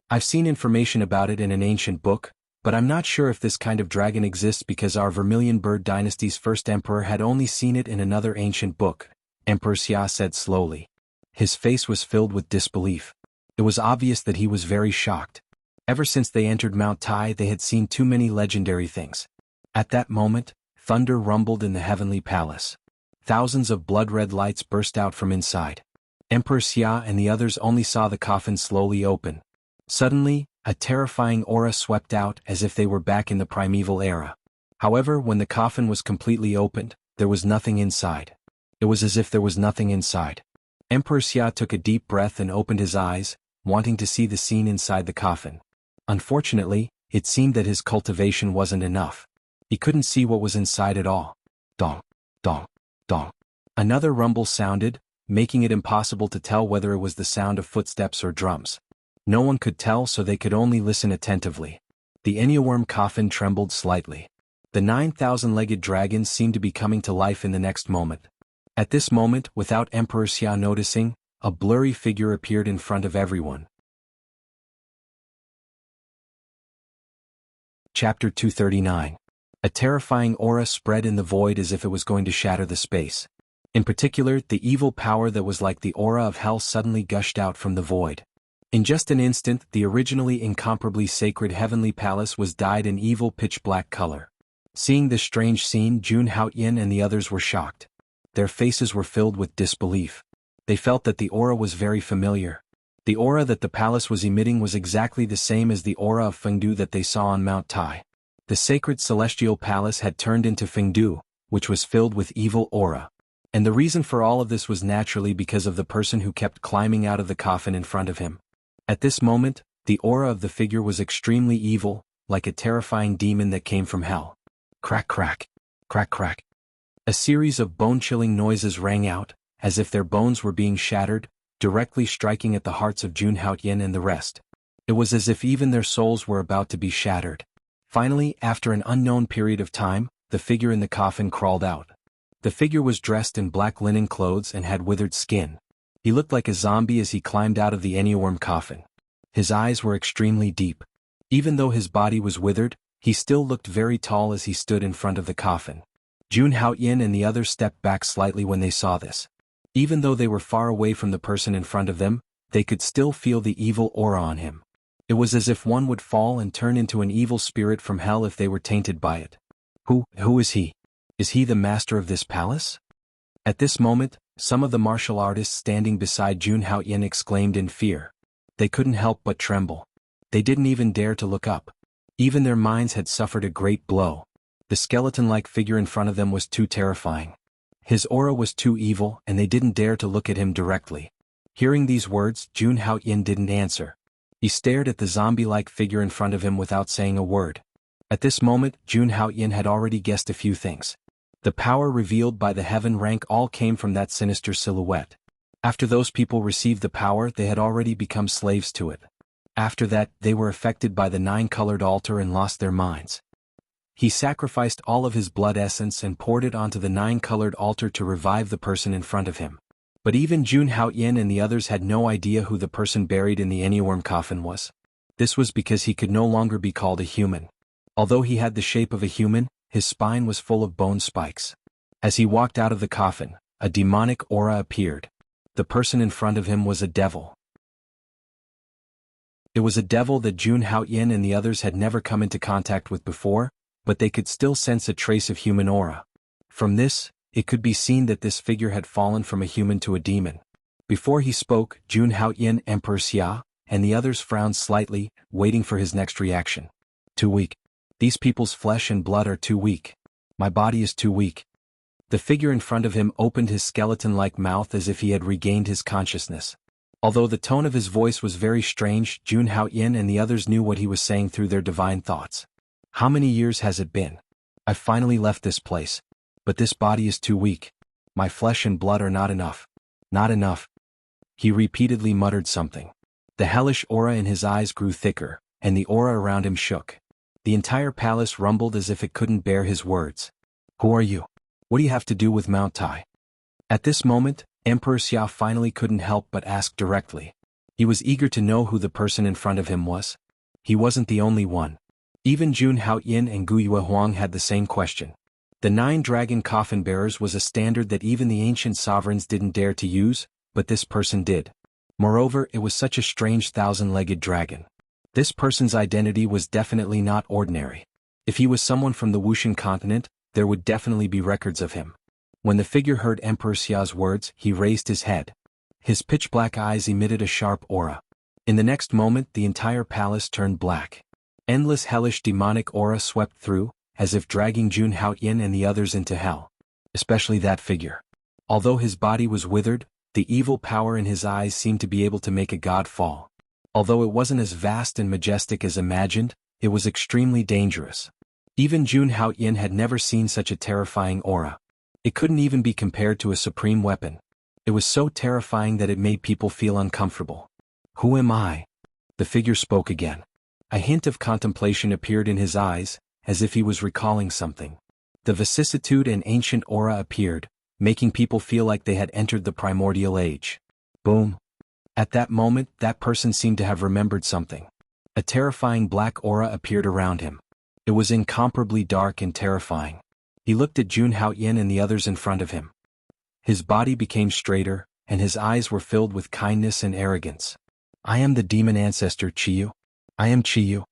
Speaker 1: I've seen information about it in an ancient book, but I'm not sure if this kind of dragon exists because our Vermilion Bird dynasty's first emperor had only seen it in another ancient book, Emperor Xia said slowly. His face was filled with disbelief. It was obvious that he was very shocked. Ever since they entered Mount Tai, they had seen too many legendary things. At that moment, thunder rumbled in the heavenly palace. Thousands of blood-red lights burst out from inside. Emperor Xia and the others only saw the coffin slowly open. Suddenly, a terrifying aura swept out as if they were back in the primeval era. However, when the coffin was completely opened, there was nothing inside. It was as if there was nothing inside. Emperor Xia took a deep breath and opened his eyes, wanting to see the scene inside the coffin. Unfortunately, it seemed that his cultivation wasn't enough. He couldn't see what was inside at all. Dong, dong, dong. Another rumble sounded, making it impossible to tell whether it was the sound of footsteps or drums. No one could tell, so they could only listen attentively. The Enneaworm coffin trembled slightly. The 9,000-legged dragon seemed to be coming to life in the next moment. At this moment, without Emperor Xia noticing, a blurry figure appeared in front of everyone. Chapter 239. A terrifying aura spread in the void as if it was going to shatter the space. In particular, the evil power that was like the aura of hell suddenly gushed out from the void. In just an instant, the originally incomparably sacred heavenly palace was dyed an evil pitch-black color. Seeing this strange scene, Jun Haoyin and the others were shocked. Their faces were filled with disbelief. They felt that the aura was very familiar. The aura that the palace was emitting was exactly the same as the aura of Fengdu that they saw on Mount Tai. The sacred celestial palace had turned into Fengdu, which was filled with evil aura. And the reason for all of this was naturally because of the person who kept climbing out of the coffin in front of him. At this moment, the aura of the figure was extremely evil, like a terrifying demon that came from hell. Crack crack, crack crack. A series of bone-chilling noises rang out, as if their bones were being shattered, directly striking at the hearts of Jun Haoyin and the rest. It was as if even their souls were about to be shattered. Finally, after an unknown period of time, the figure in the coffin crawled out. The figure was dressed in black linen clothes and had withered skin. He looked like a zombie as he climbed out of the Enneaworm coffin. His eyes were extremely deep. Even though his body was withered, he still looked very tall as he stood in front of the coffin. Jun Haoyin and the others stepped back slightly when they saw this. Even though they were far away from the person in front of them, they could still feel the evil aura on him. It was as if one would fall and turn into an evil spirit from hell if they were tainted by it. Who is he? Is he the master of this palace? At this moment, some of the martial artists standing beside Jun Haoyin exclaimed in fear. They couldn't help but tremble. They didn't even dare to look up. Even their minds had suffered a great blow. The skeleton-like figure in front of them was too terrifying. His aura was too evil, and they didn't dare to look at him directly. Hearing these words, Jun Haoyin didn't answer. He stared at the zombie-like figure in front of him without saying a word. At this moment, Jun Haoyin had already guessed a few things. The power revealed by the heaven rank all came from that sinister silhouette. After those people received the power, they had already become slaves to it. After that, they were affected by the 9-colored altar and lost their minds. He sacrificed all of his blood essence and poured it onto the 9-colored altar to revive the person in front of him. But even Jun Haoyin and the others had no idea who the person buried in the Enneaworm coffin was. This was because he could no longer be called a human. Although he had the shape of a human, his spine was full of bone spikes. As he walked out of the coffin, a demonic aura appeared. The person in front of him was a devil. It was a devil that Jun Haoyin and the others had never come into contact with before, but they could still sense a trace of human aura. From this, it could be seen that this figure had fallen from a human to a demon. Before he spoke, Jun Haoyin, Emperor Xia, and the others frowned slightly, waiting for his next reaction. Too weak. These people's flesh and blood are too weak. My body is too weak. The figure in front of him opened his skeleton-like mouth as if he had regained his consciousness. Although the tone of his voice was very strange, Jun Haoyin and the others knew what he was saying through their divine thoughts. How many years has it been? I finally left this place. But this body is too weak. My flesh and blood are not enough. Not enough. He repeatedly muttered something. The hellish aura in his eyes grew thicker, and the aura around him shook. The entire palace rumbled as if it couldn't bear his words. Who are you? What do you have to do with Mount Tai? At this moment, Emperor Xia finally couldn't help but ask directly. He was eager to know who the person in front of him was. He wasn't the only one. Even Jun Haoyin and Gu Yuehuang had the same question. The 9-dragon coffin bearers was a standard that even the ancient sovereigns didn't dare to use, but this person did. Moreover, it was such a strange 1,000-legged dragon. This person's identity was definitely not ordinary. If he was someone from the Wuxian continent, there would definitely be records of him. When the figure heard Emperor Xia's words, he raised his head. His pitch-black eyes emitted a sharp aura. In the next moment, the entire palace turned black. Endless hellish demonic aura swept through, as if dragging Jun Haoyin and the others into hell. Especially that figure. Although his body was withered, the evil power in his eyes seemed to be able to make a god fall. Although it wasn't as vast and majestic as imagined, it was extremely dangerous. Even Jun Haoyin had never seen such a terrifying aura. It couldn't even be compared to a supreme weapon. It was so terrifying that it made people feel uncomfortable. Who am I? The figure spoke again. A hint of contemplation appeared in his eyes, as if he was recalling something. The vicissitude and ancient aura appeared, making people feel like they had entered the primordial age. Boom. At that moment, that person seemed to have remembered something. A terrifying black aura appeared around him. It was incomparably dark and terrifying. He looked at Jun Haoyin and the others in front of him. His body became straighter, and his eyes were filled with kindness and arrogance. I am the demon ancestor Qiyu. I am Qiyu.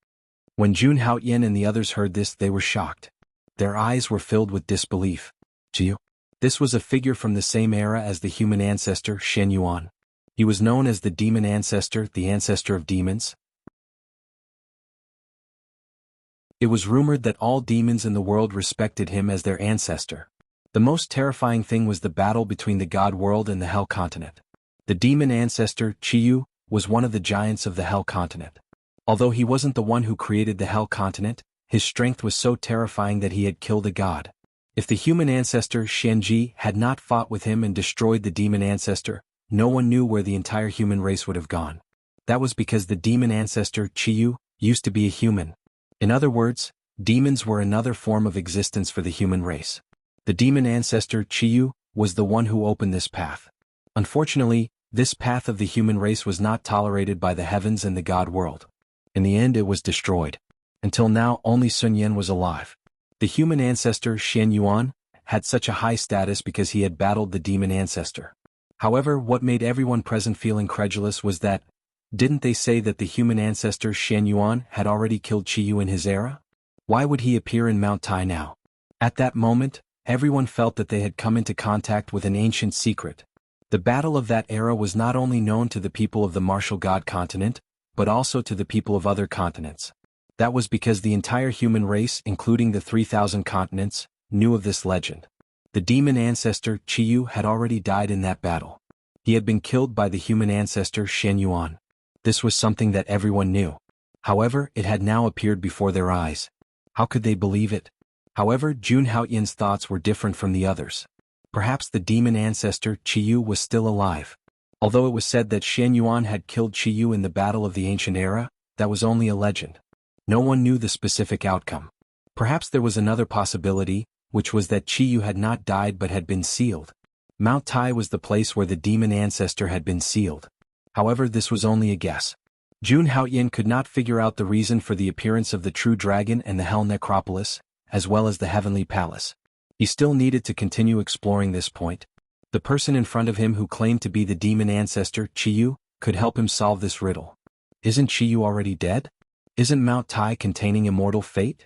Speaker 1: When Jun Haoyin and the others heard this, they were shocked. Their eyes were filled with disbelief. Qiyu? This was a figure from the same era as the human ancestor Shen Yuan. He was known as the demon ancestor, the ancestor of demons. It was rumored that all demons in the world respected him as their ancestor. The most terrifying thing was the battle between the God world and the Hell continent. The demon ancestor, Qiyu, was one of the giants of the Hell continent. Although he wasn't the one who created the Hell continent, his strength was so terrifying that he had killed a god. If the human ancestor, Shenji, had not fought with him and destroyed the demon ancestor, no one knew where the entire human race would have gone. That was because the demon ancestor, Qiyu, used to be a human. In other words, demons were another form of existence for the human race. The demon ancestor, Qiyu, was the one who opened this path. Unfortunately, this path of the human race was not tolerated by the heavens and the god world. In the end, it was destroyed. Until now, only Sun Yan was alive. The human ancestor, Shen Yuan, had such a high status because he had battled the demon ancestor. However, what made everyone present feel incredulous was that, didn't they say that the human ancestor Shen Yuan had already killed Qiyu in his era? Why would he appear in Mount Tai now? At that moment, everyone felt that they had come into contact with an ancient secret. The battle of that era was not only known to the people of the martial god continent, but also to the people of other continents. That was because the entire human race, including the 3,000 continents, knew of this legend. The demon ancestor Qiyu had already died in that battle. He had been killed by the human ancestor Shen Yuan. This was something that everyone knew. However, it had now appeared before their eyes. How could they believe it? However, Jun Haoyin's thoughts were different from the others. Perhaps the demon ancestor Qiyu was still alive. Although it was said that Shen Yuan had killed Qiyu in the battle of the ancient era, that was only a legend. No one knew the specific outcome. Perhaps there was another possibility, which was that Qiyu had not died but had been sealed. Mount Tai was the place where the demon ancestor had been sealed. However, this was only a guess. Jun Haoyin could not figure out the reason for the appearance of the true dragon and the Hell Necropolis, as well as the Heavenly Palace. He still needed to continue exploring this point. The person in front of him who claimed to be the demon ancestor, Qiyu, could help him solve this riddle. Isn't Qiyu already dead? Isn't Mount Tai containing immortal fate?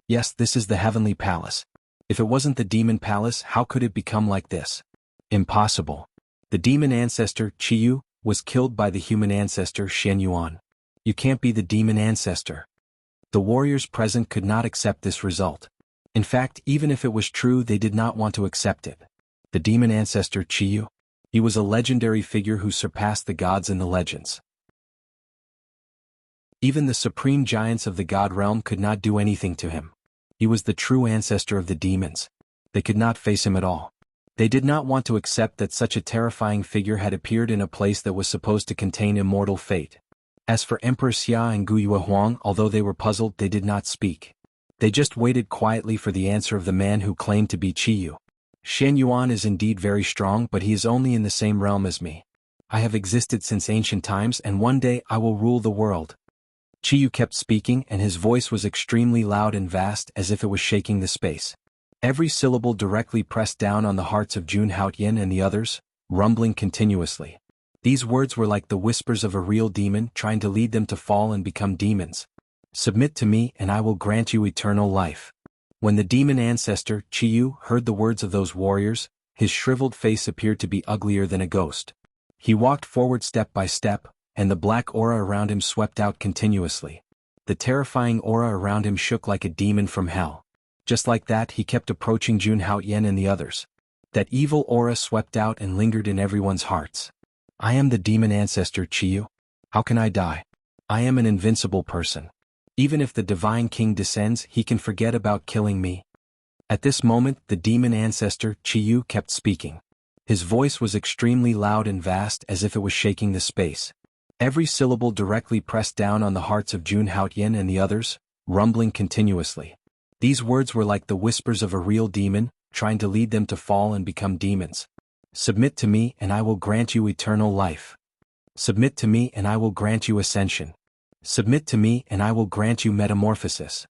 Speaker 1: Yes, this is the Heavenly Palace. If it wasn't the demon palace, how could it become like this? Impossible. The demon ancestor, Qiyu, was killed by the human ancestor Shen Yuan. You can't be the demon ancestor. The warriors present could not accept this result. In fact, even if it was true, they did not want to accept it. The demon ancestor Chiyu? He was a legendary figure who surpassed the gods in the legends. Even the supreme giants of the god realm could not do anything to him. He was the true ancestor of the demons. They could not face him at all. They did not want to accept that such a terrifying figure had appeared in a place that was supposed to contain immortal fate. As for Emperor Xia and Guyue Huang, although they were puzzled, they did not speak. They just waited quietly for the answer of the man who claimed to be Chiyu. Shen Yuan is indeed very strong, but he is only in the same realm as me. I have existed since ancient times, and one day I will rule the world. Chiyu kept speaking, and his voice was extremely loud and vast, as if it was shaking the space. Every syllable directly pressed down on the hearts of Jun Haotian and the others, rumbling continuously. These words were like the whispers of a real demon trying to lead them to fall and become demons. Submit to me and I will grant you eternal life. When the demon ancestor, Chiyu, heard the words of those warriors, his shriveled face appeared to be uglier than a ghost. He walked forward step by step, and the black aura around him swept out continuously. The terrifying aura around him shook like a demon from hell. Just like that, he kept approaching Jun Haotian and the others. That evil aura swept out and lingered in everyone's hearts. I am the demon ancestor Chiyu. How can I die? I am an invincible person. Even if the divine king descends, he can forget about killing me. At this moment, the demon ancestor Chiyu kept speaking. His voice was extremely loud and vast, as if it was shaking the space. Every syllable directly pressed down on the hearts of Jun Haotian and the others, rumbling continuously. These words were like the whispers of a real demon, trying to lead them to fall and become demons. Submit to me and I will grant you eternal life. Submit to me and I will grant you ascension. Submit to me and I will grant you metamorphosis.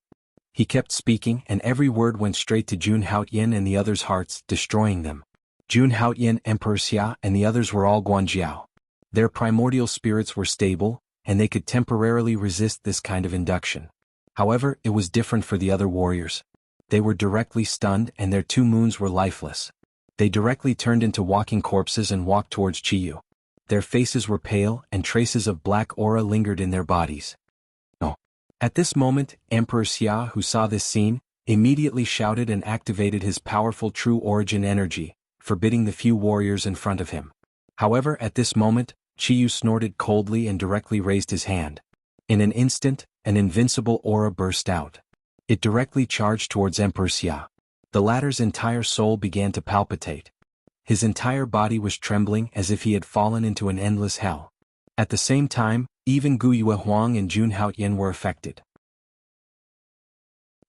Speaker 1: He kept speaking, and every word went straight to Jun Haotian and the others' hearts, destroying them. Jun Haotian, Emperor Xia, and the others were all Guanjiao. Their primordial spirits were stable, and they could temporarily resist this kind of induction. However, it was different for the other warriors. They were directly stunned, and their 2 moons were lifeless. They directly turned into walking corpses and walked towards Chiyu. Their faces were pale, and traces of black aura lingered in their bodies. No. At this moment, Emperor Xia, who saw this scene, immediately shouted and activated his powerful true origin energy, forbidding the few warriors in front of him. However, at this moment, Chiyu snorted coldly and directly raised his hand. In an instant, an invincible aura burst out. It directly charged towards Emperor Xia. The latter's entire soul began to palpitate. His entire body was trembling as if he had fallen into an endless hell. At the same time, even Guyue Huang and Jun Haotian were affected.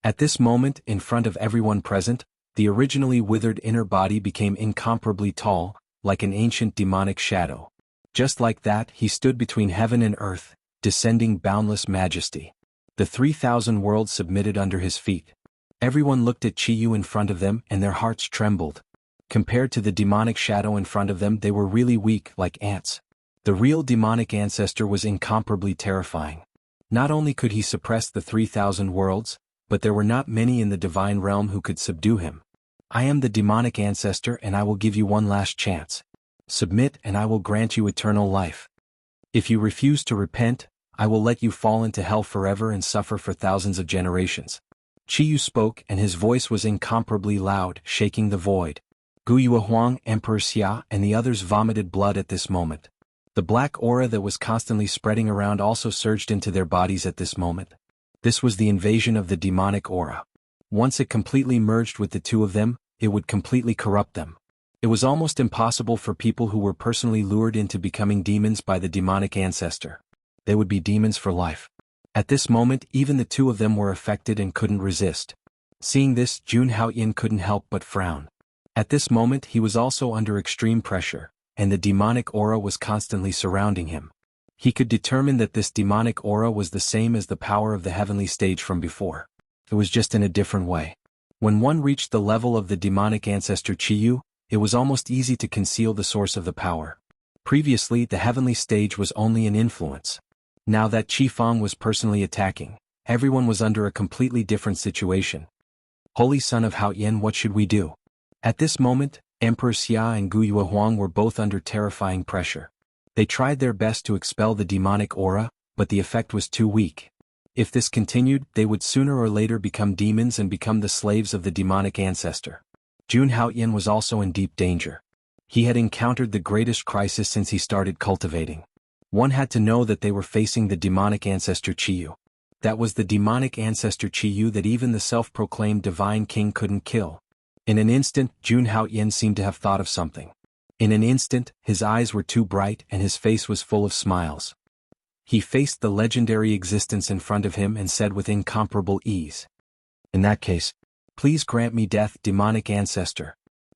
Speaker 1: At this moment, in front of everyone present, the originally withered inner body became incomparably tall, like an ancient demonic shadow. Just like that, he stood between heaven and earth, descending boundless majesty. The 3,000 worlds submitted under his feet. Everyone looked at Chiyu in front of them, and their hearts trembled. Compared to the demonic shadow in front of them, they were really weak, like ants. The real demonic ancestor was incomparably terrifying. Not only could he suppress the 3,000 worlds, but there were not many in the divine realm who could subdue him. I am the demonic ancestor, and I will give you one last chance. Submit and I will grant you eternal life. If you refuse to repent, I will let you fall into hell forever and suffer for thousands of generations. Chiyu spoke, and his voice was incomparably loud, shaking the void. Guyue Huang, Emperor Xia, and the others vomited blood at this moment. The black aura that was constantly spreading around also surged into their bodies at this moment. This was the invasion of the demonic aura. Once it completely merged with the 2 of them, it would completely corrupt them. It was almost impossible for people who were personally lured into becoming demons by the demonic ancestor. They would be demons for life. At this moment, even the 2 of them were affected and couldn't resist. Seeing this, Jun Haotian couldn't help but frown. At this moment, he was also under extreme pressure, and the demonic aura was constantly surrounding him. He could determine that this demonic aura was the same as the power of the heavenly stage from before. It was just in a different way. When one reached the level of the demonic ancestor Chiyu, it was almost easy to conceal the source of the power. Previously, the heavenly stage was only an influence. Now that Qi Feng was personally attacking, everyone was under a completely different situation. Holy Son of Haotian, what should we do? At this moment, Emperor Xia and Guyue Huang were both under terrifying pressure. They tried their best to expel the demonic aura, but the effect was too weak. If this continued, they would sooner or later become demons and become the slaves of the demonic ancestor. Jun Haoyan was also in deep danger. He had encountered the greatest crisis since he started cultivating. One had to know that they were facing the demonic ancestor Qiyu. That was the demonic ancestor Qiyu that even the self-proclaimed divine king couldn't kill. In an instant, Jun Haoyan seemed to have thought of something. In an instant, his eyes were too bright and his face was full of smiles. He faced the legendary existence in front of him and said with incomparable ease, "In that case, please grant me death, demonic ancestor."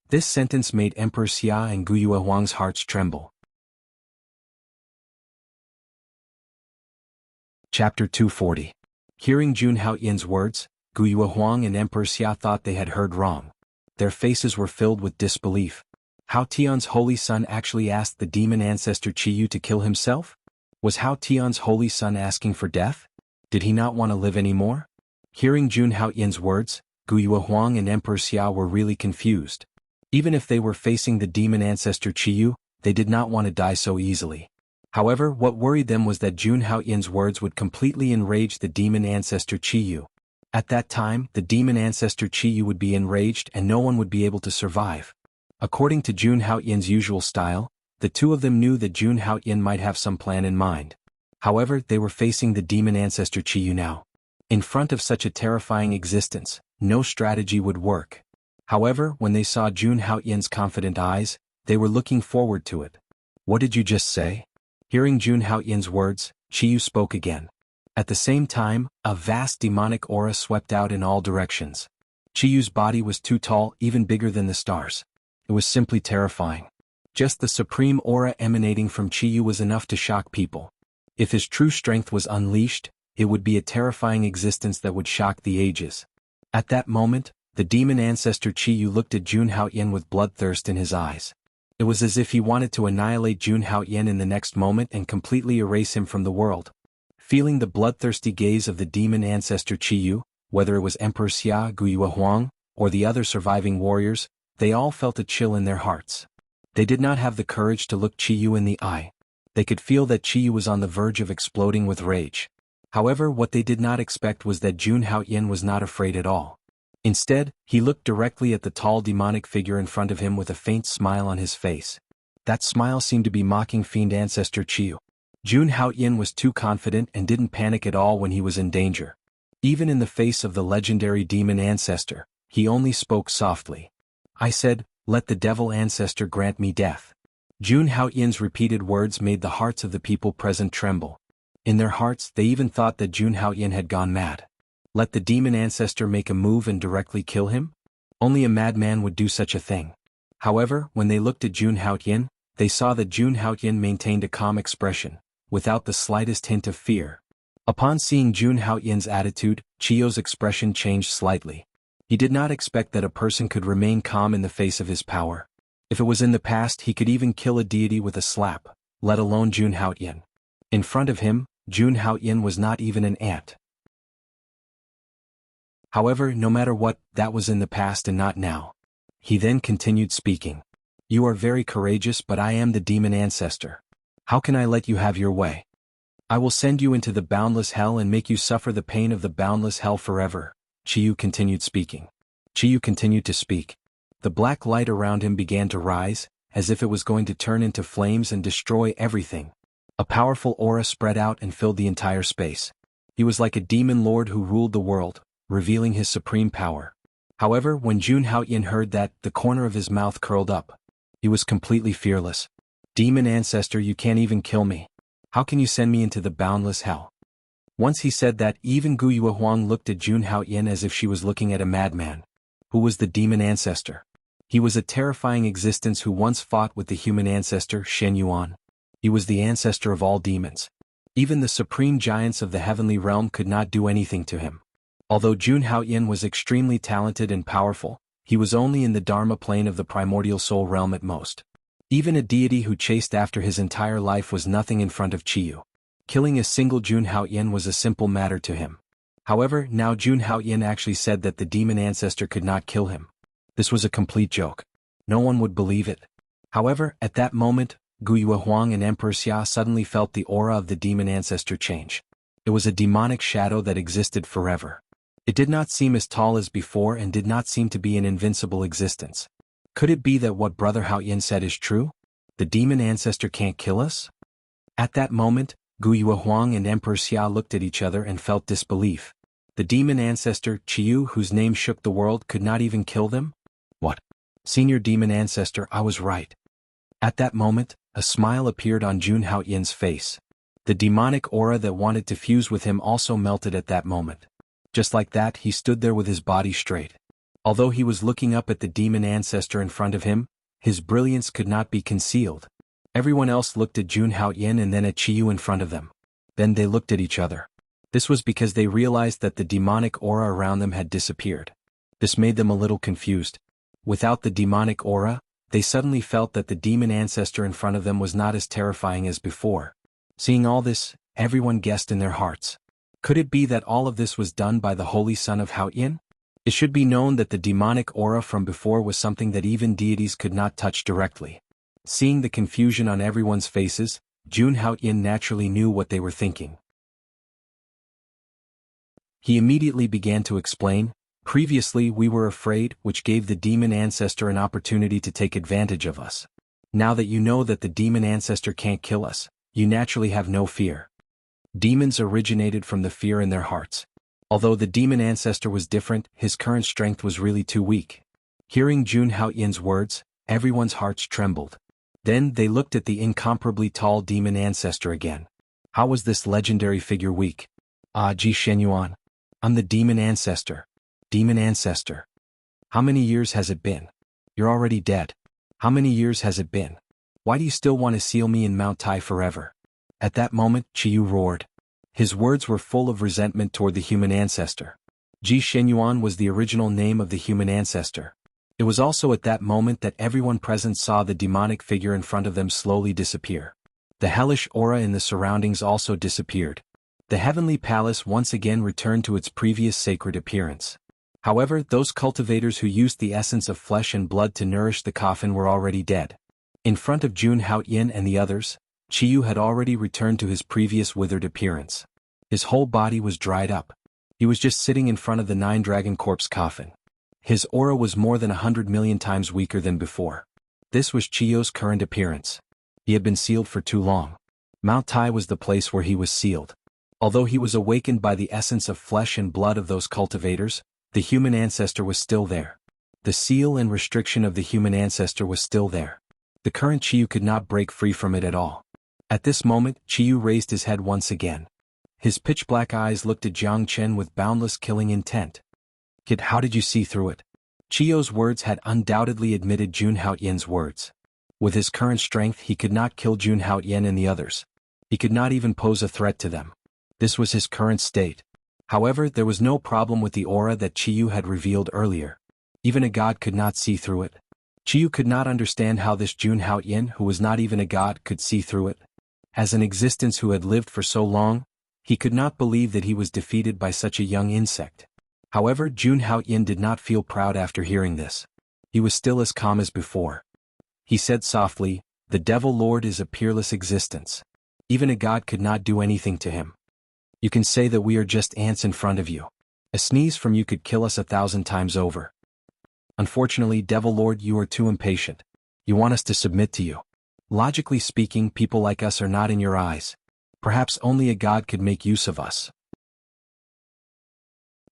Speaker 1: This sentence made Emperor Xia and Guyue Huang's hearts tremble. Chapter 240. Hearing Jun Haoyan's words, Guyue Huang and Emperor Xia thought they had heard wrong. Their faces were filled with disbelief. Hao Tian's holy son actually asked the demon ancestor Qiyu to kill himself? Was Hao Tian's holy son asking for death? Did he not want to live anymore? Hearing Jun Haoyan's words, Guyue Huang and Emperor Xia were really confused. Even if they were facing the demon ancestor Qiyu, they did not want to die so easily. However, what worried them was that Jun Haoyan's words would completely enrage the demon ancestor Qiyu. At that time, the demon ancestor Qiyu would be enraged and no one would be able to survive. According to Jun Haoyan's usual style, the two of them knew that Jun Haoyan might have some plan in mind. However, they were facing the demon ancestor Qiyu now. In front of such a terrifying existence, no strategy would work. However, when they saw Jun Haoyan's confident eyes, they were looking forward to it. "What did you just say?" Hearing Jun Haoyan's words, Qiyu spoke again. At the same time, a vast demonic aura swept out in all directions. Qiyu's body was too tall, even bigger than the stars. It was simply terrifying. Just the supreme aura emanating from Qiyu was enough to shock people. If his true strength was unleashed, it would be a terrifying existence that would shock the ages. At that moment, the demon ancestor Qiyu looked at Jun Haoyan with bloodthirst in his eyes. It was as if he wanted to annihilate Jun Haoyan in the next moment and completely erase him from the world. Feeling the bloodthirsty gaze of the demon ancestor Qiyu, whether it was Emperor Xia, Guyue Huang, or the other surviving warriors, they all felt a chill in their hearts. They did not have the courage to look Qiyu in the eye. They could feel that Qiyu was on the verge of exploding with rage. However, what they did not expect was that Jun Haoyan was not afraid at all. Instead, he looked directly at the tall demonic figure in front of him with a faint smile on his face. That smile seemed to be mocking fiend ancestor Qiyu. Jun Haoyan was too confident and didn't panic at all when he was in danger. Even in the face of the legendary demon ancestor, he only spoke softly. "I said, let the devil ancestor grant me death." Jun Haoyan's repeated words made the hearts of the people present tremble. In their hearts, they even thought that Jun Haoyan had gone mad. Let the demon ancestor make a move and directly kill him? Only a madman would do such a thing. However, when they looked at Jun Haoyan, they saw that Jun Haoyan maintained a calm expression, without the slightest hint of fear. Upon seeing Jun Haoyan's attitude, Qiyu's expression changed slightly. He did not expect that a person could remain calm in the face of his power. If it was in the past, he could even kill a deity with a slap, let alone Jun Haoyan. In front of him, Jun Haoyan was not even an ant. However, no matter what, that was in the past and not now. He then continued speaking. "You are very courageous, but I am the demon ancestor. How can I let you have your way? I will send you into the boundless hell and make you suffer the pain of the boundless hell forever." Qiyu continued speaking. Qiyu continued to speak. The black light around him began to rise, as if it was going to turn into flames and destroy everything. A powerful aura spread out and filled the entire space. He was like a demon lord who ruled the world, revealing his supreme power. However, when Jun Haoyan heard that, the corner of his mouth curled up. He was completely fearless. "Demon ancestor, you can't even kill me. How can you send me into the boundless hell?" Once he said that, even Guyue Huang looked at Jun Haoyan as if she was looking at a madman. Who was the demon ancestor? He was a terrifying existence who once fought with the human ancestor, Shen Yuan. He was the ancestor of all demons. Even the supreme giants of the heavenly realm could not do anything to him. Although Jun Haoyan was extremely talented and powerful, he was only in the Dharma plane of the primordial soul realm at most. Even a deity who chased after his entire life was nothing in front of Qiyu. Killing a single Jun Haoyan was a simple matter to him. However, now Jun Haoyan actually said that the demon ancestor could not kill him. This was a complete joke. No one would believe it. However, at that moment, Guyue Huang and Emperor Xia suddenly felt the aura of the demon ancestor change. It was a demonic shadow that existed forever. It did not seem as tall as before and did not seem to be an invincible existence. Could it be that what Brother Hao Yin said is true? The demon ancestor can't kill us? At that moment, Gu Yuehuang and Emperor Xia looked at each other and felt disbelief. The demon ancestor, Qiyu, whose name shook the world, could not even kill them? What? Senior demon ancestor, I was right. At that moment, a smile appeared on Jun Hao Yin's face. The demonic aura that wanted to fuse with him also melted at that moment. Just like that, he stood there with his body straight. Although he was looking up at the demon ancestor in front of him, his brilliance could not be concealed. Everyone else looked at Jun Hao Yin and then at Qiyu in front of them. Then they looked at each other. This was because they realized that the demonic aura around them had disappeared. This made them a little confused. Without the demonic aura, they suddenly felt that the demon ancestor in front of them was not as terrifying as before. Seeing all this, everyone guessed in their hearts. Could it be that all of this was done by the holy son of Hao Yin? It should be known that the demonic aura from before was something that even deities could not touch directly. Seeing the confusion on everyone's faces, Jun Hao Yin naturally knew what they were thinking. He immediately began to explain, "Previously we were afraid, which gave the demon ancestor an opportunity to take advantage of us. Now that you know that the demon ancestor can't kill us, you naturally have no fear." Demons originated from the fear in their hearts. Although the demon ancestor was different, his current strength was really too weak. Hearing Jun Hao Yin's words, everyone's hearts trembled. Then they looked at the incomparably tall demon ancestor again. How was this legendary figure weak? Ji Shenyuan. I'm the demon ancestor. Demon ancestor. How many years has it been? You're already dead. How many years has it been? Why do you still want to seal me in Mount Tai forever? At that moment, Qiyu roared. His words were full of resentment toward the human ancestor. Ji Shenyuan was the original name of the human ancestor. It was also at that moment that everyone present saw the demonic figure in front of them slowly disappear. The hellish aura in the surroundings also disappeared. The heavenly palace once again returned to its previous sacred appearance. However, those cultivators who used the essence of flesh and blood to nourish the coffin were already dead. In front of Jun Hao Yin and the others, Qiyu had already returned to his previous withered appearance. His whole body was dried up. He was just sitting in front of the 9-dragon corpse coffin. His aura was more than 100 million times weaker than before. This was Qiyu's current appearance. He had been sealed for too long. Mount Tai was the place where he was sealed. Although he was awakened by the essence of flesh and blood of those cultivators, the human ancestor was still there. The seal and restriction of the human ancestor was still there. The current Qiyu could not break free from it at all. At this moment, Qiyu raised his head once again. His pitch-black eyes looked at Jiang Chen with boundless killing intent. "Kid, how did you see through it?" Qiyu's words had undoubtedly admitted Jun Hao Yin's words. With his current strength, he could not kill Jun Hao Yin and the others. He could not even pose a threat to them. This was his current state. However, there was no problem with the aura that Qiyu had revealed earlier. Even a god could not see through it. Qiyu could not understand how this Jun Hao Yin, who was not even a god, could see through it. As an existence who had lived for so long, he could not believe that he was defeated by such a young insect. However, Jun Hao Yin did not feel proud after hearing this. He was still as calm as before. He said softly, "The Devil Lord is a peerless existence. Even a god could not do anything to him. You can say that we are just ants in front of you. A sneeze from you could kill us 1,000 times over. Unfortunately, Devil Lord, you are too impatient. You want us to submit to you. Logically speaking, people like us are not in your eyes. Perhaps only a god could make use of us."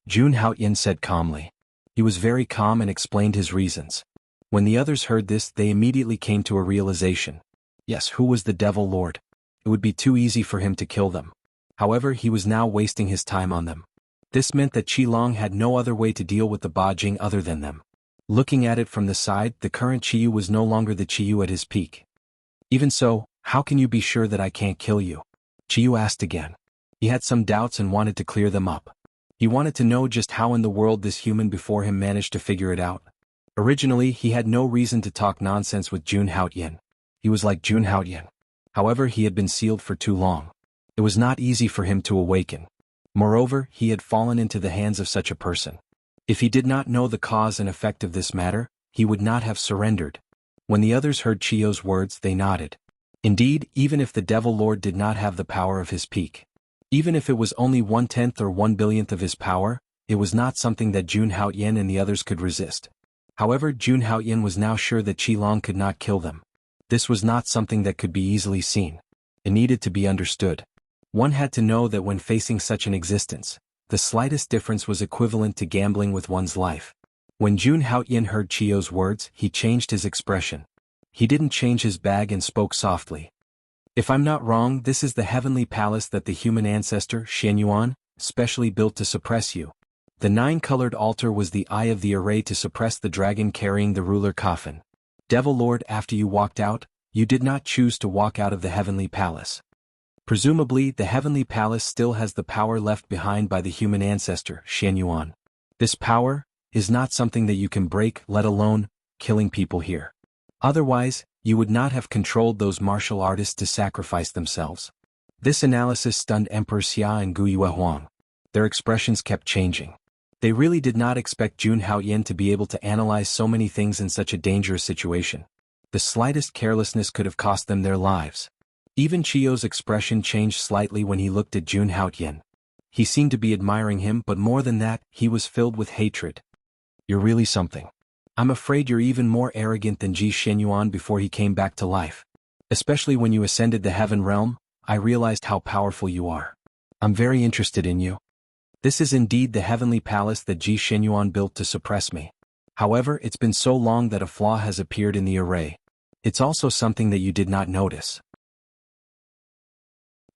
Speaker 1: Jun Hao Yin said calmly. He was very calm and explained his reasons. When the others heard this, they immediately came to a realization. Yes, who was the Devil Lord? It would be too easy for him to kill them. However, he was now wasting his time on them. This meant that Qilong had no other way to deal with the Bajing other than them. Looking at it from the side, the current Qiyu was no longer the Qiyu at his peak. "Even so, how can you be sure that I can't kill you?" Qiyu asked again. He had some doubts and wanted to clear them up. He wanted to know just how in the world this human before him managed to figure it out. Originally, he had no reason to talk nonsense with Jun Hao Yin. He was like Jun Hao Yin. However, he had been sealed for too long. It was not easy for him to awaken. Moreover, he had fallen into the hands of such a person. If he did not know the cause and effect of this matter, he would not have surrendered. When the others heard Qiu's words, they nodded. Indeed, even if the Devil Lord did not have the power of his peak, Even if it was only 1/10 or 1/1000th of his power, it was not something that Jun Haoyan and the others could resist. However, Jun Haoyan was now sure that Qilong could not kill them. This was not something that could be easily seen. It needed to be understood. One had to know that when facing such an existence, the slightest difference was equivalent to gambling with one's life. When Jun Haoyan heard Chio's words, he changed his expression. He didn't change his bag and spoke softly. If I'm not wrong, this is the heavenly palace that the human ancestor, Shenyuan, specially built to suppress you. The 9-colored altar was the eye of the array to suppress the dragon carrying the ruler coffin. Devil Lord, after you walked out, you did not choose to walk out of the heavenly palace. Presumably, the heavenly palace still has the power left behind by the human ancestor, Shenyuan. This power is not something that you can break, let alone killing people here. Otherwise, you would not have controlled those martial artists to sacrifice themselves. This analysis stunned Emperor Xia and Gu Yuehuang. Their expressions kept changing. They really did not expect Jun Haoyan to be able to analyze so many things in such a dangerous situation. The slightest carelessness could have cost them their lives. Even Chio's expression changed slightly when he looked at Jun Haoyan. He seemed to be admiring him, but more than that, he was filled with hatred. You're really something. I'm afraid you're even more arrogant than Ji Shenyuan before he came back to life. Especially when you ascended the heaven realm, I realized how powerful you are. I'm very interested in you. This is indeed the heavenly palace that Ji Shenyuan built to suppress me. However, it's been so long that a flaw has appeared in the array. It's also something that you did not notice.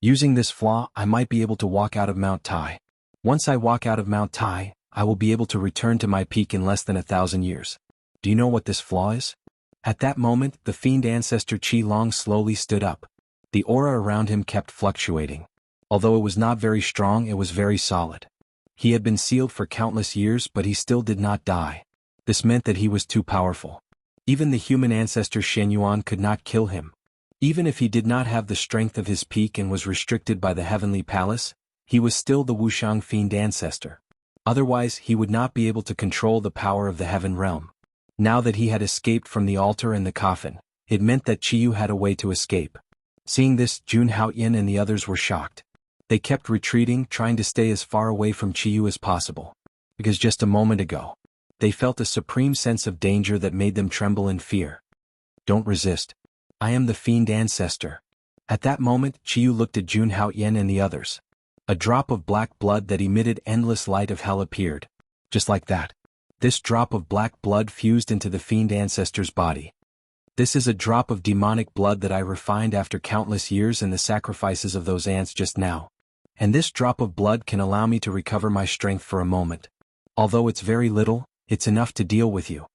Speaker 1: Using this flaw, I might be able to walk out of Mount Tai. Once I walk out of Mount Tai, I will be able to return to my peak in less than 1,000 years. Do you know what this flaw is? At that moment, the fiend ancestor Qilong slowly stood up. The aura around him kept fluctuating. Although it was not very strong, it was very solid. He had been sealed for countless years, but he still did not die. This meant that he was too powerful. Even the human ancestor Shenyuan could not kill him. Even if he did not have the strength of his peak and was restricted by the heavenly palace, he was still the Wuxiang fiend ancestor. Otherwise, he would not be able to control the power of the heaven realm. Now that he had escaped from the altar and the coffin, it meant that Qiyu had a way to escape. Seeing this, Jun Haoyan and the others were shocked. They kept retreating, trying to stay as far away from Qiyu as possible. Because just a moment ago, they felt a supreme sense of danger that made them tremble in fear. Don't resist. I am the fiend ancestor. At that moment, Qiyu looked at Jun Haoyan and the others. A drop of black blood that emitted endless light of hell appeared. Just like that. This drop of black blood fused into the fiend ancestor's body. This is a drop of demonic blood that I refined after countless years and the sacrifices of those ants just now. And this drop of blood can allow me to recover my strength for a moment. Although it's very little, it's enough to deal with you.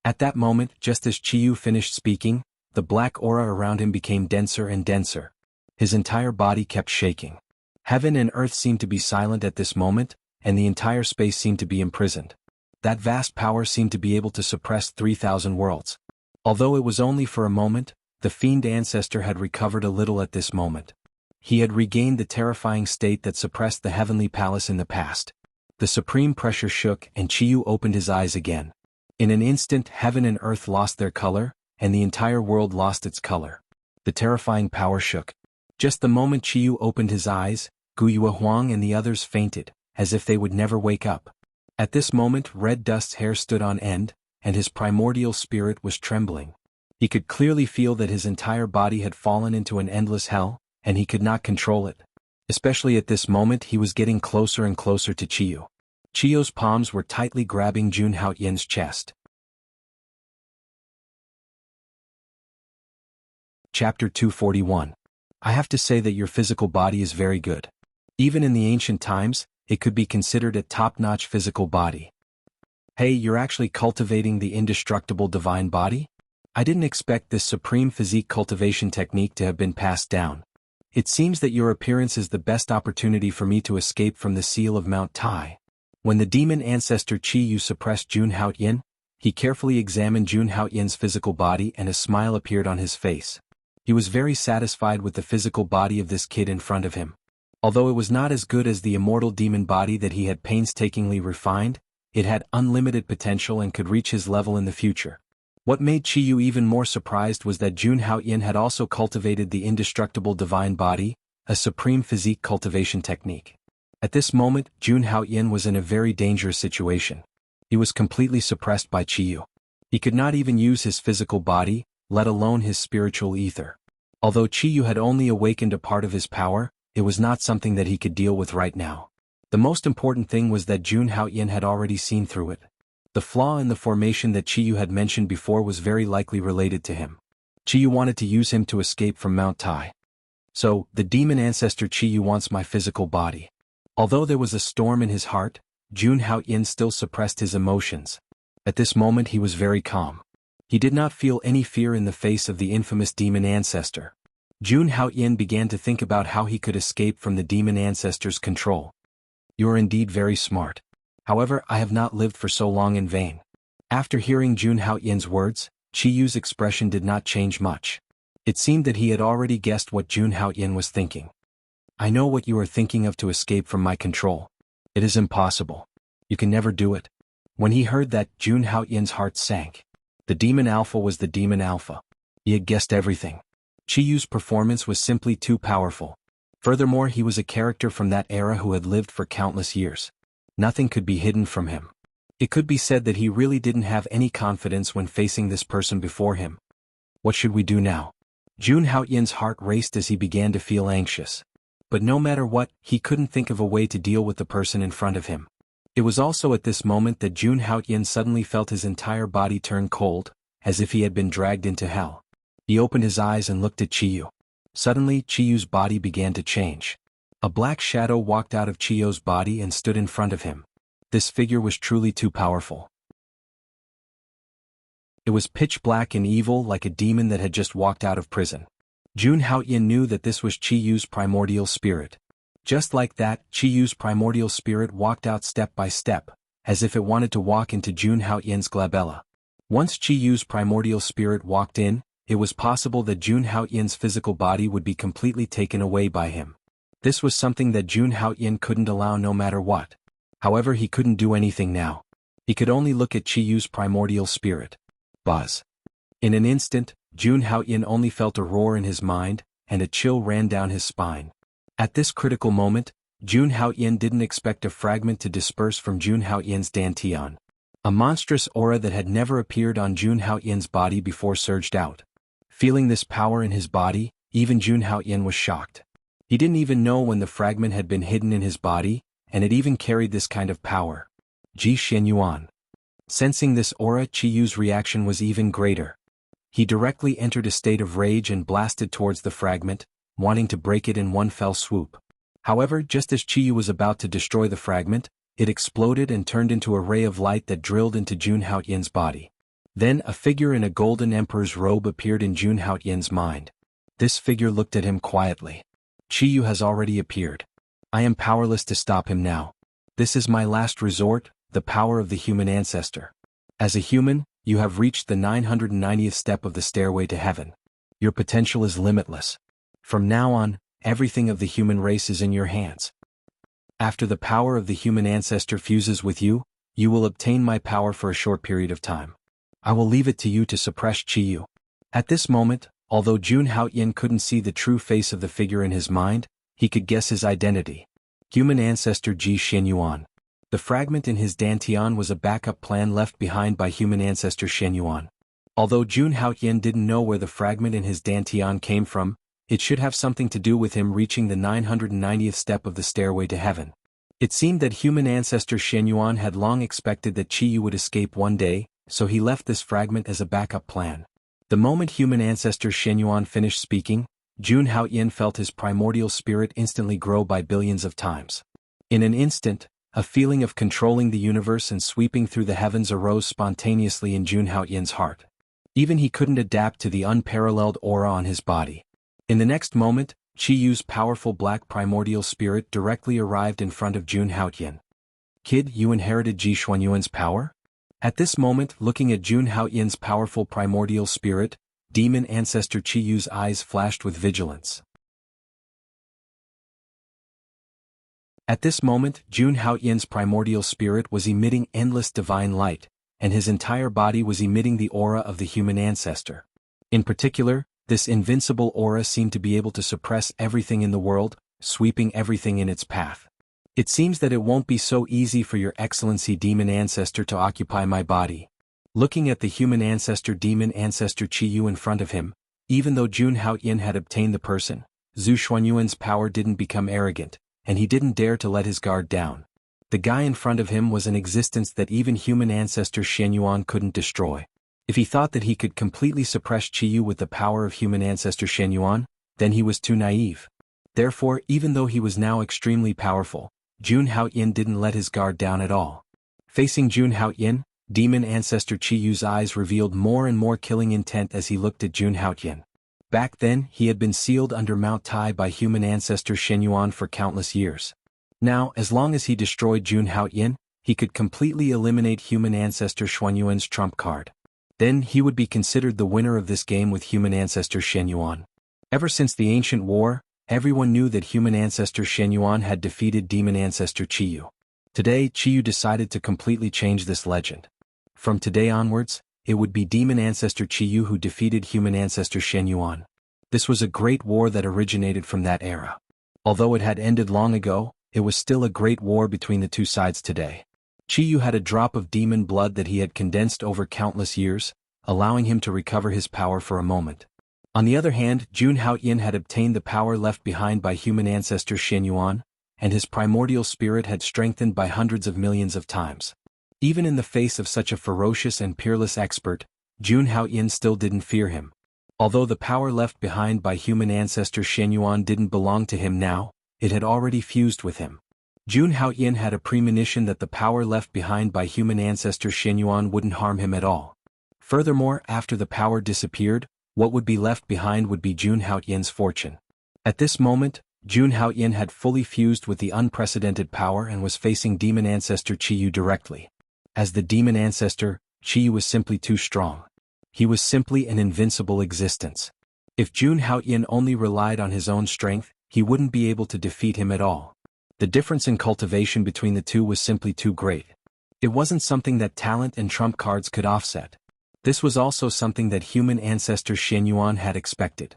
Speaker 1: At that moment, just as Qiyu finished speaking, the black aura around him became denser and denser. His entire body kept shaking. Heaven and earth seemed to be silent at this moment, and the entire space seemed to be imprisoned. That vast power seemed to be able to suppress 3,000 worlds. Although it was only for a moment, the fiend ancestor had recovered a little at this moment. He had regained the terrifying state that suppressed the heavenly palace in the past. The supreme pressure shook and Qiyu opened his eyes again. In an instant, heaven and earth lost their color, and the entire world lost its color. The terrifying power shook. Just the moment Qiyu opened his eyes, Gu Yuehuang and the others fainted, as if they would never wake up. At this moment, Red Dust's hair stood on end, and his primordial spirit was trembling. He could clearly feel that his entire body had fallen into an endless hell, and he could not control it. Especially at this moment, he was getting closer and closer to Qiyu. Qiyu's palms were tightly grabbing Jun Haoyan's chest. Chapter 241. I have to say that your physical body is very good. Even in the ancient times, it could be considered a top-notch physical body. Hey, you're actually cultivating the indestructible divine body? I didn't expect this supreme physique cultivation technique to have been passed down. It seems that your appearance is the best opportunity for me to escape from the seal of Mount Tai. When the demon ancestor Qiyu suppressed Jun Haoyan, he carefully examined Jun Haoyan's physical body and a smile appeared on his face. He was very satisfied with the physical body of this kid in front of him. Although it was not as good as the immortal demon body that he had painstakingly refined, it had unlimited potential and could reach his level in the future. What made Qiyu even more surprised was that Jun Haoyan had also cultivated the indestructible divine body, a supreme physique cultivation technique. At this moment, Jun Haoyin was in a very dangerous situation. He was completely suppressed by Qiyu. He could not even use his physical body, let alone his spiritual ether. Although Qiyu had only awakened a part of his power, it was not something that he could deal with right now. The most important thing was that Jun Haoyin had already seen through it. The flaw in the formation that Qiyu had mentioned before was very likely related to him. Qiyu wanted to use him to escape from Mount Tai. So, the demon ancestor Qiyu wants my physical body. Although there was a storm in his heart, Jun Haoyin still suppressed his emotions. At this moment he was very calm. He did not feel any fear in the face of the infamous demon ancestor. Jun Haoyin began to think about how he could escape from the demon ancestor's control. You are indeed very smart. However, I have not lived for so long in vain. After hearing Jun Haoyin's words, Qiyu's expression did not change much. It seemed that he had already guessed what Jun Haoyin was thinking. I know what you are thinking of to escape from my control. It is impossible. You can never do it. When he heard that, Jun Haoyin's heart sank. The demon alpha was the demon alpha. He had guessed everything. Qiyu's performance was simply too powerful. Furthermore, he was a character from that era who had lived for countless years. Nothing could be hidden from him. It could be said that he really didn't have any confidence when facing this person before him. What should we do now? Jun Haoyin's heart raced as he began to feel anxious. But no matter what, he couldn't think of a way to deal with the person in front of him. It was also at this moment that Jun Haoyin suddenly felt his entire body turn cold, as if he had been dragged into hell. He opened his eyes and looked at Qiyu. Suddenly, Qiyu's body began to change. A black shadow walked out of Qiyu's body and stood in front of him. This figure was truly too powerful. It was pitch black and evil like a demon that had just walked out of prison. Jun Haoyin knew that this was Qiyu's primordial spirit. Just like that, Qiyu's primordial spirit walked out step by step, as if it wanted to walk into Jun Haoyin's glabella. Once Qiyu's primordial spirit walked in, it was possible that Jun Haoyin's physical body would be completely taken away by him. This was something that Jun Haoyin couldn't allow no matter what. However, he couldn't do anything now. He could only look at Qiyu's primordial spirit. Buzz. In an instant, Jun Haoyin only felt a roar in his mind, and a chill ran down his spine. At this critical moment, Jun Haoyin didn't expect a fragment to disperse from Jun Haoyin's dantian. A monstrous aura that had never appeared on Jun Haoyin's body before surged out. Feeling this power in his body, even Jun Haoyin was shocked. He didn't even know when the fragment had been hidden in his body, and it even carried this kind of power. Ji Xianyuan. Sensing this aura, Qiyu's reaction was even greater. He directly entered a state of rage and blasted towards the fragment, wanting to break it in one fell swoop. However, just as Qiyu was about to destroy the fragment, it exploded and turned into a ray of light that drilled into Jun Haoyin's body. Then a figure in a golden emperor's robe appeared in Jun Haoyin's mind. This figure looked at him quietly. Qiyu has already appeared. I am powerless to stop him now. This is my last resort, the power of the human ancestor. As a human, you have reached the 990th step of the stairway to heaven. Your potential is limitless. From now on, everything of the human race is in your hands. After the power of the human ancestor fuses with you, you will obtain my power for a short period of time. I will leave it to you to suppress Qiyu. At this moment, although Jun Haoyin couldn't see the true face of the figure in his mind, he could guess his identity. Human ancestor Ji Xianyuan. The fragment in his dantian was a backup plan left behind by human ancestor Xianyuan. Although Jun Haoyin didn't know where the fragment in his dantian came from, it should have something to do with him reaching the 990th step of the stairway to heaven. It seemed that human ancestor Xianyuan had long expected that Qiyu would escape one day, so he left this fragment as a backup plan. The moment human ancestor Xianyuan finished speaking, Jun Haoyin felt his primordial spirit instantly grow by billions of times. In an instant, a feeling of controlling the universe and sweeping through the heavens arose spontaneously in Jun Haoyin's heart. Even he couldn't adapt to the unparalleled aura on his body. In the next moment, Qiyu's powerful black primordial spirit directly arrived in front of Jun Haoyin. Kid, you inherited Ji Xianyuan's power? At this moment, looking at Jun Haoyin's powerful primordial spirit, demon ancestor Qiyu's eyes flashed with vigilance. At this moment, Jun Haoyin's primordial spirit was emitting endless divine light, and his entire body was emitting the aura of the human ancestor. In particular, This invincible aura seemed to be able to suppress everything in the world, sweeping everything in its path. It seems that it won't be so easy for your excellency demon ancestor to occupy my body. Looking at the human ancestor demon ancestor Qiyu in front of him, even though Jun Haoyin had obtained the person, Zhu Xuanyuan's power didn't become arrogant, and he didn't dare to let his guard down. The guy in front of him was an existence that even human ancestor Shenyuan couldn't destroy. If he thought that he could completely suppress Qiyu with the power of human ancestor Shenyuan, then he was too naive. Therefore, even though he was now extremely powerful, Jun Haoyin didn't let his guard down at all. Facing Jun Haoyin, demon ancestor Qiyu's eyes revealed more and more killing intent as he looked at Jun Haoyin. Back then, he had been sealed under Mount Tai by human ancestor Shenyuan for countless years. Now, as long as he destroyed Jun Haoyin, he could completely eliminate human ancestor Xuanyuan's trump card. Then he would be considered the winner of this game with human ancestor Shenyuan. Ever since the ancient war, everyone knew that human ancestor Shenyuan had defeated demon ancestor Qiyu. Today, Qiyu decided to completely change this legend. From today onwards, it would be demon ancestor Qiyu who defeated human ancestor Shenyuan. This was a great war that originated from that era. Although it had ended long ago, it was still a great war between the two sides today. Qiyu had a drop of demon blood that he had condensed over countless years, allowing him to recover his power for a moment. On the other hand, Jun Haoyin had obtained the power left behind by human ancestor Shenyuan, and his primordial spirit had strengthened by hundreds of millions of times. Even in the face of such a ferocious and peerless expert, Jun Haoyin still didn't fear him. Although the power left behind by human ancestor Shenyuan didn't belong to him now, it had already fused with him. Jun Haoyin had a premonition that the power left behind by human ancestor Shenyuan wouldn't harm him at all. Furthermore, after the power disappeared, what would be left behind would be Jun Haoyin's fortune. At this moment, Jun Haoyin had fully fused with the unprecedented power and was facing demon ancestor Qiyu directly. As the demon ancestor, Qiyu was simply too strong. He was simply an invincible existence. If Jun Haoyin only relied on his own strength, he wouldn't be able to defeat him at all. The difference in cultivation between the two was simply too great. It wasn't something that talent and trump cards could offset. This was also something that human ancestor Shenyuan had expected.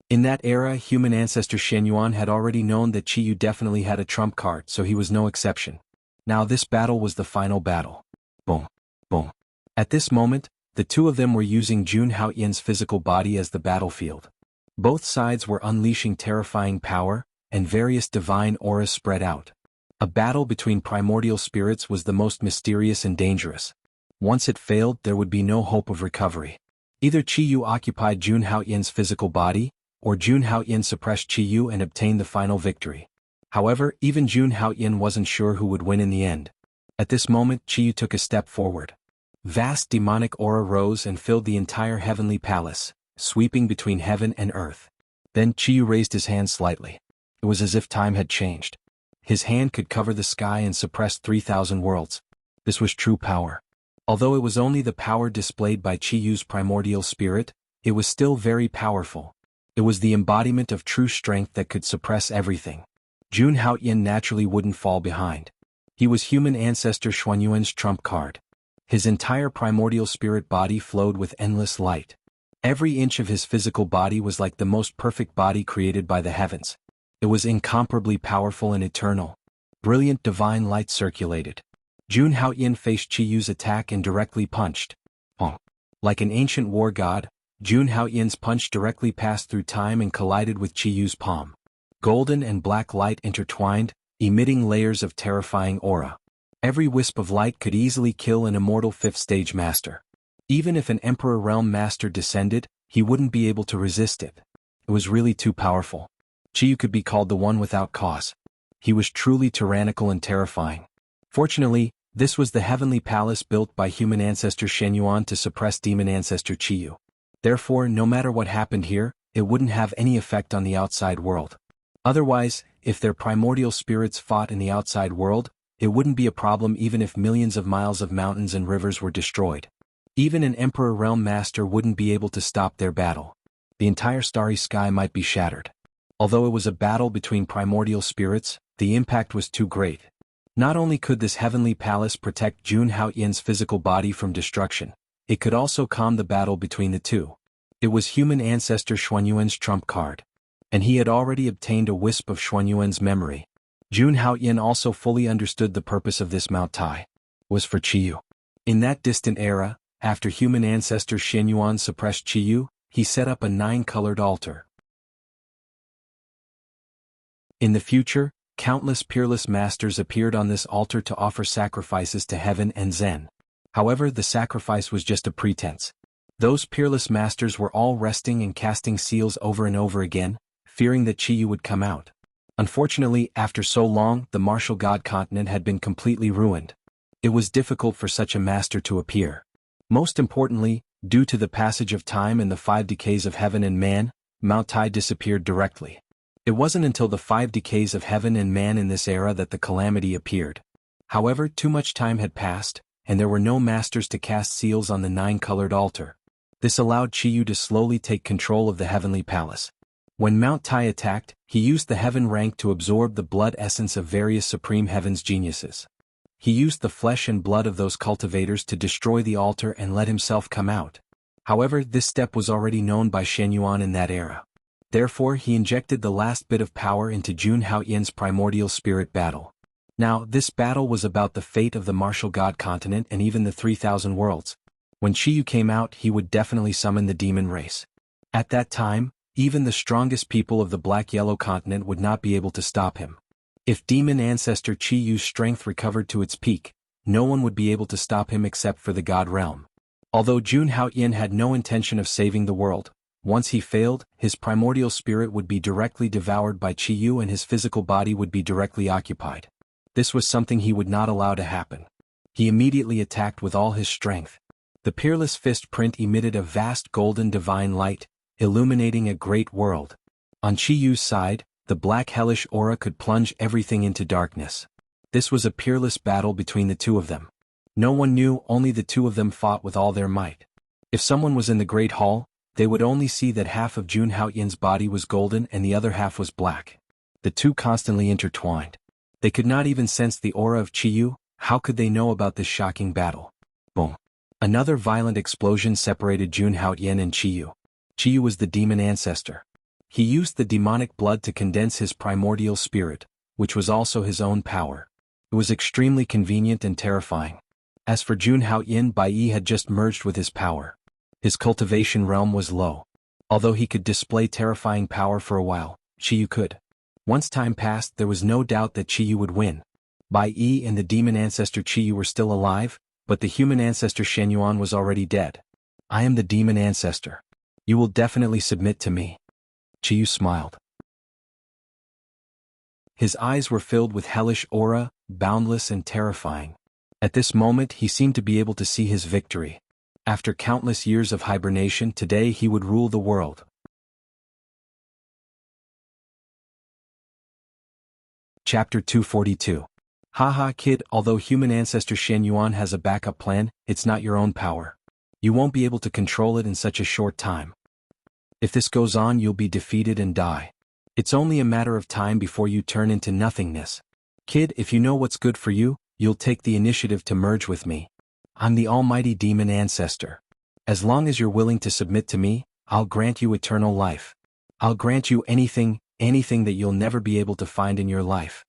Speaker 1: In that era, human ancestor Shenyuan had already known that Qiyu definitely had a trump card, so he was no exception. Now this battle was the final battle. Boom, boom. At this moment, the two of them were using Jun Haoyin's physical body as the battlefield. Both sides were unleashing terrifying power, and various divine auras spread out. A battle between primordial spirits was the most mysterious and dangerous. Once it failed, there would be no hope of recovery. Either Qiyu occupied Jun Haoyin's physical body, or Jun Haoyin suppressed Qiyu and obtained the final victory. However, even Jun Haoyin wasn't sure who would win in the end. At this moment, Qiyu took a step forward. Vast demonic aura rose and filled the entire heavenly palace, sweeping between heaven and earth. Then Qiyu raised his hand slightly. It was as if time had changed. His hand could cover the sky and suppress 3,000 worlds. This was true power. Although it was only the power displayed by Qiyu's primordial spirit, it was still very powerful. It was the embodiment of true strength that could suppress everything. Jun Haoyin naturally wouldn't fall behind. He was human ancestor Xuanyuan's trump card. His entire primordial spirit body flowed with endless light. Every inch of his physical body was like the most perfect body created by the heavens. It was incomparably powerful and eternal. Brilliant divine light circulated. Jun Haoyin faced Qiyu's attack and directly punched. Like an ancient war god, Jun Haoyin's punch directly passed through time and collided with Qiyu's palm. Golden and black light intertwined, emitting layers of terrifying aura. Every wisp of light could easily kill an immortal 5th stage master. Even if an Emperor Realm master descended, he wouldn't be able to resist it. It was really too powerful. Qiyu could be called the one without cause. He was truly tyrannical and terrifying. Fortunately, this was the heavenly palace built by human ancestor Shenyuan to suppress demon ancestor Qiyu. Therefore, no matter what happened here, it wouldn't have any effect on the outside world. Otherwise, if their primordial spirits fought in the outside world, it wouldn't be a problem even if millions of miles of mountains and rivers were destroyed. Even an Emperor Realm Master wouldn't be able to stop their battle. The entire starry sky might be shattered. Although it was a battle between primordial spirits, the impact was too great. Not only could this heavenly palace protect Jun Haoyin's physical body from destruction, it could also calm the battle between the two. It was human ancestor Xuanyuan's trump card. And he had already obtained a wisp of Xuanyuan's memory. Jun Haoyan also fully understood the purpose of this Mount Tai. Was for Qiyu. In that distant era, after human ancestor Xuanyuan suppressed Qiyu, he set up a 9-colored altar. In the future, countless peerless masters appeared on this altar to offer sacrifices to heaven and Zen. However, the sacrifice was just a pretense. Those peerless masters were all resting and casting seals over and over again, fearing that Qiyu would come out. Unfortunately, after so long, the martial god continent had been completely ruined. It was difficult for such a master to appear. Most importantly, due to the passage of time and the 5 decays of heaven and man, Mount Tai disappeared directly. It wasn't until the 5 decays of heaven and man in this era that the calamity appeared. However, too much time had passed, and there were no masters to cast seals on the 9-colored altar. This allowed Qiyu to slowly take control of the heavenly palace. When Mount Tai attacked, he used the heaven rank to absorb the blood essence of various supreme heavens geniuses. He used the flesh and blood of those cultivators to destroy the altar and let himself come out. However, this step was already known by Xuanyuan in that era. Therefore, he injected the last bit of power into Jun Haoyan's primordial spirit battle. Now, this battle was about the fate of the martial god continent and even the 3,000 worlds. When Qiyu came out, he would definitely summon the demon race. At that time, even the strongest people of the black-yellow continent would not be able to stop him. If demon ancestor Qiyu's strength recovered to its peak, no one would be able to stop him except for the god realm. Although Jun Haoyan had no intention of saving the world, once he failed, his primordial spirit would be directly devoured by Qiyu and his physical body would be directly occupied. This was something he would not allow to happen. He immediately attacked with all his strength. The peerless fist print emitted a vast golden divine light, illuminating a great world. On Qiyu's side, the black hellish aura could plunge everything into darkness. This was a peerless battle between the two of them. No one knew, only the two of them fought with all their might. If someone was in the Great Hall, they would only see that half of Jun Haoyan's body was golden and the other half was black. The two constantly intertwined. They could not even sense the aura of Qiyu. How could they know about this shocking battle? Boom. Another violent explosion separated Jun Haoyan and Qiyu. Qiyu was the demon ancestor. He used the demonic blood to condense his primordial spirit, which was also his own power. It was extremely convenient and terrifying. As for Jun Haoyan, Bai Yi had just merged with his power. His cultivation realm was low. Although he could display terrifying power for a while, Qiyu could. Once time passed, there was no doubt that Qiyu would win. Bai Yi and the demon ancestor Qiyu were still alive, but the human ancestor Xuanyuan was already dead. I am the demon ancestor. You will definitely submit to me. Qiyu smiled. His eyes were filled with hellish aura, boundless and terrifying. At this moment he seemed to be able to see his victory. After countless years of hibernation, today he would rule the world. Chapter 242. Haha kid, although human ancestor Xuanyuan has a backup plan, it's not your own power. You won't be able to control it in such a short time. If this goes on, you'll be defeated and die. It's only a matter of time before you turn into nothingness. Kid, if you know what's good for you, you'll take the initiative to merge with me. I'm the almighty demon ancestor. As long as you're willing to submit to me, I'll grant you eternal life. I'll grant you anything that you'll never be able to find in your life.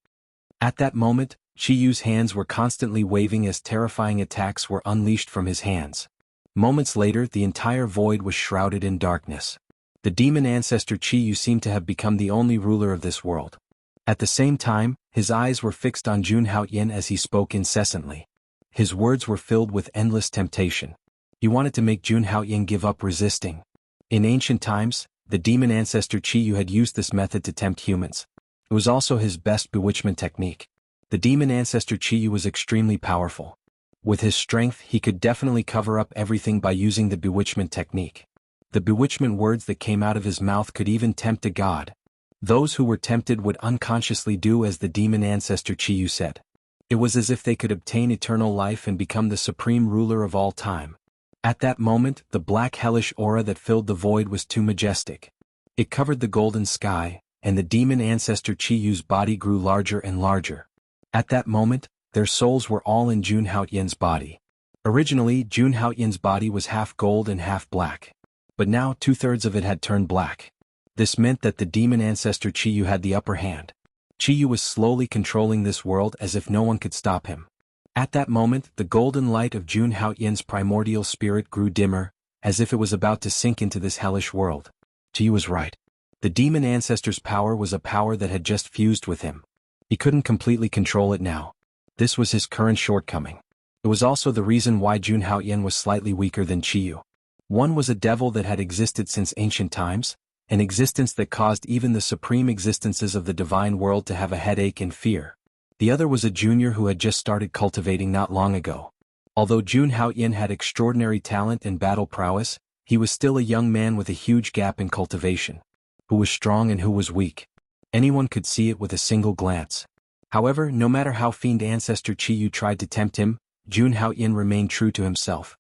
Speaker 1: At that moment, Qiyu's hands were constantly waving as terrifying attacks were unleashed from his hands. Moments later, the entire void was shrouded in darkness. The demon ancestor Qiyu seemed to have become the only ruler of this world. At the same time, his eyes were fixed on Jun Haoyan as he spoke incessantly. His words were filled with endless temptation. He wanted to make Jun Haoyan give up resisting. In ancient times, the demon ancestor Qiyu had used this method to tempt humans. It was also his best bewitchment technique. The demon ancestor Qiyu was extremely powerful. With his strength, he could definitely cover up everything by using the bewitchment technique. The bewitchment words that came out of his mouth could even tempt a god. Those who were tempted would unconsciously do as the demon ancestor Qiyu said. It was as if they could obtain eternal life and become the supreme ruler of all time. At that moment, the black hellish aura that filled the void was too majestic. It covered the golden sky, and the demon ancestor Qiyu's body grew larger and larger. At that moment, their souls were all in Jun Haoyan's body. Originally, Jun Haoyan's body was half gold and half black. but now 2/3 of it had turned black. This meant that the demon ancestor Chiyu had the upper hand. Chiyu was slowly controlling this world as if no one could stop him. At that moment, the golden light of Jun Haoyin's primordial spirit grew dimmer, as if it was about to sink into this hellish world. Chiyu was right. The demon ancestor's power was a power that had just fused with him. He couldn't completely control it now. This was his current shortcoming. It was also the reason why Jun Haoyin was slightly weaker than Chiyu. One was a devil that had existed since ancient times, an existence that caused even the supreme existences of the divine world to have a headache and fear. The other was a junior who had just started cultivating not long ago. Although Jun Haoyin had extraordinary talent and battle prowess, he was still a young man with a huge gap in cultivation. Who was strong and who was weak? Anyone could see it with a single glance. However, no matter how fiend ancestor Chiyu tried to tempt him, Jun Haoyin remained true to himself.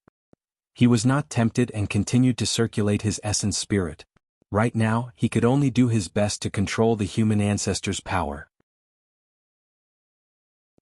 Speaker 1: He was not tempted and continued to circulate his essence spirit. Right now, he could only do his best to control the human ancestor's power.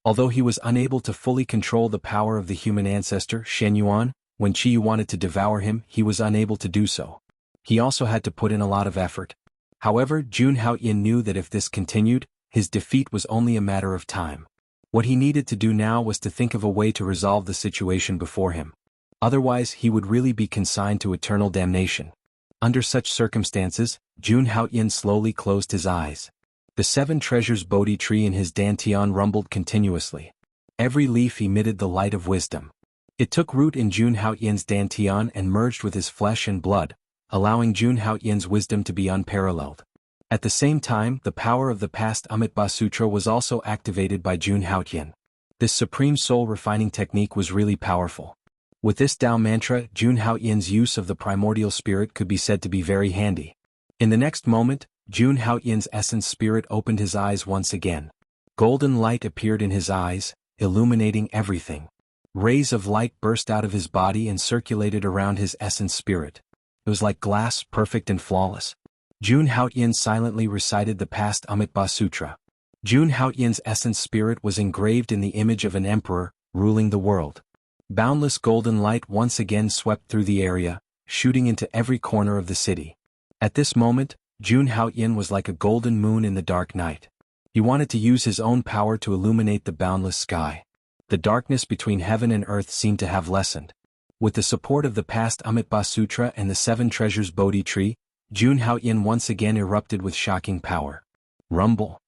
Speaker 1: Although he was unable to fully control the power of the human ancestor, Shen Yuan, when Chiyu wanted to devour him, he was unable to do so. He also had to put in a lot of effort. However, Jun Haoyin knew that if this continued, his defeat was only a matter of time. What he needed to do now was to think of a way to resolve the situation before him. Otherwise, he would really be consigned to eternal damnation. Under such circumstances, Jun Haoyin slowly closed his eyes. The 7 treasures Bodhi tree in his dantian rumbled continuously. Every leaf emitted the light of wisdom. It took root in Jun Haoyin's dantian and merged with his flesh and blood, allowing Jun Haoyin's wisdom to be unparalleled. At the same time, the power of the past Amitabha Sutra was also activated by Jun Haoyin. This supreme soul refining technique was really powerful. With this Tao mantra, Jun Haoyin's use of the primordial spirit could be said to be very handy. In the next moment, Jun Haoyin's essence spirit opened his eyes once again. Golden light appeared in his eyes, illuminating everything. Rays of light burst out of his body and circulated around his essence spirit. It was like glass, perfect and flawless. Jun Haoyin silently recited the past Amitabha Sutra. Jun Haoyin's essence spirit was engraved in the image of an emperor, ruling the world. Boundless golden light once again swept through the area, shooting into every corner of the city. At this moment, Jun Haoyin was like a golden moon in the dark night. He wanted to use his own power to illuminate the boundless sky. The darkness between heaven and earth seemed to have lessened. With the support of the past Amitabha Sutra and the 7 treasures Bodhi tree, Jun Haoyin once again erupted with shocking power. Rumble.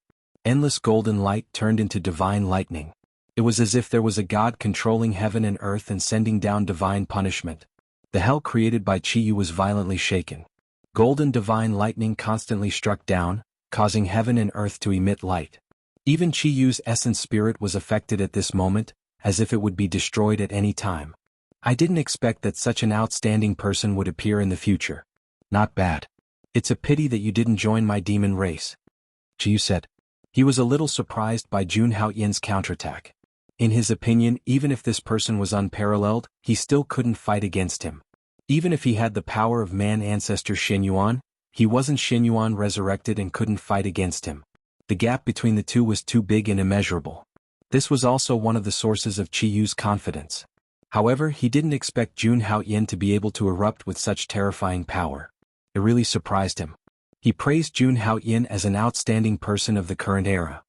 Speaker 1: Endless golden light turned into divine lightning. It was as if there was a god controlling heaven and earth and sending down divine punishment. The hell created by Chiyu was violently shaken. Golden divine lightning constantly struck down, causing heaven and earth to emit light. Even Chiyu's essence spirit was affected at this moment, as if it would be destroyed at any time. I didn't expect that such an outstanding person would appear in the future. Not bad. It's a pity that you didn't join my demon race, Chiyu said. He was a little surprised by Jun Haoyin's counterattack. In his opinion, even if this person was unparalleled, he still couldn't fight against him. Even if he had the power of man ancestor Shen Yuan, he wasn't Shen Yuan resurrected and couldn't fight against him. The gap between the two was too big and immeasurable. This was also one of the sources of Chiyu's confidence. However, he didn't expect Jun Haoyin to be able to erupt with such terrifying power. It really surprised him. He praised Jun Haoyin as an outstanding person of the current era.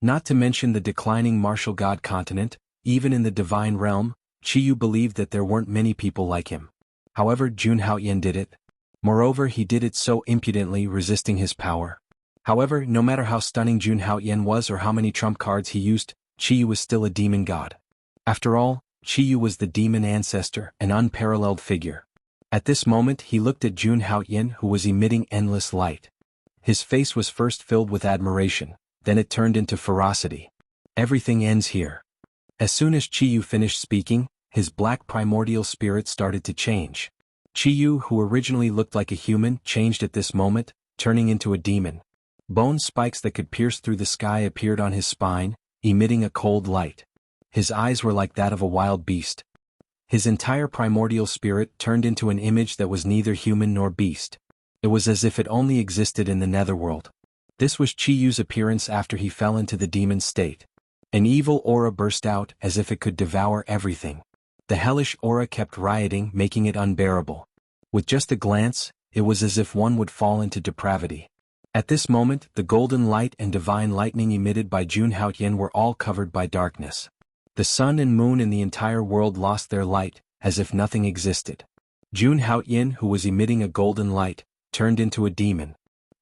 Speaker 1: Not to mention the declining martial god continent, even in the divine realm, Chiyu believed that there weren't many people like him. However, Jun Haoyin did it. Moreover, he did it so impudently, resisting his power. However, no matter how stunning Jun Haoyin was or how many trump cards he used, Chiyu was still a demon god. After all, Chiyu was the demon ancestor, an unparalleled figure. At this moment he looked at Jun Haoyin, who was emitting endless light. His face was first filled with admiration, then it turned into ferocity. Everything ends here. As soon as Chiyu finished speaking, his black primordial spirit started to change. Chiyu, who originally looked like a human, changed at this moment, turning into a demon. Bone spikes that could pierce through the sky appeared on his spine, emitting a cold light. His eyes were like that of a wild beast. His entire primordial spirit turned into an image that was neither human nor beast. It was as if it only existed in the netherworld. This was Chiyu's appearance after he fell into the demon state. An evil aura burst out as if it could devour everything. The hellish aura kept rioting, making it unbearable. With just a glance, it was as if one would fall into depravity. At this moment, the golden light and divine lightning emitted by Jun Haotian were all covered by darkness. The sun and moon in the entire world lost their light, as if nothing existed. Jun Haotian, who was emitting a golden light, turned into a demon.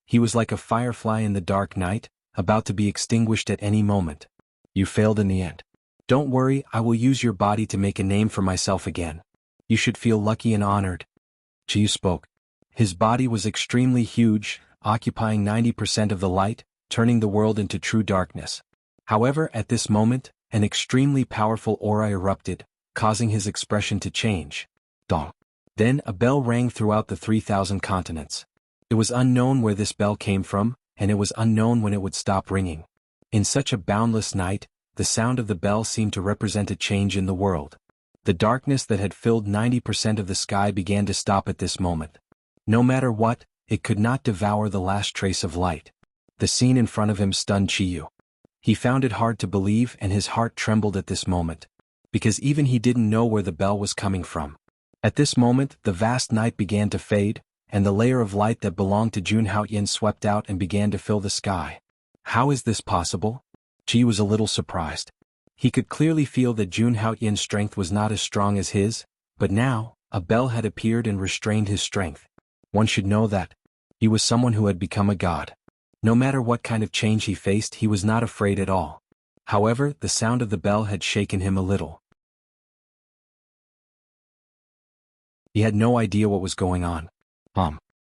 Speaker 1: He was like a firefly in the dark night, about to be extinguished at any moment. You failed in the end. Don't worry, I will use your body to make a name for myself again. You should feel lucky and honored. Qiyu spoke. His body was extremely huge, occupying 90% of the light, turning the world into true darkness. However, at this moment, an extremely powerful aura erupted, causing his expression to change. Dong. Then a bell rang throughout the 3,000 continents. It was unknown where this bell came from, and it was unknown when it would stop ringing. In such a boundless night, the sound of the bell seemed to represent a change in the world. The darkness that had filled 90% of the sky began to stop at this moment. No matter what, it could not devour the last trace of light. The scene in front of him stunned Qiyu. He found it hard to believe and his heart trembled at this moment, because even he didn't know where the bell was coming from. At this moment, the vast night began to fade, and the layer of light that belonged to Jun Haotian swept out and began to fill the sky. How is this possible? Qiyu was a little surprised. He could clearly feel that Jun Haotian's strength was not as strong as his, but now, a bell had appeared and restrained his strength. One should know that. He was someone who had become a god. No matter what kind of change he faced, he was not afraid at all. However, the sound of the bell had shaken him a little. He had no idea what was going on.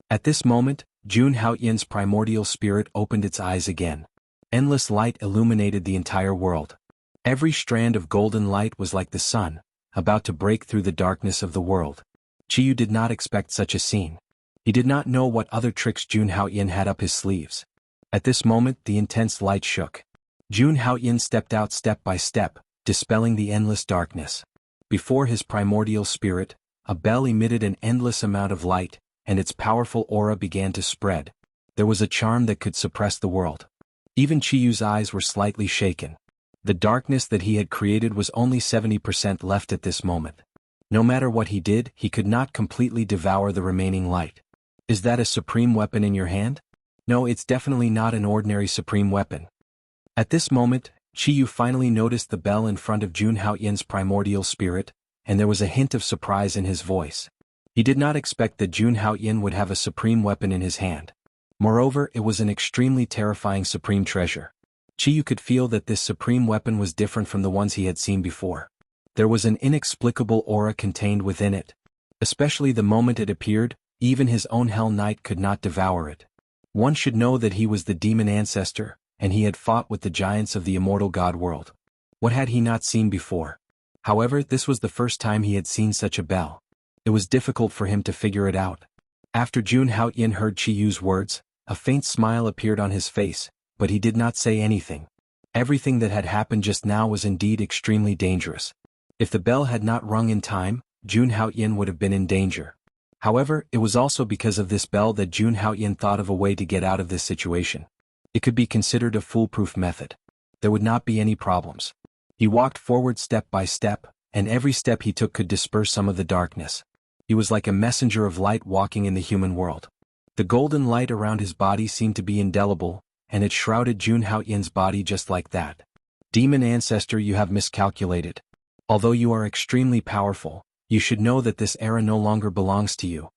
Speaker 1: At this moment, Jun Haotian's primordial spirit opened its eyes again. Endless light illuminated the entire world. Every strand of golden light was like the sun, about to break through the darkness of the world. Qiyu did not expect such a scene. He did not know what other tricks Jun Haotian had up his sleeves. At this moment, the intense light shook. Jun Haotian stepped out step by step, dispelling the endless darkness. Before his primordial spirit, a bell emitted an endless amount of light, and its powerful aura began to spread. There was a charm that could suppress the world. Even Qiyu's eyes were slightly shaken. The darkness that he had created was only 70% left at this moment. No matter what he did, he could not completely devour the remaining light. Is that a supreme weapon in your hand? No, it's definitely not an ordinary supreme weapon. At this moment, Qiyu finally noticed the bell in front of Jun Haotian's primordial spirit, and there was a hint of surprise in his voice. He did not expect that Jun Haotian would have a supreme weapon in his hand. Moreover, it was an extremely terrifying supreme treasure. Qiyu could feel that this supreme weapon was different from the ones he had seen before. There was an inexplicable aura contained within it. Especially the moment it appeared, even his own Hell Knight could not devour it. One should know that he was the demon ancestor, and he had fought with the giants of the immortal god world. What had he not seen before? However, this was the first time he had seen such a bell. It was difficult for him to figure it out. After Jun Haotian heard Qiyu's words, a faint smile appeared on his face, but he did not say anything. Everything that had happened just now was indeed extremely dangerous. If the bell had not rung in time, Jun Haotian would have been in danger. However, it was also because of this bell that Jun Haotian thought of a way to get out of this situation. It could be considered a foolproof method. There would not be any problems. He walked forward step by step, and every step he took could disperse some of the darkness. He was like a messenger of light walking in the human world. The golden light around his body seemed to be indelible, and it shrouded Jun Haotian's body just like that. Demon ancestor, you have miscalculated. Although you are extremely powerful, you should know that this era no longer belongs to you.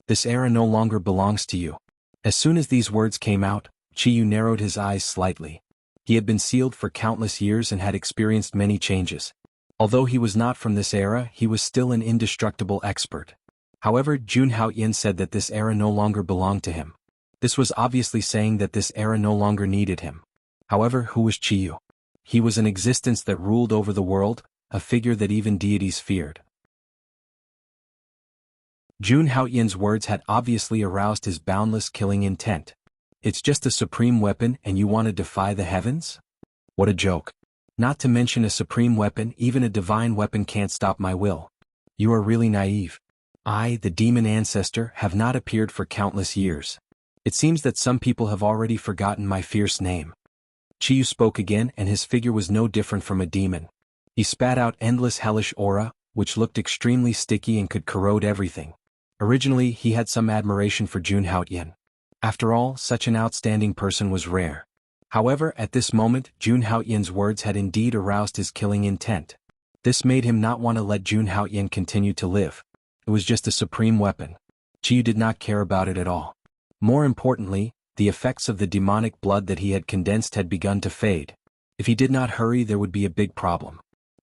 Speaker 1: This era no longer belongs to you. As soon as these words came out, Qiyu narrowed his eyes slightly. He had been sealed for countless years and had experienced many changes. Although he was not from this era, he was still an indestructible expert. However, Jun Haotian said that this era no longer belonged to him. This was obviously saying that this era no longer needed him. However, who was Qiyu? He was an existence that ruled over the world, a figure that even deities feared. Jun Haotian's words had obviously aroused his boundless killing intent. It's just a supreme weapon and you want to defy the heavens? What a joke. Not to mention a supreme weapon, even a divine weapon can't stop my will. You are really naive. I, the demon ancestor, have not appeared for countless years. It seems that some people have already forgotten my fierce name. Qiyu spoke again and his figure was no different from a demon. He spat out endless hellish aura, which looked extremely sticky and could corrode everything. Originally, he had some admiration for Jun Haoyan. After all, such an outstanding person was rare. However, at this moment, Jun Haoyan's words had indeed aroused his killing intent. This made him not want to let Jun Haoyan continue to live. It was just a supreme weapon. Qiyu did not care about it at all. More importantly, the effects of the demonic blood that he had condensed had begun to fade. If he did not hurry, there would be a big problem.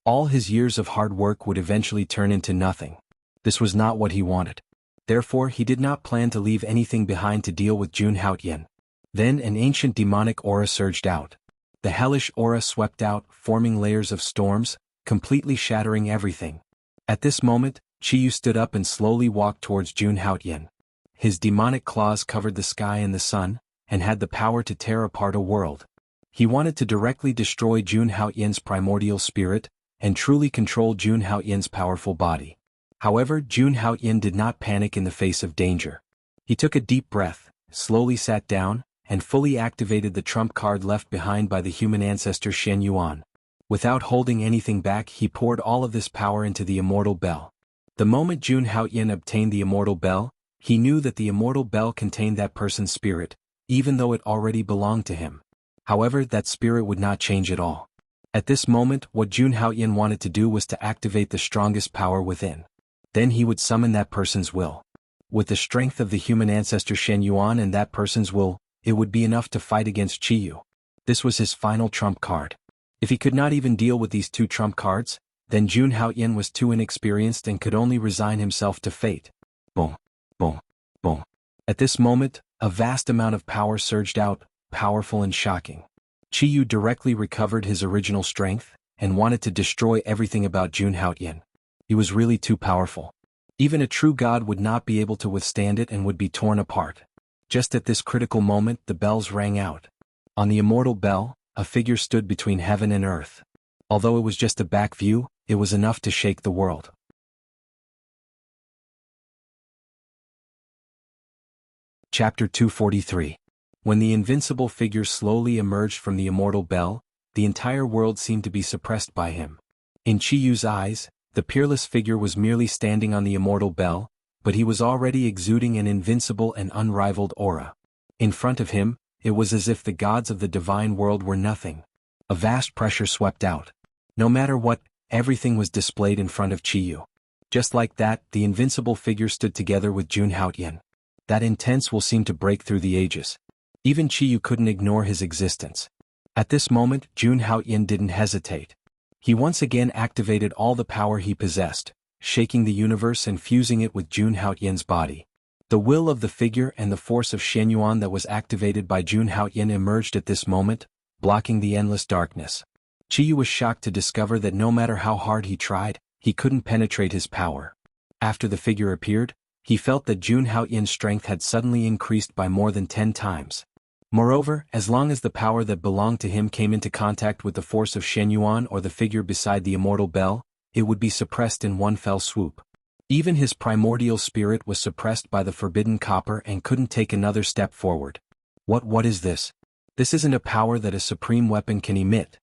Speaker 1: All his years of hard work would eventually turn into nothing. This was not what he wanted. Therefore, he did not plan to leave anything behind to deal with Jun Haoyan. Then an ancient demonic aura surged out. The hellish aura swept out, forming layers of storms, completely shattering everything. At this moment, Qiyu stood up and slowly walked towards Jun Haoyan. His demonic claws covered the sky and the sun, and had the power to tear apart a world. He wanted to directly destroy Jun Haoyan's primordial spirit, and truly control Jun Haoyan's powerful body. However, Jun Haoyan did not panic in the face of danger. He took a deep breath, slowly sat down, and fully activated the trump card left behind by the human ancestor Shen Yuan. Without holding anything back, he poured all of this power into the immortal bell. The moment Jun Haoyan obtained the immortal bell, he knew that the immortal bell contained that person's spirit, even though it already belonged to him. However, that spirit would not change at all. At this moment, what Jun Haoyan wanted to do was to activate the strongest power within. Then he would summon that person's will. With the strength of the human ancestor Shen Yuan and that person's will, it would be enough to fight against Qiyu. This was his final trump card. If he could not even deal with these two trump cards, then Jun Haoyan was too inexperienced and could only resign himself to fate. Boom, boom, boom. At this moment, a vast amount of power surged out, powerful and shocking. Qiyu directly recovered his original strength, and wanted to destroy everything about Jun Haoyan. He was really too powerful. Even a true god would not be able to withstand it and would be torn apart. Just at this critical moment, the bells rang out. On the immortal bell, a figure stood between heaven and earth. Although it was just a back view, it was enough to shake the world. Chapter 243. When the invincible figure slowly emerged from the immortal bell, the entire world seemed to be suppressed by him. In Qiyu's eyes, the peerless figure was merely standing on the immortal bell, but he was already exuding an invincible and unrivaled aura. In front of him, it was as if the gods of the divine world were nothing. A vast pressure swept out. No matter what, everything was displayed in front of Qiyu. Just like that, the invincible figure stood together with Jun Haoyan. That intense will seemed to break through the ages. Even Qiyu couldn't ignore his existence. At this moment, Jun Haoyan didn't hesitate. He once again activated all the power he possessed, shaking the universe and fusing it with Jun Haoyan's body. The will of the figure and the force of Shen Yuan that was activated by Jun Haoyan emerged at this moment, blocking the endless darkness. Qiyu was shocked to discover that no matter how hard he tried, he couldn't penetrate his power. After the figure appeared, he felt that Jun Haoyan's strength had suddenly increased by more than 10 times. Moreover, as long as the power that belonged to him came into contact with the force of Shen Yuan or the figure beside the immortal bell, it would be suppressed in one fell swoop. Even his primordial spirit was suppressed by the forbidden copper and couldn't take another step forward. What is this? This isn't a power that a supreme weapon can emit.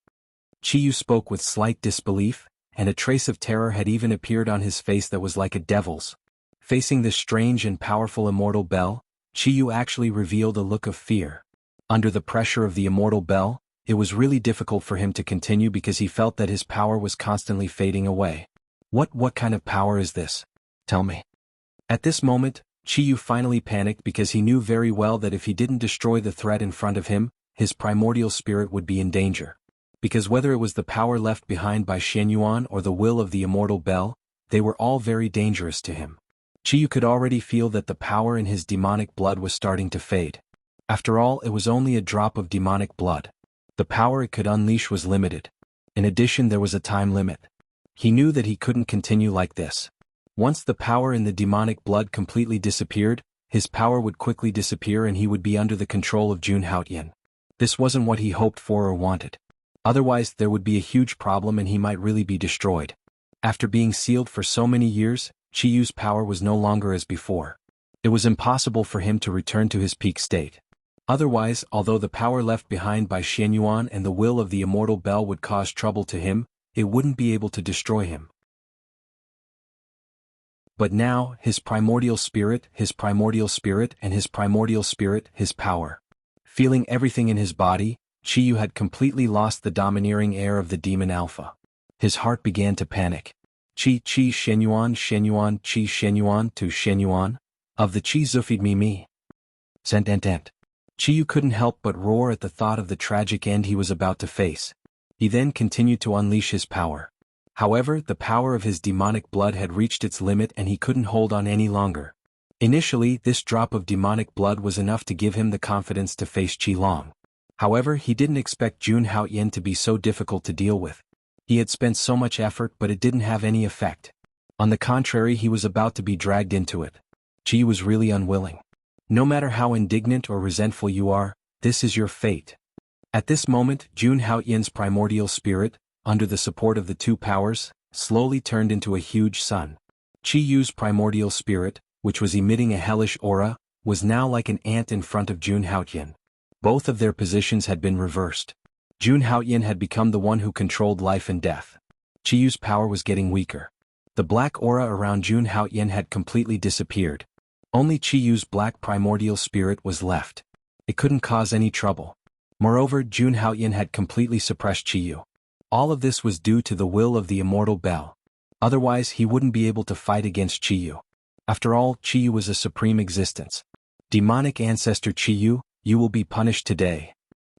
Speaker 1: Qiyu spoke with slight disbelief, and a trace of terror had even appeared on his face that was like a devil's. Facing this strange and powerful immortal bell, Qiyu actually revealed a look of fear. Under the pressure of the immortal bell, it was really difficult for him to continue because he felt that his power was constantly fading away. What kind of power is this? Tell me. At this moment, Qiyu finally panicked because he knew very well that if he didn't destroy the threat in front of him, his primordial spirit would be in danger. Because whether it was the power left behind by Shen Yuan or the will of the immortal bell, they were all very dangerous to him. Qiyu could already feel that the power in his demonic blood was starting to fade. After all, it was only a drop of demonic blood. The power it could unleash was limited. In addition, there was a time limit. He knew that he couldn't continue like this. Once the power in the demonic blood completely disappeared, his power would quickly disappear and he would be under the control of Jun Haoyan. This wasn't what he hoped for or wanted. Otherwise, there would be a huge problem and he might really be destroyed. After being sealed for so many years, Qiyu's power was no longer as before. It was impossible for him to return to his peak state. Otherwise, although the power left behind by Shen Yuan and the will of the immortal bell would cause trouble to him, it wouldn't be able to destroy him. But now, his primordial spirit, and his primordial spirit, his power. Feeling everything in his body, Qiyu had completely lost the domineering air of the demon alpha. His heart began to panic. Qi Shenyuan Qi Shenyuan to Shenyuan? Of the Qi Zufid me. Sent. Qiyu couldn't help but roar at the thought of the tragic end he was about to face. He then continued to unleash his power. However, the power of his demonic blood had reached its limit and he couldn't hold on any longer. Initially, this drop of demonic blood was enough to give him the confidence to face Qi Long. However, he didn't expect Jun Haoyan to be so difficult to deal with. He had spent so much effort but it didn't have any effect. On the contrary, he was about to be dragged into it. Qi was really unwilling. No matter how indignant or resentful you are, this is your fate. At this moment, Jun Haoyan's primordial spirit, under the support of the two powers, slowly turned into a huge sun. Qiyu's primordial spirit, which was emitting a hellish aura, was now like an ant in front of Jun Haoyan. Both of their positions had been reversed. Jun Haoyan had become the one who controlled life and death. Qiyu's power was getting weaker. The black aura around Jun Haoyan had completely disappeared. Only Qiyu's black primordial spirit was left. It couldn't cause any trouble. Moreover, Jun Haoyan had completely suppressed Qiyu. All of this was due to the will of the immortal Bell. Otherwise, he wouldn't be able to fight against Qiyu. After all, Qiyu was a supreme existence. Demonic ancestor Qiyu, you will be punished today,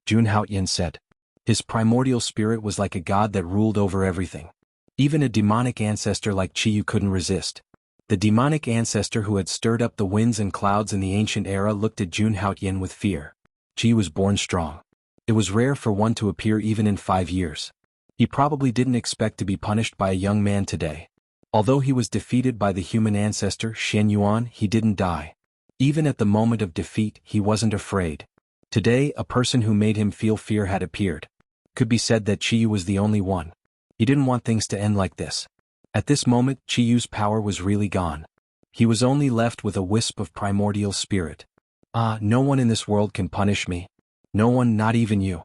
Speaker 1: Jun Haoyan said. His primordial spirit was like a god that ruled over everything. Even a demonic ancestor like Qiyu couldn't resist. The demonic ancestor who had stirred up the winds and clouds in the ancient era looked at Jun Haoyan with fear. Qiyu was born strong. It was rare for one to appear even in 5 years. He probably didn't expect to be punished by a young man today. Although he was defeated by the human ancestor Shen Yuan, he didn't die. Even at the moment of defeat, he wasn't afraid. Today, a person who made him feel fear had appeared. Could be said that Qiyu was the only one. He didn't want things to end like this. At this moment, Qiyu's power was really gone. He was only left with a wisp of primordial spirit. No one in this world can punish me. No one, not even you.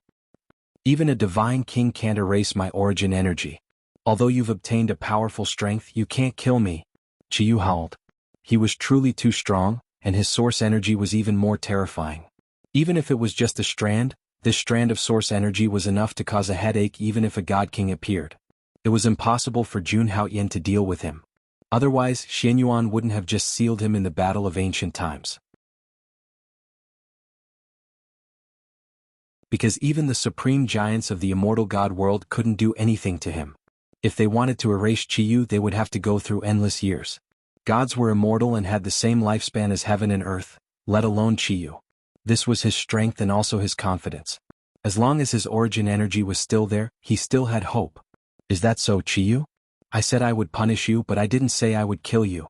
Speaker 1: Even a divine king can't erase my origin energy. Although you've obtained a powerful strength, you can't kill me. Qiyu howled. He was truly too strong, and his source energy was even more terrifying. Even if it was just a strand, this strand of source energy was enough to cause a headache even if a god king appeared. It was impossible for Jun Haoyan to deal with him. Otherwise, Xianyuan wouldn't have just sealed him in the battle of ancient times. Because even the supreme giants of the immortal god world couldn't do anything to him. If they wanted to erase Qiyu, they would have to go through endless years. Gods were immortal and had the same lifespan as heaven and earth, let alone Qiyu. This was his strength and also his confidence. As long as his origin energy was still there, he still had hope. Is that so, Qiyu? I said I would punish you, but I didn't say I would kill you.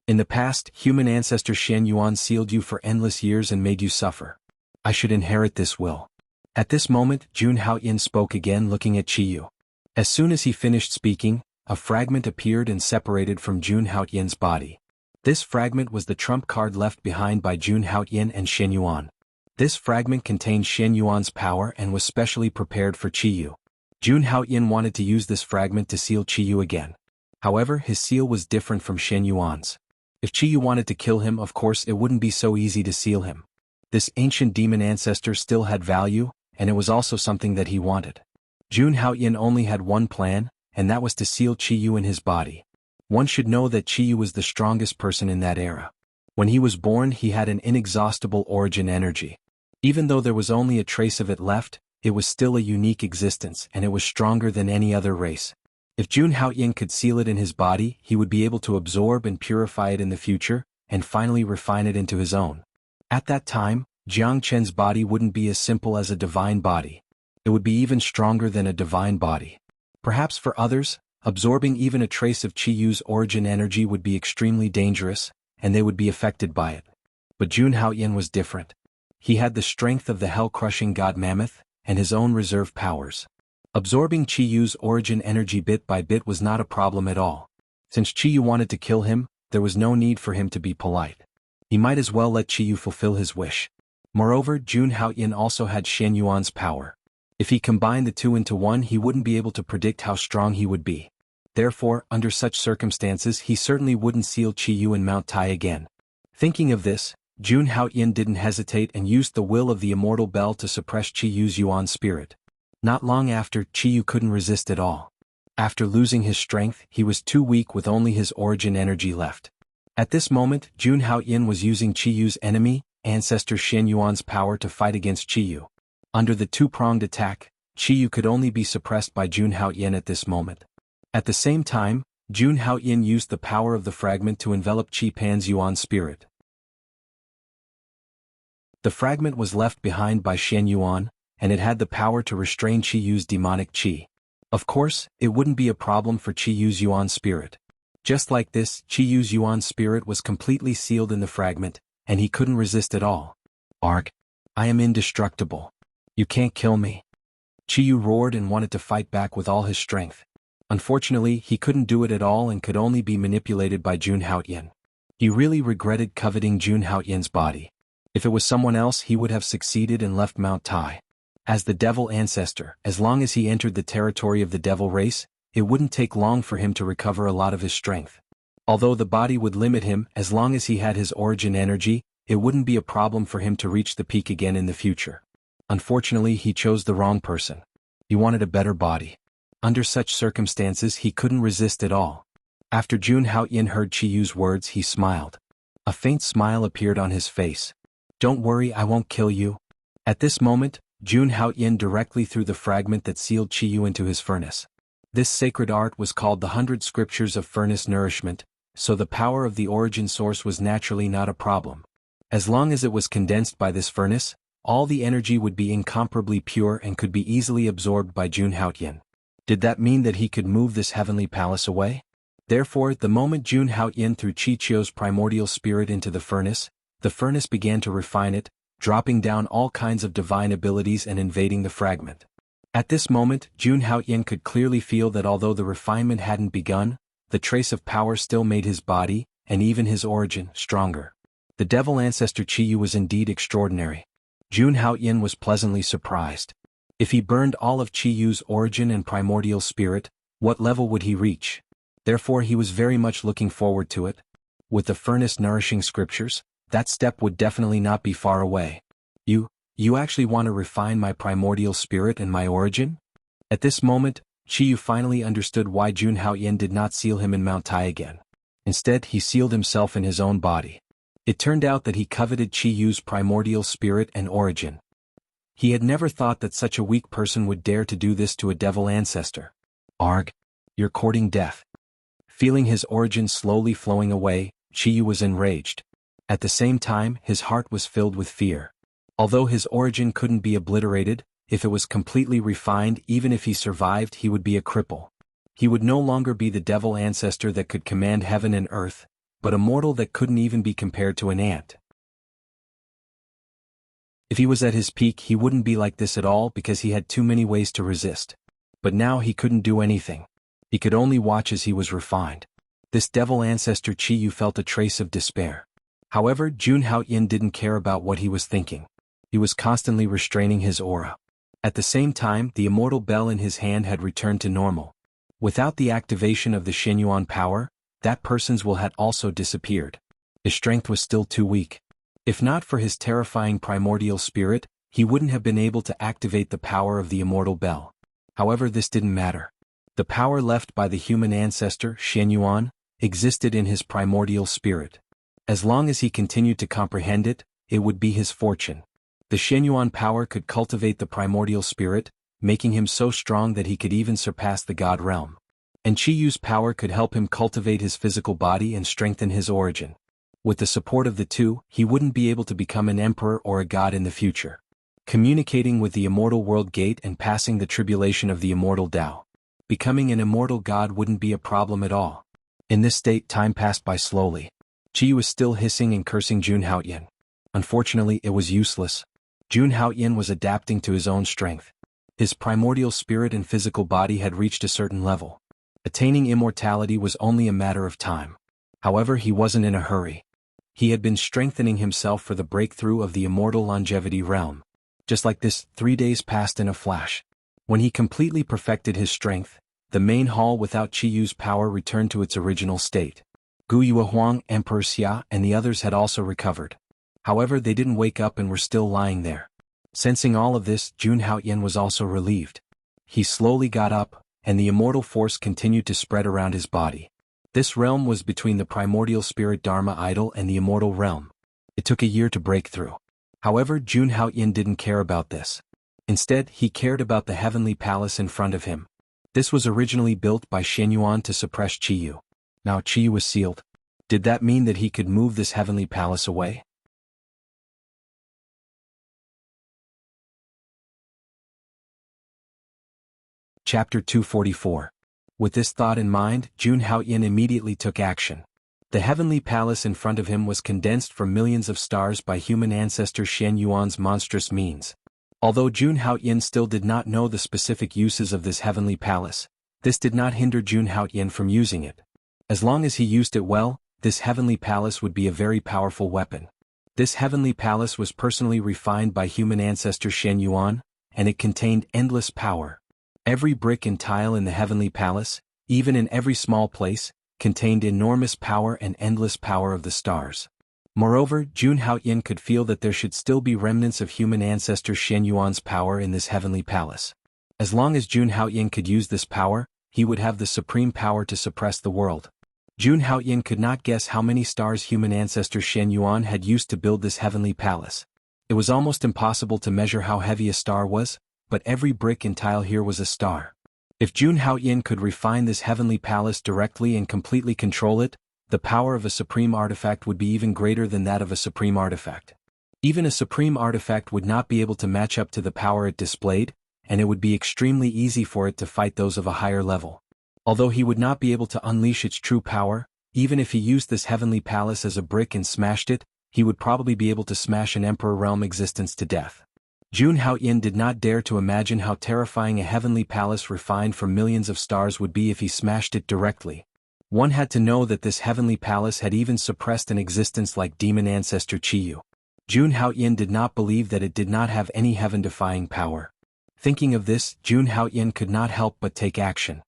Speaker 1: In the past, human ancestor Shen Yuan sealed you for endless years and made you suffer. I should inherit this will. At this moment, Jun Haoyan spoke again, looking at Qiyu. As soon as he finished speaking, a fragment appeared and separated from Jun Haoyan's body. This fragment was the trump card left behind by Jun Haoyan and Shen Yuan. This fragment contained Shen Yuan's power and was specially prepared for Qiyu. Jun Haoyan wanted to use this fragment to seal Qiyu again. However, his seal was different from Shen Yuan's. If Qiyu wanted to kill him, of course it wouldn't be so easy to seal him. This ancient demon ancestor still had value, and it was also something that he wanted. Jun Haoyan only had one plan, and that was to seal Qiyu in his body. One should know that Qiyu was the strongest person in that era. When he was born, he had an inexhaustible origin energy. Even though there was only a trace of it left, it was still a unique existence and it was stronger than any other race. If Jun Haoyan could seal it in his body, he would be able to absorb and purify it in the future, and finally refine it into his own. At that time, Jiang Chen's body wouldn't be as simple as a divine body. It would be even stronger than a divine body. Perhaps for others, absorbing even a trace of Qiyu's origin energy would be extremely dangerous, and they would be affected by it. But Jun Haoyan was different. He had the strength of the hell-crushing god Mammoth, and his own reserve powers. Absorbing Qiyu's origin energy bit by bit was not a problem at all. Since Qiyu wanted to kill him, there was no need for him to be polite. He might as well let Qiyu fulfill his wish. Moreover, Jun Haoyan also had Shen Yuan's power. If he combined the two into one, he wouldn't be able to predict how strong he would be. Therefore, under such circumstances he certainly wouldn't seal Qi Yu in Mount Tai again. Thinking of this, Jun Haoyin didn't hesitate and used the will of the immortal bell to suppress Qi Yu's Yuan spirit. Not long after, Qi Yu couldn't resist at all. After losing his strength, he was too weak with only his origin energy left. At this moment, Jun Haoyin was using Qi Yu's enemy, ancestor Shen Yuan's power to fight against Qi Yu. Under the two-pronged attack, Qi Yu could only be suppressed by Jun Haoyin at this moment. At the same time, Jun Haoyin used the power of the fragment to envelop Qi Pan's Yuan spirit. The fragment was left behind by Shen Yuan, and it had the power to restrain Qi Yu's demonic Qi. Of course, it wouldn't be a problem for Qi Yu's Yuan spirit. Just like this, Qi Yu's Yuan spirit was completely sealed in the fragment, and he couldn't resist at all. Arg! I am indestructible. You can't kill me. Qi Yu roared and wanted to fight back with all his strength. Unfortunately, he couldn't do it at all and could only be manipulated by Jun Haoyin. He really regretted coveting Jun Haoyin's body. If it was someone else, he would have succeeded and left Mount Tai. As the devil ancestor, as long as he entered the territory of the devil race, it wouldn't take long for him to recover a lot of his strength. Although the body would limit him, as long as he had his origin energy, it wouldn't be a problem for him to reach the peak again in the future. Unfortunately, he chose the wrong person. He wanted a better body. Under such circumstances, he couldn't resist at all. After Jun Haoyin heard Qi Yu's words, he smiled. A faint smile appeared on his face. Don't worry, I won't kill you. At this moment, Jun Haoyin directly threw the fragment that sealed Qi Yu into his furnace. This sacred art was called the 100 Scriptures of Furnace Nourishment, so the power of the origin source was naturally not a problem. As long as it was condensed by this furnace, all the energy would be incomparably pure and could be easily absorbed by Jun Haoyin. Did that mean that he could move this heavenly palace away? Therefore, the moment Jun Haoyin threw Qi Qiu's primordial spirit into the furnace began to refine it, dropping down all kinds of divine abilities and invading the fragment. At this moment, Jun Haoyin could clearly feel that although the refinement hadn't begun, the trace of power still made his body, and even his origin, stronger. The devil ancestor Qi Yu was indeed extraordinary. Jun Haoyin was pleasantly surprised. If he burned all of Qi Yu's origin and primordial spirit, what level would he reach? Therefore he was very much looking forward to it. With the furnace nourishing scriptures, that step would definitely not be far away. You actually want to refine my primordial spirit and my origin? At this moment, Qi Yu finally understood why Jun Haoyin did not seal him in Mount Tai again. Instead, he sealed himself in his own body. It turned out that he coveted Qi Yu's primordial spirit and origin. He had never thought that such a weak person would dare to do this to a devil ancestor. Arg! You're courting death. Feeling his origin slowly flowing away, Qi Yu was enraged. At the same time, his heart was filled with fear. Although his origin couldn't be obliterated, if it was completely refined, even if he survived, he would be a cripple. He would no longer be the devil ancestor that could command heaven and earth, but a mortal that couldn't even be compared to an ant. If he was at his peak, he wouldn't be like this at all because he had too many ways to resist. But now he couldn't do anything. He could only watch as he was refined. This devil ancestor Qi Yu felt a trace of despair. However, Jun Haoyin didn't care about what he was thinking. He was constantly restraining his aura. At the same time, the immortal bell in his hand had returned to normal. Without the activation of the Shenyuan power, that person's will had also disappeared. His strength was still too weak. If not for his terrifying primordial spirit, he wouldn't have been able to activate the power of the immortal bell. However, this didn't matter. The power left by the human ancestor, Shenyuan, existed in his primordial spirit. As long as he continued to comprehend it, it would be his fortune. The Shenyuan power could cultivate the primordial spirit, making him so strong that he could even surpass the god realm. And Qi Yu's power could help him cultivate his physical body and strengthen his origin. With the support of the two, he wouldn't be able to become an emperor or a god in the future. Communicating with the immortal world gate and passing the tribulation of the immortal Tao. Becoming an immortal god wouldn't be a problem at all. In this state, time passed by slowly. Qi Yu was still hissing and cursing Jun Haoyin. Unfortunately, it was useless. Jun Haoyin was adapting to his own strength. His primordial spirit and physical body had reached a certain level. Attaining immortality was only a matter of time. However, he wasn't in a hurry. He had been strengthening himself for the breakthrough of the immortal longevity realm. Just like this, 3 days passed in a flash. When he completely perfected his strength, the main hall without Qiyu's power returned to its original state. Gu Yuehuang, Emperor Xia, and the others had also recovered. However, they didn't wake up and were still lying there. Sensing all of this, Jun Haoyan was also relieved. He slowly got up, and the immortal force continued to spread around his body. This realm was between the primordial spirit Dharma idol and the immortal realm. It took a year to break through. However, Jun Haoyan didn't care about this. Instead, he cared about the heavenly palace in front of him. This was originally built by Shenyuan to suppress Qiyu. Now Qiyu was sealed. Did that mean that he could move this heavenly palace away? Chapter 244. With this thought in mind, Jun Haoyan immediately took action. The heavenly palace in front of him was condensed from millions of stars by human ancestor Shen Yuan's monstrous means. Although Jun Haoyan still did not know the specific uses of this heavenly palace, this did not hinder Jun Haoyan from using it. As long as he used it well, this heavenly palace would be a very powerful weapon. This heavenly palace was personally refined by human ancestor Shen Yuan, and it contained endless power. Every brick and tile in the heavenly palace, even in every small place, contained enormous power and endless power of the stars. Moreover, Jun Haoyan could feel that there should still be remnants of human ancestor Shen Yuan's power in this heavenly palace. As long as Jun Haoyan could use this power, he would have the supreme power to suppress the world. Jun Haoyan could not guess how many stars human ancestor Shen Yuan had used to build this heavenly palace. It was almost impossible to measure how heavy a star was, but every brick and tile here was a star. If Jun Haoyan could refine this heavenly palace directly and completely control it, the power of a supreme artifact would be even greater than that of a supreme artifact. Even a supreme artifact would not be able to match up to the power it displayed, and it would be extremely easy for it to fight those of a higher level. Although he would not be able to unleash its true power, even if he used this heavenly palace as a brick and smashed it, he would probably be able to smash an emperor realm existence to death. Jun Haoyan did not dare to imagine how terrifying a heavenly palace refined from millions of stars would be if he smashed it directly. One had to know that this heavenly palace had even suppressed an existence like demon ancestor Qiyu. Jun Haoyan did not believe that it did not have any heaven-defying power. Thinking of this, Jun Haoyan could not help but take action.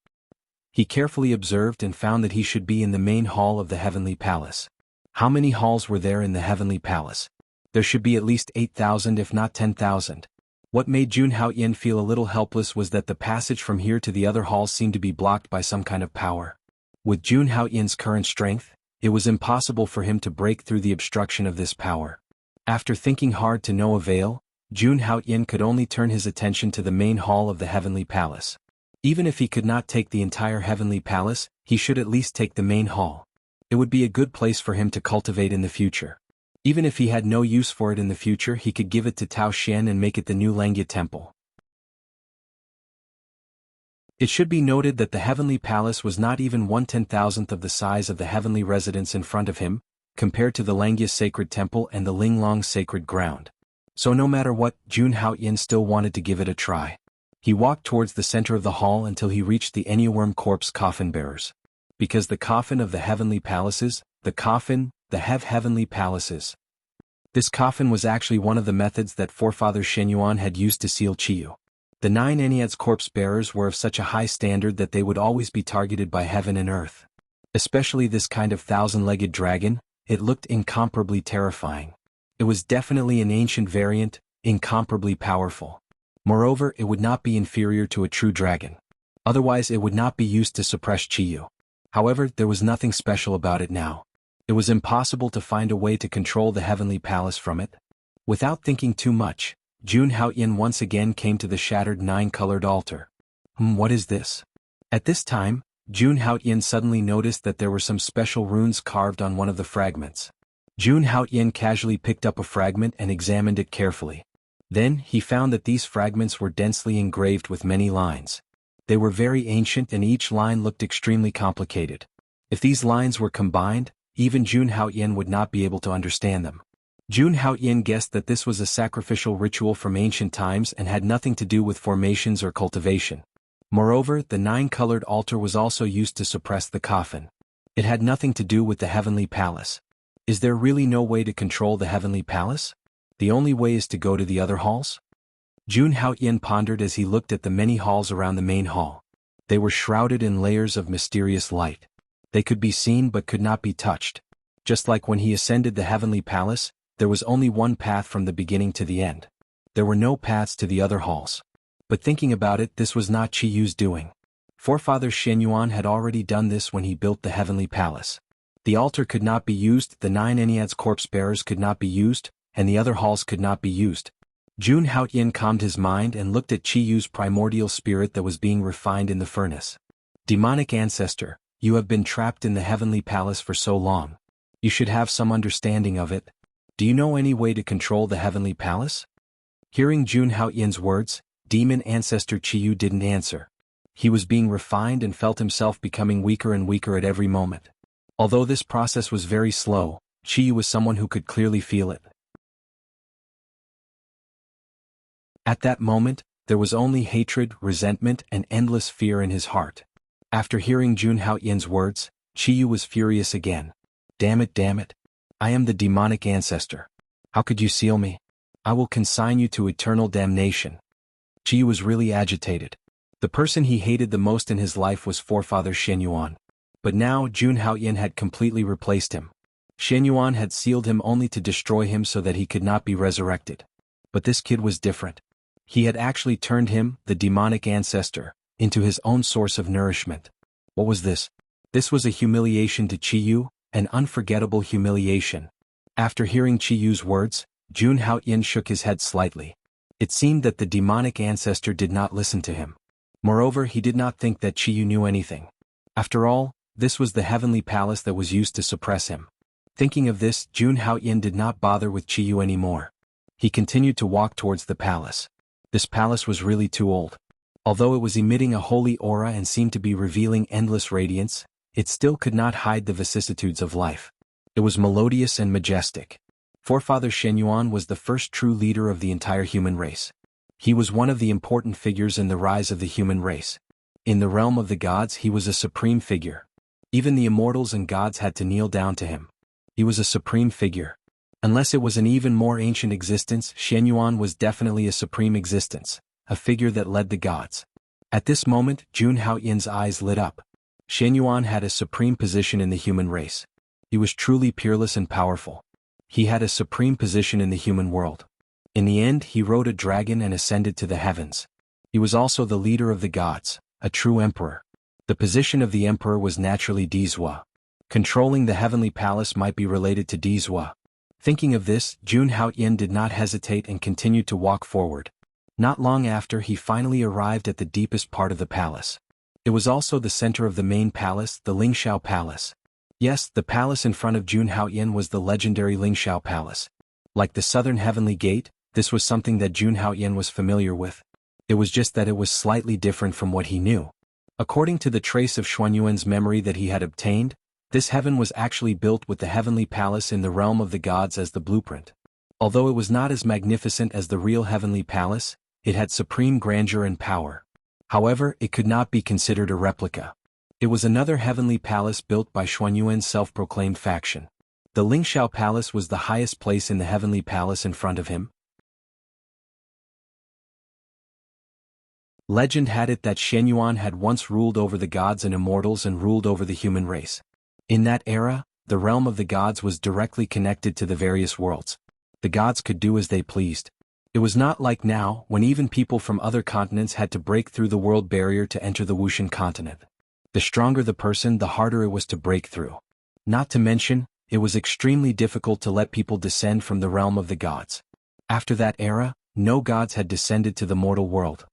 Speaker 1: He carefully observed and found that he should be in the main hall of the heavenly palace. How many halls were there in the heavenly palace? There should be at least 8,000 if not 10,000. What made Jun Haoyan feel a little helpless was that the passage from here to the other halls seemed to be blocked by some kind of power. With Jun Haoyan's current strength, it was impossible for him to break through the obstruction of this power. After thinking hard to no avail, Jun Haoyan could only turn his attention to the main hall of the heavenly palace. Even if he could not take the entire heavenly palace, he should at least take the main hall. It would be a good place for him to cultivate in the future. Even if he had no use for it in the future, he could give it to Tao Xian and make it the new Langya temple. It should be noted that the heavenly palace was not even 1/10,000th of the size of the heavenly residence in front of him, compared to the Langya sacred temple and the Linglong sacred ground. So no matter what, Jun Haoyan still wanted to give it a try. He walked towards the center of the hall until he reached the Enyawurm corpse coffin bearers. Because the coffin of the heavenly palaces, the heavenly palaces. This coffin was actually one of the methods that forefather Shenyuan had used to seal Qiyu. The 9 Enyads corpse bearers were of such a high standard that they would always be targeted by heaven and earth. Especially this kind of 1,000-legged dragon, it looked incomparably terrifying. It was definitely an ancient variant, incomparably powerful. Moreover, it would not be inferior to a true dragon. Otherwise it would not be used to suppress Qiyu. However, there was nothing special about it now. It was impossible to find a way to control the heavenly palace from it. Without thinking too much, Jun Haoyan once again came to the shattered 9-colored altar. What is this? At this time, Jun Haoyan suddenly noticed that there were some special runes carved on one of the fragments. Jun Haoyan casually picked up a fragment and examined it carefully. Then, he found that these fragments were densely engraved with many lines. They were very ancient and each line looked extremely complicated. If these lines were combined, even Jun Haoyan would not be able to understand them. Jun Haoyan guessed that this was a sacrificial ritual from ancient times and had nothing to do with formations or cultivation. Moreover, the 9-colored altar was also used to suppress the coffin. It had nothing to do with the heavenly palace. Is there really no way to control the heavenly palace? The only way is to go to the other halls? Jun Haoyan pondered as he looked at the many halls around the main hall. They were shrouded in layers of mysterious light. They could be seen but could not be touched. Just like when he ascended the heavenly palace, there was only one path from the beginning to the end. There were no paths to the other halls. But thinking about it, this was not Qi Yu's doing. Forefather Shenyuan had already done this when he built the heavenly palace. The altar could not be used, the 9 Ennead's corpse bearers could not be used, and the other halls could not be used. Jun Haoyin calmed his mind and looked at Qi Yu's primordial spirit that was being refined in the furnace. Demonic ancestor, you have been trapped in the heavenly palace for so long. You should have some understanding of it. Do you know any way to control the heavenly palace? Hearing Jun Haoyin's words, demon ancestor Qi Yu didn't answer. He was being refined and felt himself becoming weaker and weaker at every moment. Although this process was very slow, Qi Yu was someone who could clearly feel it. At that moment, there was only hatred, resentment, and endless fear in his heart. After hearing Jun Haoyin's words, Qi Yu was furious again. Damn it. I am the demonic ancestor. How could you seal me? I will consign you to eternal damnation. Qi Yu was really agitated. The person he hated the most in his life was forefather Shenyuan. But now Jun Haoyin had completely replaced him. Shenyuan had sealed him only to destroy him so that he could not be resurrected. But this kid was different. He had actually turned him, the demonic ancestor, into his own source of nourishment. What was this? This was a humiliation to Qi Yu, an unforgettable humiliation. After hearing Qi Yu's words, Jun Haoyin shook his head slightly. It seemed that the demonic ancestor did not listen to him. Moreover, he did not think that Qi Yu knew anything. After all, this was the heavenly palace that was used to suppress him. Thinking of this, Jun Haoyin did not bother with Qi Yu anymore. He continued to walk towards the palace. This palace was really too old. Although it was emitting a holy aura and seemed to be revealing endless radiance, it still could not hide the vicissitudes of life. It was melodious and majestic. Forefather Shenyuan was the first true leader of the entire human race. He was one of the important figures in the rise of the human race. In the realm of the gods, he was a supreme figure. Even the immortals and gods had to kneel down to him. He was a supreme figure. Unless it was an even more ancient existence, Shenyuan was definitely a supreme existence, a figure that led the gods. At this moment, Jun Haoyin's eyes lit up. Shenyuan had a supreme position in the human race. He was truly peerless and powerful. He had a supreme position in the human world. In the end, he rode a dragon and ascended to the heavens. He was also the leader of the gods, a true emperor. The position of the emperor was naturally Dizhua. Controlling the heavenly palace might be related to Dizhua. Thinking of this, Jun Haoyin did not hesitate and continued to walk forward. Not long after, he finally arrived at the deepest part of the palace. It was also the center of the main palace, the Lingxiao Palace. Yes, the palace in front of Jun Haoyin was the legendary Lingxiao Palace. Like the southern heavenly gate, this was something that Jun Haoyin was familiar with. It was just that it was slightly different from what he knew. According to the trace of Xuanyuan's memory that he had obtained, this heaven was actually built with the heavenly palace in the realm of the gods as the blueprint. Although it was not as magnificent as the real heavenly palace, it had supreme grandeur and power. However, it could not be considered a replica. It was another heavenly palace built by Xuanyuan's self-proclaimed faction. The Lingxiao Palace was the highest place in the heavenly palace in front of him. Legend had it that Shenyuan had once ruled over the gods and immortals and ruled over the human race. In that era, the realm of the gods was directly connected to the various worlds. The gods could do as they pleased. It was not like now, when even people from other continents had to break through the world barrier to enter the Wuxian continent. The stronger the person, the harder it was to break through. Not to mention, it was extremely difficult to let people descend from the realm of the gods. After that era, no gods had descended to the mortal world.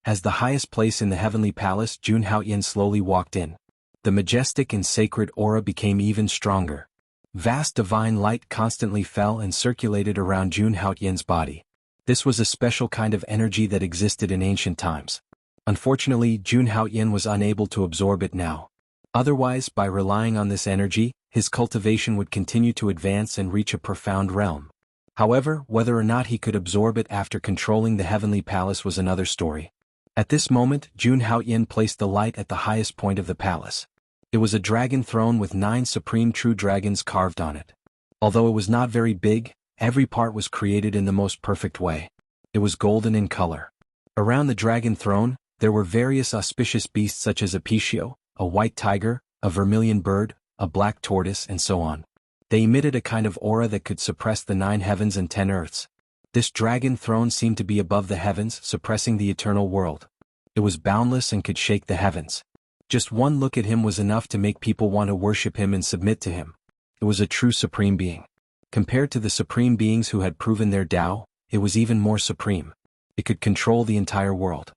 Speaker 1: As the highest place in the heavenly palace, Jun Haoyin slowly walked in. The majestic and sacred aura became even stronger. Vast divine light constantly fell and circulated around Jun Haoyin's body. This was a special kind of energy that existed in ancient times. Unfortunately, Jun Haoyin was unable to absorb it now. Otherwise, by relying on this energy, his cultivation would continue to advance and reach a profound realm. However, whether or not he could absorb it after controlling the heavenly palace was another story. At this moment, Jun Haoyin placed the light at the highest point of the palace. It was a dragon throne with 9 supreme true dragons carved on it. Although it was not very big, every part was created in the most perfect way. It was golden in color. Around the dragon throne, There were various auspicious beasts such as a pishio, a white tiger, a vermilion bird, a black tortoise, and so on. They emitted a kind of aura that could suppress the 9 heavens and 10 earths. This dragon throne seemed to be above the heavens, suppressing the eternal world. It was boundless and could shake the heavens. Just one look at him was enough to make people want to worship him and submit to him. It was a true supreme being. Compared to the supreme beings who had proven their Tao, it was even more supreme. It could control the entire world.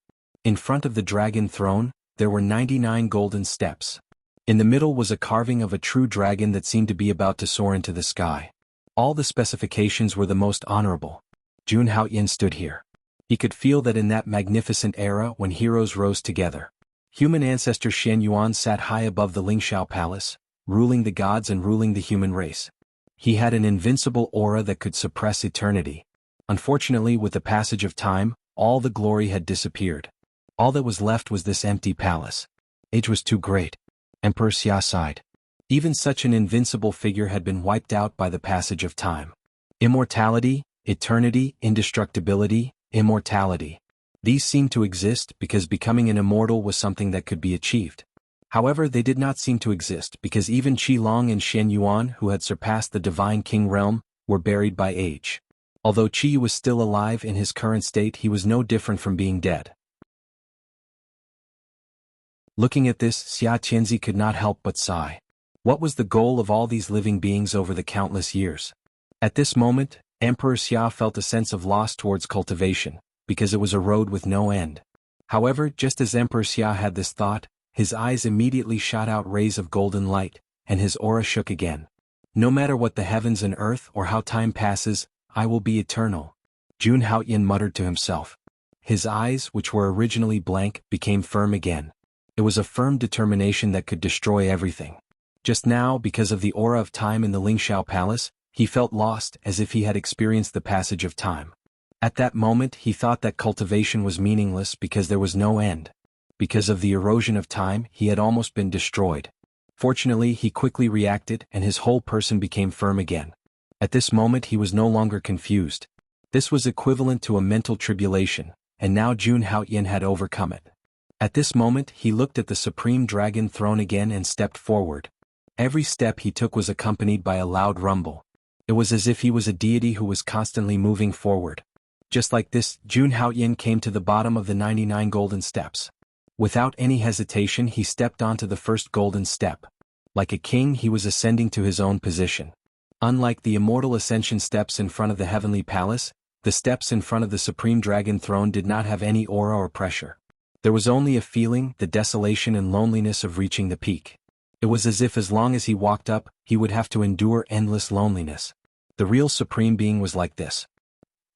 Speaker 1: In front of the dragon throne, there were 99 golden steps. In the middle was a carving of a true dragon that seemed to be about to soar into the sky. All the specifications were the most honorable. Jun Haoyan stood here. He could feel that in that magnificent era when heroes rose together. Human ancestor Shen Yuan sat high above the Lingxiao Palace, ruling the gods and ruling the human race. He had an invincible aura that could suppress eternity. Unfortunately, with the passage of time, all the glory had disappeared. All that was left was this empty palace. Age was too great. Emperor Xia sighed. Even such an invincible figure had been wiped out by the passage of time. Immortality, eternity, indestructibility, immortality. These seemed to exist because becoming an immortal was something that could be achieved. However, they did not seem to exist because even Qi Long and Shen Yuan, who had surpassed the divine king realm, were buried by age. Although Qi was still alive in his current state, he was no different from being dead. Looking at this, Xia Tianzi could not help but sigh. What was the goal of all these living beings over the countless years? At this moment, Emperor Xia felt a sense of loss towards cultivation, because it was a road with no end. However, just as Emperor Xia had this thought, his eyes immediately shot out rays of golden light, and his aura shook again. No matter what the heavens and earth or how time passes, I will be eternal. Jun Haoyan muttered to himself. His eyes, which were originally blank, became firm again. It was a firm determination that could destroy everything. Just now, because of the aura of time in the Lingxiao Palace, he felt lost as if he had experienced the passage of time. At that moment he thought that cultivation was meaningless because there was no end. Because of the erosion of time, he had almost been destroyed. Fortunately, he quickly reacted and his whole person became firm again. At this moment he was no longer confused. This was equivalent to a mental tribulation, and now Jun Haoyan had overcome it. At this moment he looked at the supreme dragon throne again and stepped forward. Every step he took was accompanied by a loud rumble. It was as if he was a deity who was constantly moving forward. Just like this, Jun Haoyan came to the bottom of the 99 golden steps. Without any hesitation he stepped onto the first golden step. Like a king he was ascending to his own position. Unlike the immortal ascension steps in front of the heavenly palace, the steps in front of the supreme dragon throne did not have any aura or pressure. There was only a feeling, the desolation and loneliness of reaching the peak. It was as long as he walked up, he would have to endure endless loneliness. The real supreme being was like this.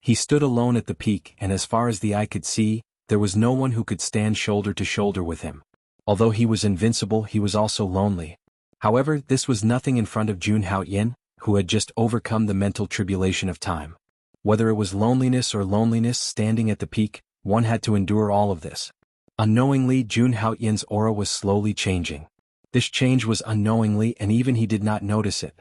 Speaker 1: He stood alone at the peak, and as far as the eye could see, there was no one who could stand shoulder to shoulder with him. Although he was invincible, he was also lonely. However, this was nothing in front of Jun Haoyan, who had just overcome the mental tribulation of time. Whether it was loneliness or loneliness standing at the peak, one had to endure all of this. Unknowingly, Jun Haoyan's aura was slowly changing. This change was unknowingly and even he did not notice it.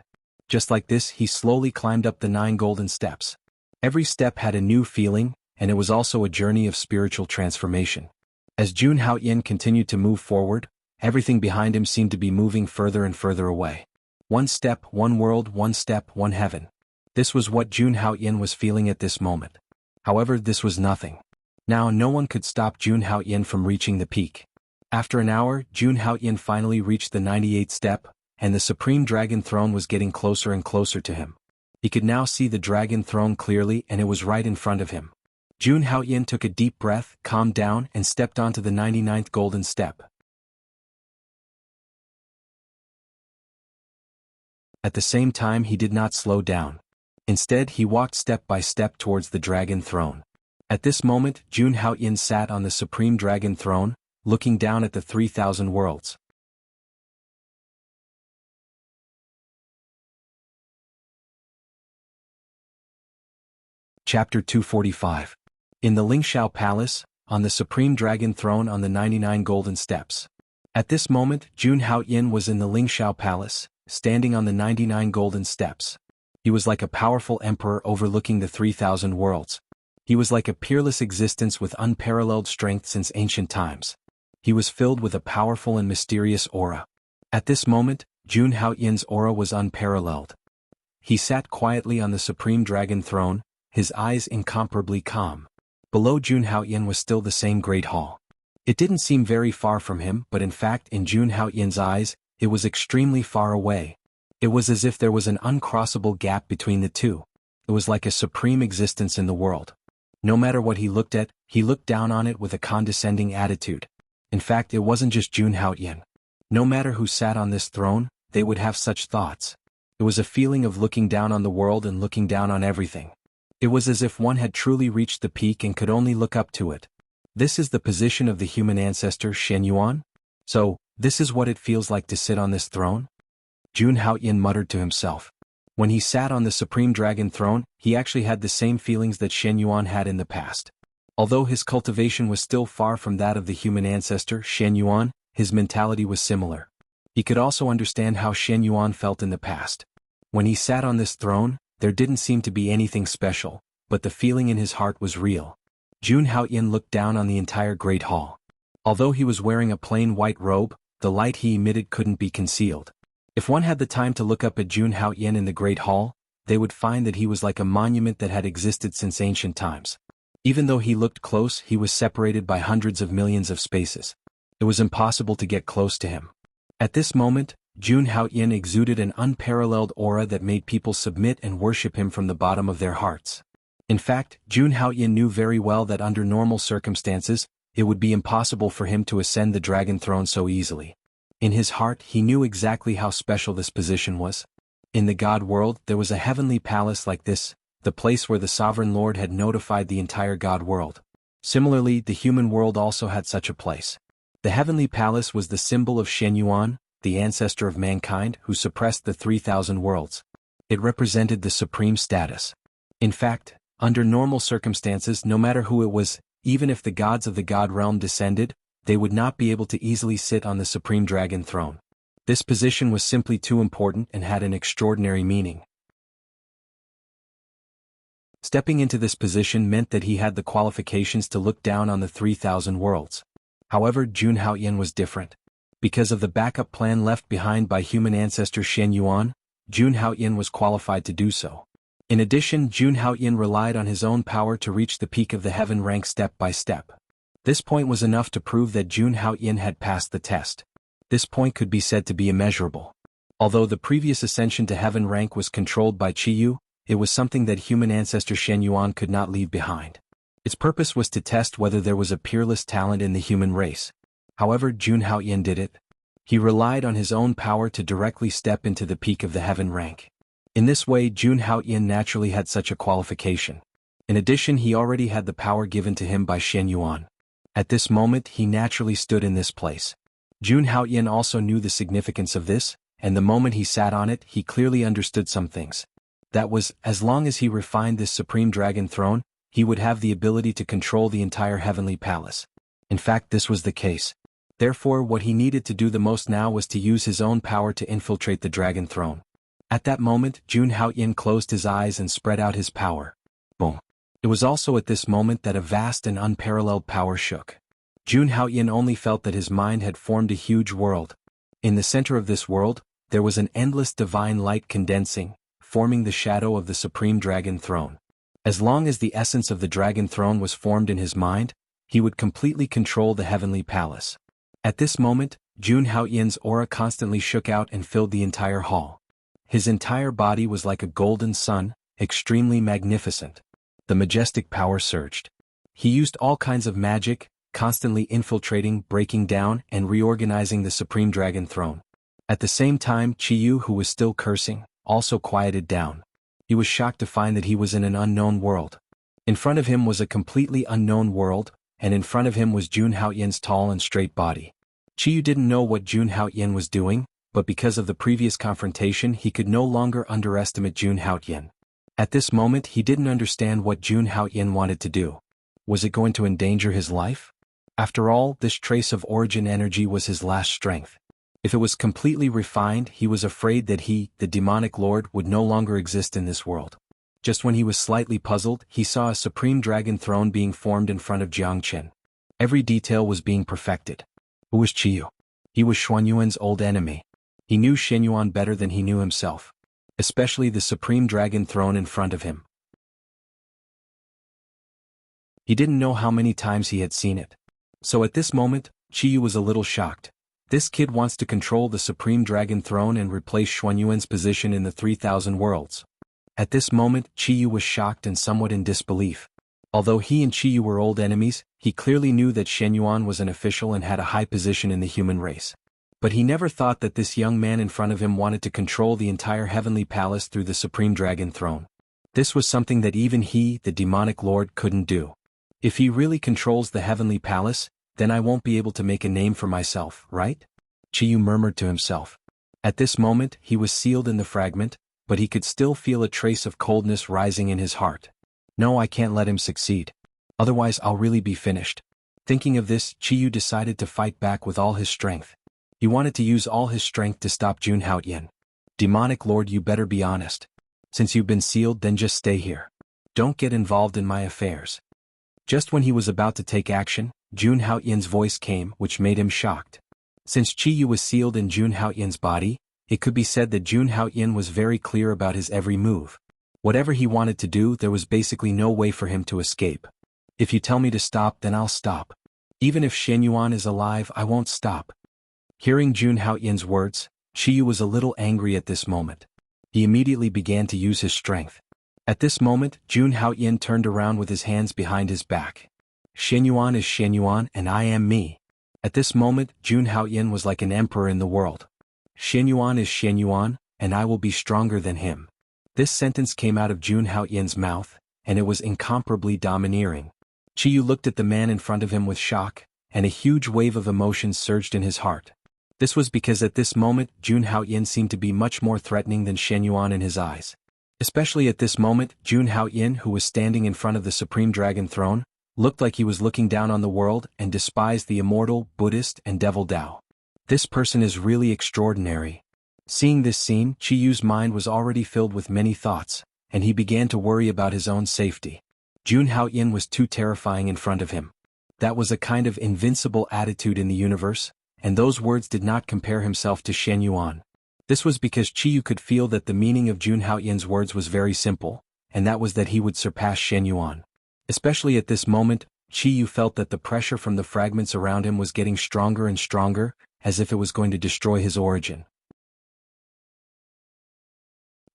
Speaker 1: Just like this, he slowly climbed up the 9 golden steps. Every step had a new feeling, and it was also a journey of spiritual transformation. As Jun Haoyan continued to move forward, everything behind him seemed to be moving further and further away. One step, one world, one step, one heaven. This was what Jun Haoyan was feeling at this moment. However, this was nothing. Now no one could stop Jun Haoyan from reaching the peak. After an hour, Jun Haoyan finally reached the 98th step, and the supreme dragon throne was getting closer and closer to him. He could now see the dragon throne clearly and it was right in front of him. Jun Haoyan took a deep breath, calmed down, and stepped onto the 99th golden step. At the same time he did not slow down. Instead he walked step by step towards the dragon throne. At this moment, Jun Haoyan sat on the supreme dragon throne, looking down at the 3,000 worlds. Chapter 245. In the Lingxiao Palace, on the supreme dragon throne on the 99 golden steps. At this moment, Jun Haoyan was in the Lingxiao Palace, standing on the 99 golden steps. He was like a powerful emperor overlooking the 3,000 worlds. He was like a peerless existence with unparalleled strength since ancient times. He was filled with a powerful and mysterious aura. At this moment, Jun Haoyin's aura was unparalleled. He sat quietly on the supreme dragon throne, his eyes incomparably calm. Below Jun Haoyin was still the same great hall. It didn't seem very far from him, but in fact in Jun Haoyin's eyes, it was extremely far away. It was as if there was an uncrossable gap between the two. It was like a supreme existence in the world. No matter what he looked at, he looked down on it with a condescending attitude. In fact, it wasn't just Jun Haoyin. No matter who sat on this throne, they would have such thoughts. It was a feeling of looking down on the world and looking down on everything. It was as if one had truly reached the peak and could only look up to it. This is the position of the human ancestor Shen Yuan? So, this is what it feels like to sit on this throne? Jun Haoyin muttered to himself. When he sat on the supreme dragon throne, he actually had the same feelings that Shen Yuan had in the past. Although his cultivation was still far from that of the human ancestor Shen Yuan, his mentality was similar. He could also understand how Shen Yuan felt in the past. When he sat on this throne, there didn't seem to be anything special, but the feeling in his heart was real. Jun Haoyin looked down on the entire great hall. Although he was wearing a plain white robe, the light he emitted couldn't be concealed. If one had the time to look up at Jun Haoyin in the great hall, they would find that he was like a monument that had existed since ancient times. Even though he looked close, he was separated by hundreds of millions of spaces. It was impossible to get close to him. At this moment, Jun Haoyin exuded an unparalleled aura that made people submit and worship him from the bottom of their hearts. In fact, Jun Haoyin knew very well that under normal circumstances, it would be impossible for him to ascend the dragon throne so easily. In his heart, he knew exactly how special this position was. In the God world, there was a heavenly palace like this, the place where the sovereign lord had notified the entire God world. Similarly, the human world also had such a place. The heavenly palace was the symbol of Shen Yuan, the ancestor of mankind who suppressed the 3,000 worlds. It represented the supreme status. In fact, under normal circumstances, no matter who it was, even if the gods of the God realm descended, they would not be able to easily sit on the supreme dragon throne. This position was simply too important and had an extraordinary meaning. Stepping into this position meant that he had the qualifications to look down on the 3,000 worlds. However, Jun Haoyin was different. Because of the backup plan left behind by human ancestor Shen Yuan, Jun Haoyin was qualified to do so. In addition, Jun Haoyin relied on his own power to reach the peak of the heaven rank step by step. This point was enough to prove that Jun Haoyin had passed the test. This point could be said to be immeasurable. Although the previous ascension to heaven rank was controlled by Qiyu, it was something that human ancestor Shen Yuan could not leave behind. Its purpose was to test whether there was a peerless talent in the human race. However, Jun Haoyin did it. He relied on his own power to directly step into the peak of the heaven rank. In this way, Jun Haoyin naturally had such a qualification. In addition, he already had the power given to him by Shen Yuan. At this moment, he naturally stood in this place. Jun Haoyin also knew the significance of this, and the moment he sat on it, he clearly understood some things. That was, as long as he refined this supreme dragon throne, he would have the ability to control the entire heavenly palace. In fact, this was the case. Therefore, what he needed to do the most now was to use his own power to infiltrate the dragon throne. At that moment, Jun Haoyin closed his eyes and spread out his power. Boom. It was also at this moment that a vast and unparalleled power shook. Jun Haoyin only felt that his mind had formed a huge world. In the center of this world, there was an endless divine light condensing, forming the shadow of the supreme dragon throne. As long as the essence of the dragon throne was formed in his mind, he would completely control the heavenly palace. At this moment, Jun Haoyin's aura constantly shook out and filled the entire hall. His entire body was like a golden sun, extremely magnificent. The majestic power surged. He used all kinds of magic, constantly infiltrating, breaking down, and reorganizing the supreme dragon throne. At the same time, Qiyu, who was still cursing, also quieted down. He was shocked to find that he was in an unknown world. In front of him was a completely unknown world, and in front of him was Jun Haoyin's tall and straight body. Qiyu didn't know what Jun Haoyin was doing, but because of the previous confrontation he could no longer underestimate Jun Haoyin. At this moment he didn't understand what Jun Haoyin wanted to do. Was it going to endanger his life? After all, this trace of origin energy was his last strength. If it was completely refined, he was afraid that he, the demonic lord, would no longer exist in this world. Just when he was slightly puzzled, he saw a supreme dragon throne being formed in front of Jiangchen. Every detail was being perfected. Who was Qiyu? He was Xuanyuan's old enemy. He knew Shenyuan better than he knew himself. Especially the supreme dragon throne in front of him. He didn't know how many times he had seen it. So at this moment, Qiyu was a little shocked. This kid wants to control the supreme dragon throne and replace Xuanyuan's position in the 3,000 worlds. At this moment, Qiyu was shocked and somewhat in disbelief. Although he and Qiyu were old enemies, he clearly knew that Shenyuan was an official and had a high position in the human race. But he never thought that this young man in front of him wanted to control the entire heavenly palace through the supreme dragon throne. This was something that even he, the demonic lord, couldn't do. If he really controls the heavenly palace, then I won't be able to make a name for myself, right? Qiyu murmured to himself. At this moment, he was sealed in the fragment, but he could still feel a trace of coldness rising in his heart. No, I can't let him succeed. Otherwise I'll really be finished. Thinking of this, Qiyu decided to fight back with all his strength. He wanted to use all his strength to stop Jun Haoyan. Demonic Lord, you better be honest. Since you've been sealed, then just stay here. Don't get involved in my affairs. Just when he was about to take action, Jun Haoyan's voice came, which made him shocked. Since Qiyu was sealed in Jun Haoyan's body, it could be said that Jun Haoyan was very clear about his every move. Whatever he wanted to do, there was basically no way for him to escape. If you tell me to stop, then I'll stop. Even if Shenyuan is alive, I won't stop. Hearing Jun Haoyan's words, Qiyu was a little angry at this moment. He immediately began to use his strength. At this moment, Jun Haoyan turned around with his hands behind his back. Shenyuan is Shenyuan and I am me. At this moment, Jun Haoyan was like an emperor in the world. Shenyuan is Shenyuan, and I will be stronger than him. This sentence came out of Jun Haoyan's mouth, and it was incomparably domineering. Qiyu looked at the man in front of him with shock, and a huge wave of emotions surged in his heart. This was because at this moment, Jun Haoyan seemed to be much more threatening than Shenyuan in his eyes. Especially at this moment, Jun Haoyan, who was standing in front of the Supreme Dragon Throne, looked like he was looking down on the world and despised the immortal, Buddhist, and Devil Tao. This person is really extraordinary. Seeing this scene, Qiyu's mind was already filled with many thoughts, and he began to worry about his own safety. Jun Haoyan was too terrifying in front of him. That was a kind of invincible attitude in the universe, and those words did not compare himself to Shenyuan. This was because Qiyu could feel that the meaning of Jun Haoyan's words was very simple, and that was that he would surpass Shenyuan. Especially at this moment, Qiyu felt that the pressure from the fragments around him was getting stronger and stronger, as if it was going to destroy his origin.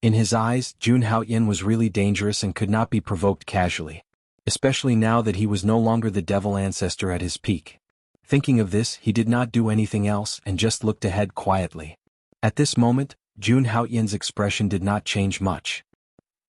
Speaker 1: In his eyes, Jun Haoyan was really dangerous and could not be provoked casually. Especially now that he was no longer the devil ancestor at his peak. Thinking of this, he did not do anything else and just looked ahead quietly. At this moment, Jun Haoyan's expression did not change much.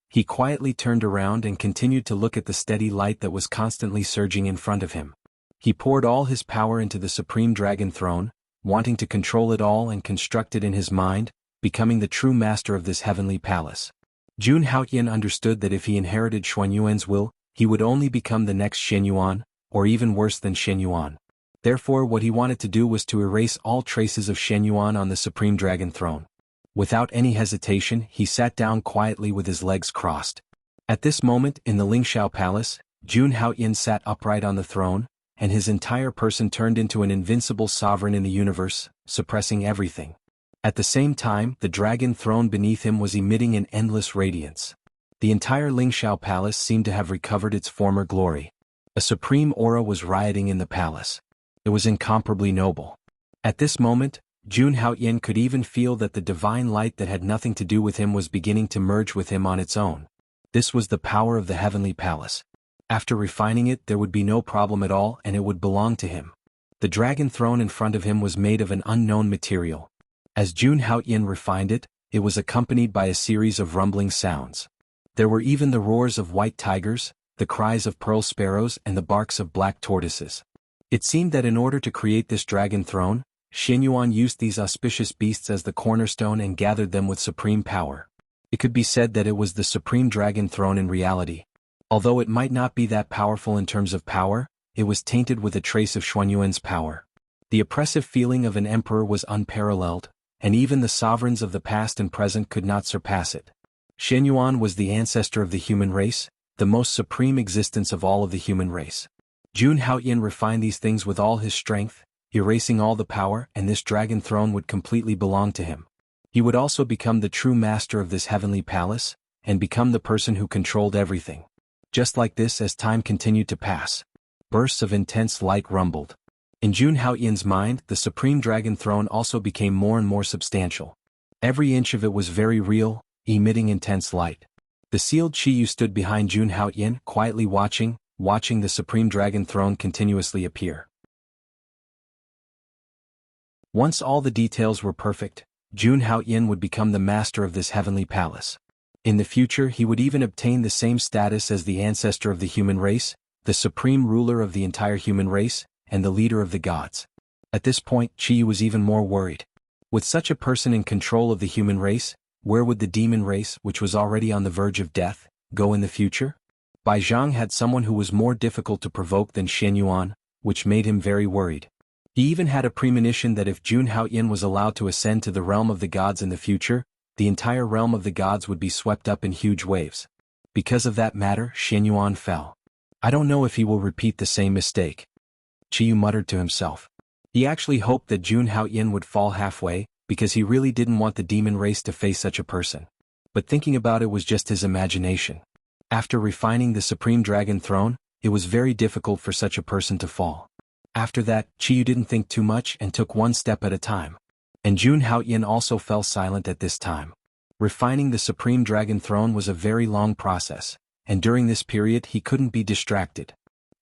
Speaker 1: He quietly turned around and continued to look at the steady light that was constantly surging in front of him. He poured all his power into the Supreme Dragon Throne, wanting to control it all and construct it in his mind, becoming the true master of this heavenly palace. Jun Haoyan understood that if he inherited Xuanyuan's will, he would only become the next Shenyuan, or even worse than Shenyuan. Therefore, what he wanted to do was to erase all traces of Shenyuan on the Supreme Dragon Throne. Without any hesitation, he sat down quietly with his legs crossed. At this moment, in the Lingxiao Palace, Jun Haoyan sat upright on the throne, and his entire person turned into an invincible sovereign in the universe, suppressing everything. At the same time, the dragon throne beneath him was emitting an endless radiance. The entire Lingxiao Palace seemed to have recovered its former glory. A supreme aura was rioting in the palace. It was incomparably noble. At this moment, Jun Haoyan could even feel that the divine light that had nothing to do with him was beginning to merge with him on its own. This was the power of the heavenly palace. After refining it, there would be no problem at all and it would belong to him. The dragon throne in front of him was made of an unknown material. As Jun Haoyan refined it, it was accompanied by a series of rumbling sounds. There were even the roars of white tigers, the cries of pearl sparrows and the barks of black tortoises. It seemed that in order to create this dragon throne, Shenyuan used these auspicious beasts as the cornerstone and gathered them with supreme power. It could be said that it was the supreme dragon throne in reality. Although it might not be that powerful in terms of power, it was tainted with a trace of Xuanyuan's power. The oppressive feeling of an emperor was unparalleled, and even the sovereigns of the past and present could not surpass it. Shenyuan was the ancestor of the human race, the most supreme existence of all of the human race. Jun Haoyin refined these things with all his strength, erasing all the power, and this dragon throne would completely belong to him. He would also become the true master of this heavenly palace, and become the person who controlled everything. Just like this, as time continued to pass, bursts of intense light rumbled. In Jun Haoyin's mind, the supreme dragon throne also became more and more substantial. Every inch of it was very real, emitting intense light. The sealed Qiyu stood behind Jun Haoyin, quietly watching the supreme dragon throne continuously appear. Once all the details were perfect, Jun Haoyin would become the master of this heavenly palace. In the future, he would even obtain the same status as the ancestor of the human race, the supreme ruler of the entire human race, and the leader of the gods. At this point, Qiyu was even more worried. With such a person in control of the human race, where would the demon race, which was already on the verge of death, go in the future? Bai Zhang had someone who was more difficult to provoke than Shenyuan, which made him very worried. He even had a premonition that if Jun Haoyin was allowed to ascend to the realm of the gods in the future, the entire realm of the gods would be swept up in huge waves. Because of that matter, Shenyuan fell. I don't know if he will repeat the same mistake. Qiyu muttered to himself. He actually hoped that Jun Haoyin would fall halfway, because he really didn't want the demon race to face such a person. But thinking about it was just his imagination. After refining the supreme dragon throne, it was very difficult for such a person to fall. After that, Qiyu didn't think too much and took one step at a time. And Jun Haoyin also fell silent at this time. Refining the supreme dragon throne was a very long process, and during this period he couldn't be distracted.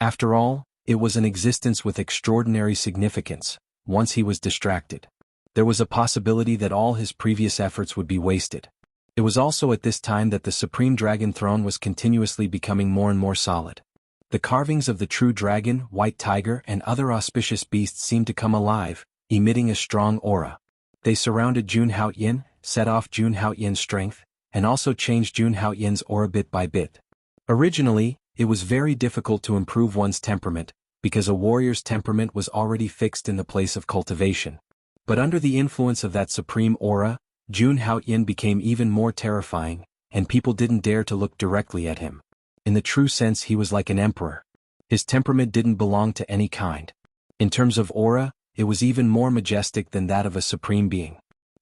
Speaker 1: After all, it was an existence with extraordinary significance. Once he was distracted, there was a possibility that all his previous efforts would be wasted. It was also at this time that the supreme dragon throne was continuously becoming more and more solid. The carvings of the true dragon, white tiger, and other auspicious beasts seemed to come alive, emitting a strong aura. They surrounded Jun Haoyin, set off Jun Haoyin's strength, and also changed Jun Haoyin's aura bit by bit. Originally, it was very difficult to improve one's temperament, because a warrior's temperament was already fixed in the place of cultivation. But under the influence of that supreme aura, Jun Haoyin became even more terrifying, and people didn't dare to look directly at him. In the true sense, he was like an emperor. His temperament didn't belong to any kind. In terms of aura, it was even more majestic than that of a supreme being.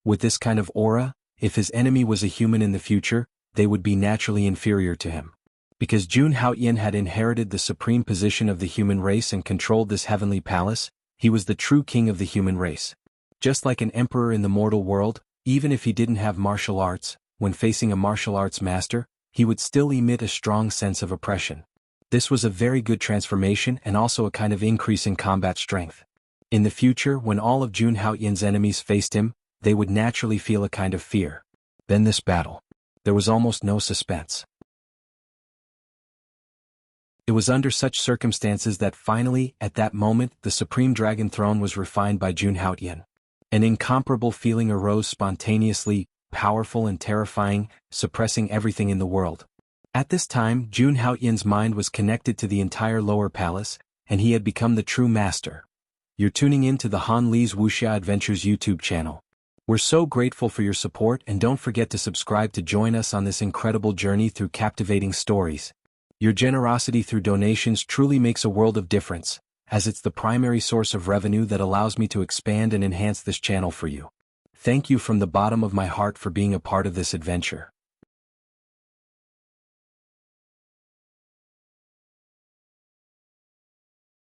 Speaker 1: With this kind of aura, if his enemy was a human in the future, they would be naturally inferior to him. Because Jun Haoyin had inherited the supreme position of the human race and controlled this heavenly palace, he was the true king of the human race. Just like an emperor in the mortal world, even if he didn't have martial arts, when facing a martial arts master, he would still emit a strong sense of oppression. This was a very good transformation and also a kind of increase in combat strength. In the future, when all of Jun Haoyin's enemies faced him, they would naturally feel a kind of fear. Then this battle. There was almost no suspense. It was under such circumstances that finally, at that moment, the supreme dragon throne was refined by Jun Haoyin. An incomparable feeling arose spontaneously, powerful and terrifying, suppressing everything in the world. At this time, Jun Haoyin's mind was connected to the entire lower palace, and he had become the true master. You're tuning in to the Han Li's Wuxia Adventures YouTube channel. We're so grateful for your support, and don't forget to subscribe to join us on this incredible journey through captivating stories. Your generosity through donations truly makes a world of difference, as it's the primary source of revenue that allows me to expand and enhance this channel for you. Thank you from the bottom of my heart for being a part of this adventure.